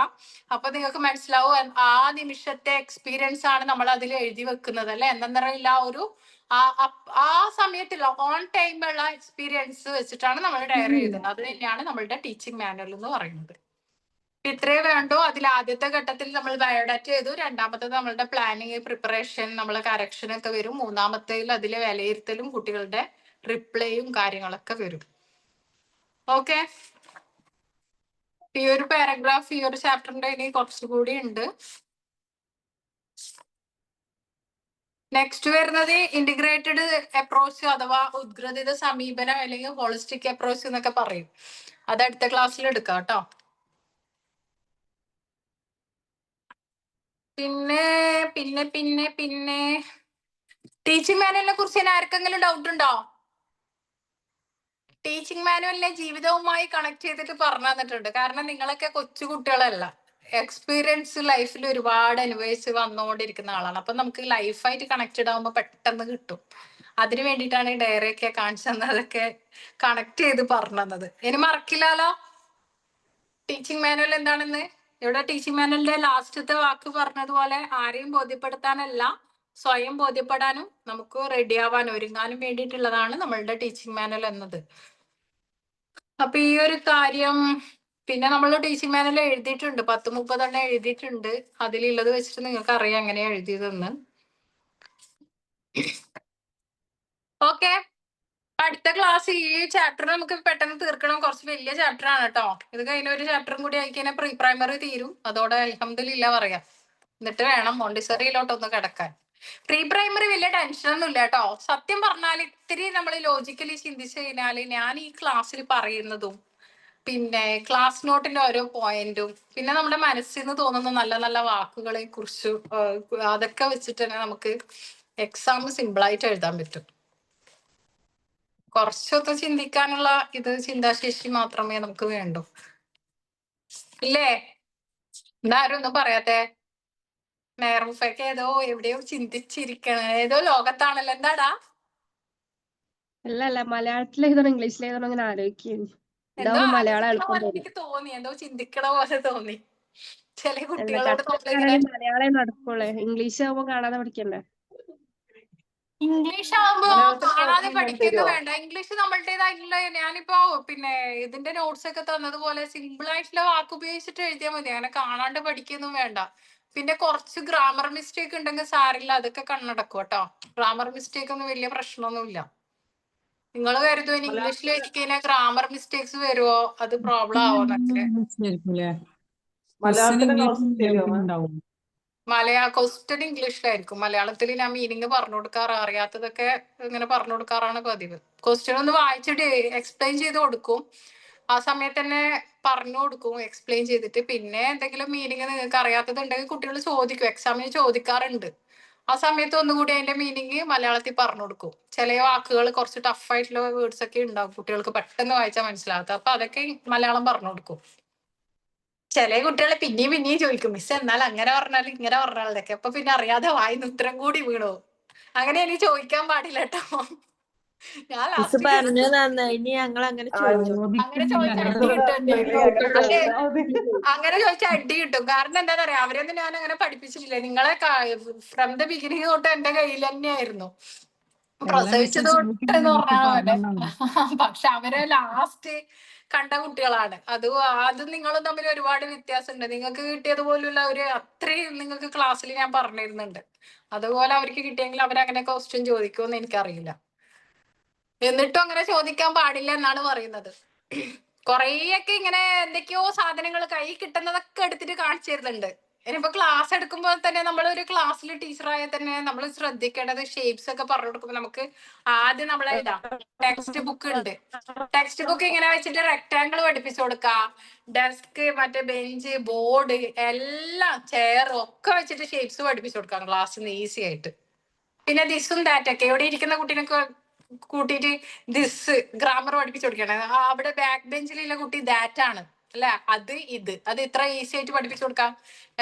A: അപ്പൊ നിങ്ങൾക്ക് മനസ്സിലാവും ആ നിമിഷത്തെ എക്സ്പീരിയൻസ് ആണ് നമ്മൾ അതിൽ എഴുതി വെക്കുന്നത് അല്ലെ. എന്തെന്നറിയില്ല, ഒരു ആ സമയത്തുള്ള ഓൺ ടൈമുള്ള എക്സ്പീരിയൻസ് വെച്ചിട്ടാണ് നമ്മൾ ഡയറി എഴുതുന്നത്. അത് തന്നെയാണ് നമ്മളുടെ ടീച്ചിങ് മാനുവൽ എന്ന് പറയുന്നത്. ഇത്രയേ വേണ്ടോ. അതിൽ ആദ്യത്തെ ഘട്ടത്തിൽ നമ്മൾ ബയോഡാറ്റ ചെയ്തു, രണ്ടാമത്തേത് നമ്മളുടെ പ്ലാനിങ്, പ്രിപ്പറേഷൻ, നമ്മളെ കറക്ഷൻ ഒക്കെ വരും, മൂന്നാമത്തേതിൽ അതിലെ വിലയിരുത്തലും കുട്ടികളുടെ റിപ്ലൈയും കാര്യങ്ങളൊക്കെ വരും. ഓക്കെ, ഈ ഒരു പാരഗ്രാഫ് ഈ ഒരു ചാപ്റ്ററിന്റെ ഇനി കുറച്ചുകൂടി ഉണ്ട്. നെക്സ്റ്റ് വരുന്നത് ഇന്റഗ്രേറ്റഡ് അപ്രോച്ച് അഥവാ ഉദ്ഗ്രഥിത സമീപനം അല്ലെങ്കിൽ ഹോളിസ്റ്റിക് അപ്രോച്ച് എന്നൊക്കെ പറയും. അത് അടുത്ത ക്ലാസ്സിൽ എടുക്കാം കേട്ടോ. പിന്നെ പിന്നെ പിന്നെ പിന്നെ ടീച്ചിങ് മാനുവലിനെ കുറിച്ച് ആർക്കെങ്കിലും ഡൗട്ട് ഉണ്ടോ? ടീച്ചിങ് മാനുവലിനെ ജീവിതവുമായി കണക്ട് ചെയ്തിട്ട് പറഞ്ഞു തന്നിട്ടുണ്ട്. കാരണം നിങ്ങളൊക്കെ കൊച്ചു കുട്ടികളല്ല, എക്സ്പീരിയൻസ് ലൈഫിൽ ഒരുപാട് അനുഭവിച്ച് വന്നുകൊണ്ടിരിക്കുന്ന ആളാണ്. അപ്പൊ നമുക്ക് ലൈഫായിട്ട് കണക്റ്റഡ് ആകുമ്പോൾ പെട്ടെന്ന് കിട്ടും. അതിനു വേണ്ടിയിട്ടാണ് ഈ ഡയറി ഒക്കെ കാണിച്ചു തന്നതൊക്കെ കണക്ട് ചെയ്ത് പറഞ്ഞു തന്നത്. ഇനി മറക്കില്ലല്ലോ ടീച്ചിങ് മാനുവൽ എന്താണെന്ന്. ഇവിടെ ടീച്ചിങ് മാനുവലിന്റെ ലാസ്റ്റത്തെ വാക്ക് പറഞ്ഞതുപോലെ ആരെയും ബോധ്യപ്പെടുത്താനല്ല, സ്വയം ബോധ്യപ്പെടാനും നമുക്ക് റെഡി ആവാനും ഒരുങ്ങാനും വേണ്ടിയിട്ടുള്ളതാണ് നമ്മളുടെ ടീച്ചിങ് മാനുവൽ എന്നത്. അപ്പൊ ഈ ഒരു കാര്യം പിന്നെ നമ്മൾ ടീച്ചിങ് മാനുവൽ എഴുതിയിട്ടുണ്ട്, 10-30 എഴുതിയിട്ടുണ്ട്. അതിലുള്ളത് വെച്ചിട്ട് നിങ്ങൾക്ക് അറിയാം എങ്ങനെയാ എഴുതിയതെന്ന്. ഓക്കെ, അടുത്ത ക്ലാസ് ഈ ചാപ്റ്റർ നമുക്ക് പെട്ടെന്ന് തീർക്കണം. കുറച്ച് വലിയ ചാപ്റ്റർ ആണ് കേട്ടോ. ഇത് കഴിഞ്ഞ ഒരു ചാപ്റ്ററും കൂടി ആയിക്കഴിഞ്ഞാൽ പ്രീ പ്രൈമറി തീരും. അതോടെ അൽഹംദുലില്ലാ പറയാം. എന്നിട്ട് വേണം മോണ്ടിസറിയിലോട്ടൊന്ന് കിടക്കാൻ. പ്രീ പ്രൈമറി വലിയ ടെൻഷനൊന്നും ഇല്ല കേട്ടോ. സത്യം പറഞ്ഞാൽ ഇത്തിരി നമ്മൾ ലോജിക്കലി ചിന്തിച്ചു കഴിഞ്ഞാല് ഞാൻ ഈ ക്ലാസ്സിൽ പറയുന്നതും പിന്നെ ക്ലാസ് നോട്ടിന്റെ ഓരോ പോയിന്റും പിന്നെ നമ്മുടെ മനസ്സിൽ നിന്ന് തോന്നുന്ന നല്ല നല്ല വാക്കുകളെ കുറിച്ച് അതൊക്കെ വെച്ചിട്ട് തന്നെ നമുക്ക് എക്സാം സിമ്പിളായിട്ട് എഴുതാൻ പറ്റും. കുറച്ചൊക്കെ ചിന്തിക്കാനുള്ള ചിന്താശേഷി മാത്രമേ നമുക്ക് വേണ്ടൂ. ഇല്ലേ? എന്താരും ഒന്നും പറയാത്തെ? മെഹറൂഫൊക്കെ എവിടെയോ ചിന്തിച്ചിരിക്കണ ഏതോ ലോകത്താണല്ലോ. എന്താടാ?
F: അല്ല മലയാളത്തിൽ എഴുതണം ഇംഗ്ലീഷിൽ എഴുതണം അങ്ങനെ ആലോചിക്കുന്നു.
A: എന്തോ
F: ഇതാവുമ്പോ മലയാളം
A: ആലോചിക്കണ
F: എളുപ്പം
A: പോലെ
F: തോന്നും.
A: എനിക്ക് തോന്നി, എന്തോ ചിന്തിക്കണ പോലെ തോന്നി. ചില
F: അല്ല
A: കുട്ടികളോട് നമ്മളിങ്ങനെ
F: മലയാളം നടക്കുള്ളേ, ഇംഗ്ലീഷ് ആവുമ്പോ കാണാതെ പഠിക്കണ്ടേ.
A: ഇംഗ്ലീഷ് ആവുമ്പോ
H: മലയാളത്തിൽ
A: കാണാതെ
H: പറഞ്ഞു
A: പഠിക്കുന്നു
H: തരുമോ?
A: വേണ്ട. ഇംഗ്ലീഷ് നമ്മളുടേതായിട്ടുള്ള ഞാനിപ്പോ പിന്നെ ഇതിന്റെ നോട്ട്സ് ഒക്കെ തന്നതുപോലെ സിമ്പിൾ ആയിട്ടുള്ള വാക്ക് ഉപയോഗിച്ചിട്ട് എഴുതിയാൽ മതി. അങ്ങനെ കാണാണ്ട് പഠിക്കൊന്നും വേണ്ട. പിന്നെ കുറച്ച് ഗ്രാമർ മിസ്റ്റേക്ക് ഉണ്ടെങ്കിൽ സാരില്ല, അതൊക്കെ കണ്ണടക്കും കേട്ടോ. ഗ്രാമർ മിസ്റ്റേക്ക് ഒന്നും വലിയ പ്രശ്നമൊന്നുമില്ല. നിങ്ങൾ കരുതും ഇനി ഇംഗ്ലീഷിൽ എഴുതി കഴിഞ്ഞാൽ ഗ്രാമർ മിസ്റ്റേക്സ് വരുമോ, അത് പ്രോബ്ലം ആവോന്നൊക്കെ.
H: മലയാളത്തിലെ നോട്ട്സ് തരുമോ?
A: ക്വസ്റ്റ്യൻ ഇംഗ്ലീഷിലായിരിക്കും. മലയാളത്തിൽ ഞാൻ മീനിങ് പറഞ്ഞു കൊടുക്കാറ്, അറിയാത്തതൊക്കെ ഇങ്ങനെ പറഞ്ഞു കൊടുക്കാറാണ് പതിവ്. ക്വസ്റ്റ്യൻ ഒന്ന് വായിച്ചിട്ട് എക്സ്പ്ലെയിൻ ചെയ്ത് കൊടുക്കും. ആ സമയത്ത് തന്നെ പറഞ്ഞു കൊടുക്കും എക്സ്പ്ലെയിൻ ചെയ്തിട്ട്. പിന്നെ എന്തെങ്കിലും മീനിങ് നിങ്ങൾക്ക് അറിയാത്തത് ഉണ്ടെങ്കിൽ കുട്ടികൾ ചോദിക്കും, എക്സാമിന് ചോദിക്കാറുണ്ട്. ആ സമയത്ത് ഒന്നുകൂടി അതിന്റെ മീനിങ് മലയാളത്തിൽ പറഞ്ഞു കൊടുക്കും. ചില വാക്കുകൾ കുറച്ച് ടഫായിട്ടുള്ള വേർഡ്സ് ഒക്കെ ഉണ്ടാവും കുട്ടികൾക്ക് പെട്ടെന്ന് വായിച്ചാൽ മനസ്സിലാകാത്ത, അപ്പൊ അതൊക്കെ മലയാളം പറഞ്ഞു കൊടുക്കും. ചില കുട്ടികളെ പിന്നെയും ചോദിക്കും, മിസ് എന്നാൽ അങ്ങനെ പറഞ്ഞാൽ ഇങ്ങനെ പറഞ്ഞാലൊക്കെ. അപ്പൊ പിന്നെ അറിയാതെ വായിന്ന് ഉത്തരം കൂടി വീണോ. അങ്ങനെ എനിക്ക് ചോദിക്കാൻ പാടില്ല കേട്ടോ. ഞാൻ ലാസ്റ്റ്
I: പറഞ്ഞു നന്നായി. ഇനി ഞങ്ങൾ അങ്ങനെ
A: അങ്ങനെ ചോദിച്ചാൽ അടി കിട്ടും അങ്ങനെ ചോദിച്ചാൽ അടി കിട്ടും. കാരണം എന്താ പറയാ, അവരൊന്നും ഞാൻ അങ്ങനെ പഠിപ്പിച്ചിട്ടില്ല. നിങ്ങളെ ഫ്രം ദ ബിഗിനിങ് തൊട്ട് എന്റെ കയ്യിൽ തന്നെയായിരുന്നു, പ്രസവിച്ചത് തൊട്ടെന്ന് പറഞ്ഞ പോലെ. പക്ഷെ അവരെ ലാസ്റ്റ് കണ്ട കുട്ടികളാണ്. അതും നിങ്ങളും തമ്മിൽ ഒരുപാട് വ്യത്യാസമുണ്ട്. നിങ്ങൾക്ക് കിട്ടിയത് പോലുള്ള അത്രയും നിങ്ങൾക്ക് ക്ലാസ്സിൽ ഞാൻ പറഞ്ഞിരുന്നുണ്ട്. അതുപോലെ അവർക്ക് കിട്ടിയെങ്കിൽ അവരങ്ങനെ ക്വസ്റ്റ്യൻ ചോദിക്കുമെന്ന് എനിക്കറിയില്ല. എന്നിട്ടും അങ്ങനെ ചോദിക്കാൻ പാടില്ല എന്നാണ് പറയുന്നത്. കൊറേയൊക്കെ ഇങ്ങനെ എന്തൊക്കെയോ സാധനങ്ങൾ കൈ കിട്ടുന്നതൊക്കെ എടുത്തിട്ട് കാണിച്ചു തരുന്നുണ്ട്. ഇനിയിപ്പോ ക്ലാസ് എടുക്കുമ്പോൾ തന്നെ നമ്മൾ ഒരു ക്ലാസ്സിൽ ടീച്ചറായാൽ തന്നെ നമ്മൾ ശ്രദ്ധിക്കേണ്ടത് ഷേപ്സ് ഒക്കെ പറഞ്ഞു കൊടുക്കുമ്പോൾ നമുക്ക് ആദ്യം നമ്മളെ ടെക്സ്റ്റ് ബുക്ക് ഉണ്ട്. ടെക്സ്റ്റ് ബുക്ക് ഇങ്ങനെ വെച്ചിട്ട് റെക്ടാങ്കിൾ പഠിപ്പിച്ചു കൊടുക്കാം. ഡെസ്ക്, മറ്റേ ബെഞ്ച്, ബോർഡ് എല്ലാം ചെയർ ഒക്കെ വെച്ചിട്ട് ഷേപ്സ് പഠിപ്പിച്ചു കൊടുക്കാം ക്ലാസ്സിൽ ഈസി ആയിട്ട്. പിന്നെ ദിസും ദാറ്റൊക്കെ എവിടെ ഇരിക്കുന്ന കുട്ടീനൊക്കെ കൂട്ടിയിട്ട് ദിസ് ഗ്രാമർ പഠിപ്പിച്ചു കൊടുക്കണം. അവിടെ ബാക്ക് ബെഞ്ചിലുള്ള കുട്ടി ദാറ്റ് ആണ് അല്ലെ, അത് ഇത്ര ഈസി ആയിട്ട് പഠിപ്പിച്ചു കൊടുക്കാം.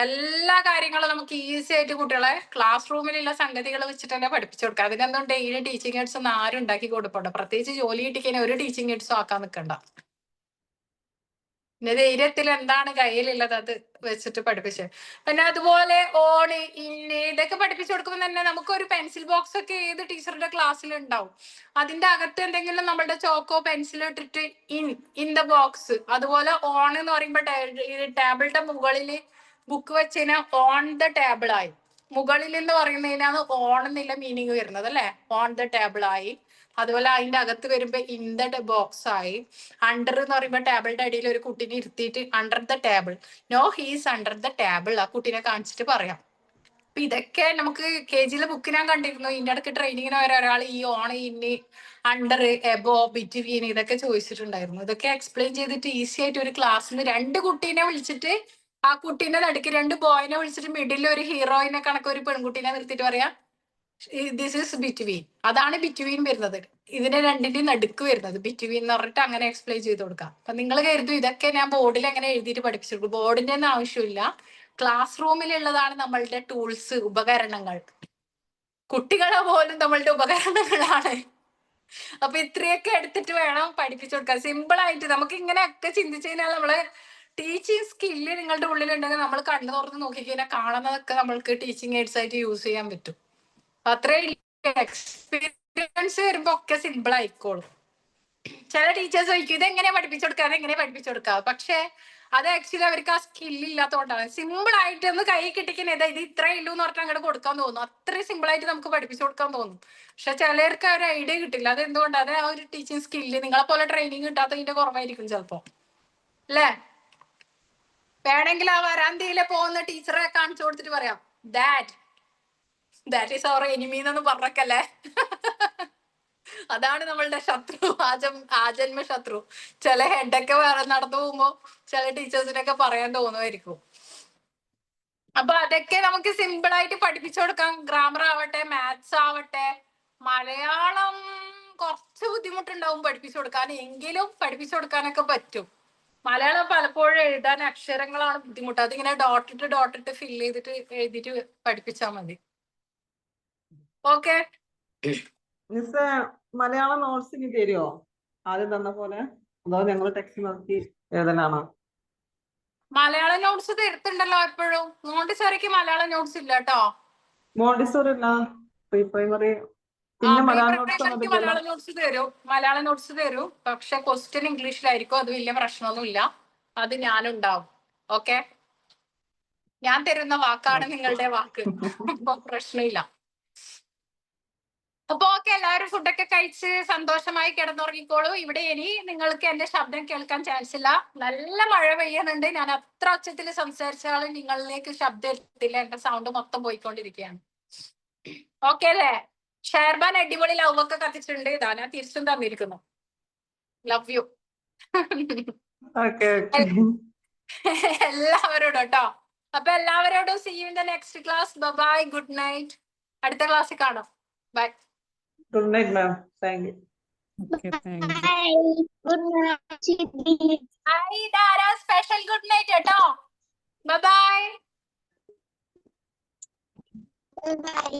A: എല്ലാ കാര്യങ്ങളും നമുക്ക് ഈസി ആയിട്ട് കുട്ടികളെ ക്ലാസ് റൂമിലുള്ള സംഗതികൾ വെച്ചിട്ട് തന്നെ പഠിപ്പിച്ചു കൊടുക്കാം. അതിനൊന്നും ഡെയിലി ടീച്ചിങ് എയ്ഡ്സ് ഒന്നും ആരും ഉണ്ടാക്കി കൊടുക്കണ്ട. പ്രത്യേകിച്ച് ജോലി കിട്ടിക്കഴിഞ്ഞാൽ ഒരു ടീച്ചിങ് എയ്ഡ്സും ആക്കാൻ നിൽക്കണ്ട. പിന്നെ ധൈര്യത്തിൽ എന്താണ് കയ്യിലുള്ളത് അത് വെച്ചിട്ട് പഠിപ്പിച്ച്. പിന്നെ അതുപോലെ ഓണ്, ഇന്ന് ഇതൊക്കെ പഠിപ്പിച്ചു കൊടുക്കുമ്പോൾ തന്നെ നമുക്കൊരു പെൻസിൽ ബോക്സ് ഒക്കെ ഏത് ടീച്ചറുടെ ക്ലാസ്സിൽ ഉണ്ടാവും. അതിന്റെ അകത്ത് എന്തെങ്കിലും നമ്മുടെ ചോക്കോ പെൻസിൽ ഇട്ടിട്ട് ഇൻ ദ ബോക്സ്. അതുപോലെ ഓൺ എന്ന് പറയുമ്പോൾ ടേബിളിന്റെ മുകളിൽ ബുക്ക് വെച്ചതിന് ഓൺ ദ ടേബിൾ ആയി. മുകളിൽ എന്ന് പറയുന്നതിനാണ് ഓൺ എന്നുള്ള മീനിങ് വരുന്നത് അല്ലെ, ഓൺ ദ ടേബിൾ ആയി. അതുപോലെ അതിന്റെ അകത്ത് വരുമ്പോ ഇൻ ദ ബോക്സ് ആയി. അണ്ടർ എന്ന് പറയുമ്പോൾ ടേബിളിന്റെ അടിയിൽ ഒരു കുട്ടീനെ ഇരുത്തിയിട്ട് under the table, no he's under the table, ആ കുട്ടീനെ കാണിച്ചിട്ട് പറയാം. അപ്പൊ ഇതൊക്കെ നമുക്ക് KG ബുക്ക് ഞാൻ കണ്ടിരുന്നു. ഇതിന്റെ ഇടയ്ക്ക് ട്രെയിനിങ്ങിന് വരെ ഒരാൾ ഈ ഓൺ, ഇന്ന്, അണ്ടർ, എബോ, ബിറ്റ്വീൻ ഇതൊക്കെ ചോദിച്ചിട്ടുണ്ടായിരുന്നു. ഇതൊക്കെ എക്സ്പ്ലെയിൻ ചെയ്തിട്ട് ഈസി ആയിട്ട് ഒരു ക്ലാസ്സിൽ 2 കുട്ടീനെ വിളിച്ചിട്ട് ആ കുട്ടീന്റെ നടുക്ക് 2 ബോയിനെ വിളിച്ചിട്ട് മിഡിൽ ഒരു ഹീറോയിനെ കണക്ക് ഒരു പെൺകുട്ടീനെ നിർത്തിയിട്ട് പറയാം ദിസ് ഈസ് ബിറ്റ്വീൻ. അതാണ് ബിറ്റ്വീൻ വരുന്നത്. ഇതിന്റെ രണ്ടിന്റെയും നടുക്ക് വരുന്നത് ബിറ്റ്വീൻ എന്ന് പറഞ്ഞിട്ട് അങ്ങനെ എക്സ്പ്ലെയിൻ ചെയ്ത് കൊടുക്കാം. അപ്പൊ നിങ്ങൾ കരുതും ഇതൊക്കെ ഞാൻ ബോർഡിൽ എങ്ങനെ എഴുതിയിട്ട് പഠിപ്പിച്ചു കൊടുക്കും. ബോർഡിന്റെ ഒന്നും ആവശ്യമില്ല. ക്ലാസ് റൂമിലുള്ളതാണ് നമ്മളുടെ ടൂൾസ്, ഉപകരണങ്ങൾ. കുട്ടികളെ പോലും നമ്മളുടെ ഉപകരണങ്ങളാണ്. അപ്പൊ ഇത്രയൊക്കെ എടുത്തിട്ട് വേണം പഠിപ്പിച്ചു കൊടുക്കാൻ. സിമ്പിൾ ആയിട്ട് നമുക്ക് ഇങ്ങനെയൊക്കെ ചിന്തിച്ചു കഴിഞ്ഞാൽ നമ്മള് ടീച്ചിങ് സ്കില്ല് നിങ്ങളുടെ ഉള്ളിലുണ്ടെങ്കിൽ നമ്മൾ കണ്ണു തുറന്ന് നോക്കിക്കഴിഞ്ഞാൽ കാണുന്നതൊക്കെ നമ്മൾക്ക് ടീച്ചിങ് എയ്ഡ്സ് ആയിട്ട് യൂസ് ചെയ്യാൻ പറ്റും. അത്രയും എക്സ്പീരിയൻസ് വരുമ്പോ ഒക്കെ സിമ്പിൾ ആയിക്കോളും. ചില ടീച്ചേഴ്സ് ചോദിക്കും ഇതെങ്ങനെ പഠിപ്പിച്ചു കൊടുക്കാം, പക്ഷെ അത് ആക്ച്വലി അവർക്ക് ആ സ്കില്ല് ഇല്ലാത്തതുകൊണ്ടാണ്. സിമ്പിൾ ആയിട്ട് ഒന്ന് കൈ കിട്ടിക്കുന്നത് ഇത് ഇത്രേ ഉള്ളൂ എന്ന് പറഞ്ഞാൽ അങ്ങോട്ട് കൊടുക്കാൻ തോന്നും. അത്രയും സിമ്പിൾ ആയിട്ട് നമുക്ക് പഠിപ്പിച്ചു കൊടുക്കാൻ തോന്നും. പക്ഷെ ചിലർക്ക് ആ ഒരു ഐഡിയ കിട്ടില്ല. അത് എന്തുകൊണ്ട്? അത് ആ ഒരു ടീച്ചിങ് സ്കില്ല് നിങ്ങളെ പോലെ ട്രെയിനിങ് കിട്ടാത്തതിന്റെ കുറവായിരിക്കും ചിലപ്പോ അല്ലേ. വേണമെങ്കിൽ ആ വരാന്തയിലെ പോകുന്ന ടീച്ചറെ കാണിച്ചു കൊടുത്തിട്ട് പറയാം, that that is our enemy എന്നൊന്നും പറഞ്ഞേക്കല്ലേ. അതാണ് നമ്മളുടെ ശത്രു, ആജന്മ ശത്രു. ചില ഹെഡൊക്കെ വേറെ നടന്നു പോകുമ്പോ ചില ടീച്ചേഴ്സിനൊക്കെ പറയാൻ തോന്നുമായിരിക്കും. അപ്പൊ അതൊക്കെ നമുക്ക് സിമ്പിൾ ആയിട്ട് പഠിപ്പിച്ചു കൊടുക്കാം. ഗ്രാമർ ആവട്ടെ, മാത്സ് ആവട്ടെ. മലയാളം കുറച്ച് ബുദ്ധിമുട്ടുണ്ടാവും പഠിപ്പിച്ചു കൊടുക്കാൻ, എങ്കിലും പഠിപ്പിച്ചു കൊടുക്കാനൊക്കെ പറ്റും. മലയാളം പലപ്പോഴും എഴുതാൻ അക്ഷരങ്ങളാണ് ബുദ്ധിമുട്ട്. അതിങ്ങനെ ഡോട്ടിട്ട് ഫില്ല് ചെയ്തിട്ട് എഴുതിട്ട് പഠിപ്പിച്ചാൽ മതി. ഓക്കെ,
H: മിസ് മലയാളം നോട്ട്സ് ഇനി തരുമോ ആദ്യം തന്ന പോലെ, അതോ ഞങ്ങൾ ടെക്സ്റ്റ് നോക്കി എഴുതലാണോ?
A: മലയാളം നോട്ട്സ് തരുത്തുണ്ടല്ലോ എപ്പോഴും. മോണ്ടിസോറിക്ക് മലയാളം നോട്ട്സ് ഇല്ല കേട്ടോ.
H: മോണ്ടിസോറി അല്ല, പ്രീ പ്രൈമറി. പിന്നെ മലയാളം നോട്ട്സ്
A: പ്രിപ്പറേഷനിക്ക് മലയാളം നോട്ട്സ് തരും. പക്ഷെ ക്വസ്റ്റ്യൻ ഇംഗ്ലീഷിലായിരിക്കും. അത് വലിയ പ്രശ്നമൊന്നുമില്ല, അത് ഞാനുണ്ടാവും. ഓക്കെ, ഞാൻ തരുന്ന വാക്കാണ് നിങ്ങളുടെ വാക്ക്. അപ്പൊ പ്രശ്നമില്ല. അപ്പൊ ഓക്കെ, എല്ലാവരും ഫുഡൊക്കെ കഴിച്ച് സന്തോഷമായി കിടന്നുറങ്ങിക്കോളൂ. ഇവിടെ ഇനി നിങ്ങൾക്ക് എന്റെ ശബ്ദം കേൾക്കാൻ ചാൻസ് ഇല്ല. നല്ല മഴ പെയ്യുന്നുണ്ട്. ഞാൻ അത്ര ഉച്ചത്തിൽ സംസാരിച്ചാലും നിങ്ങളിലേക്ക് ശബ്ദം എത്തില്ല. എന്റെ സൗണ്ട് മൊത്തം പോയിക്കൊണ്ടിരിക്കുകയാണ്. ഓക്കെ അല്ലേ? ഷെയർബാൻ അടിപൊളി ലവ് ഒക്കെ കത്തിച്ചിട്ടുണ്ട്. ഇതാ ഞാൻ തിരിച്ചും തന്നിരിക്കുന്നു. Love you. എല്ലാവരോടും കേട്ടോ. അപ്പൊ എല്ലാവരോടും see you in the next class. Bye, good night. അടുത്ത ക്ലാസ്സിൽ കാണാം. Bye.
H: Good night ma'am, thank you.
D: Okay, thank you.
A: Special good night കേട്ടോ. ബൈ.
I: Bye.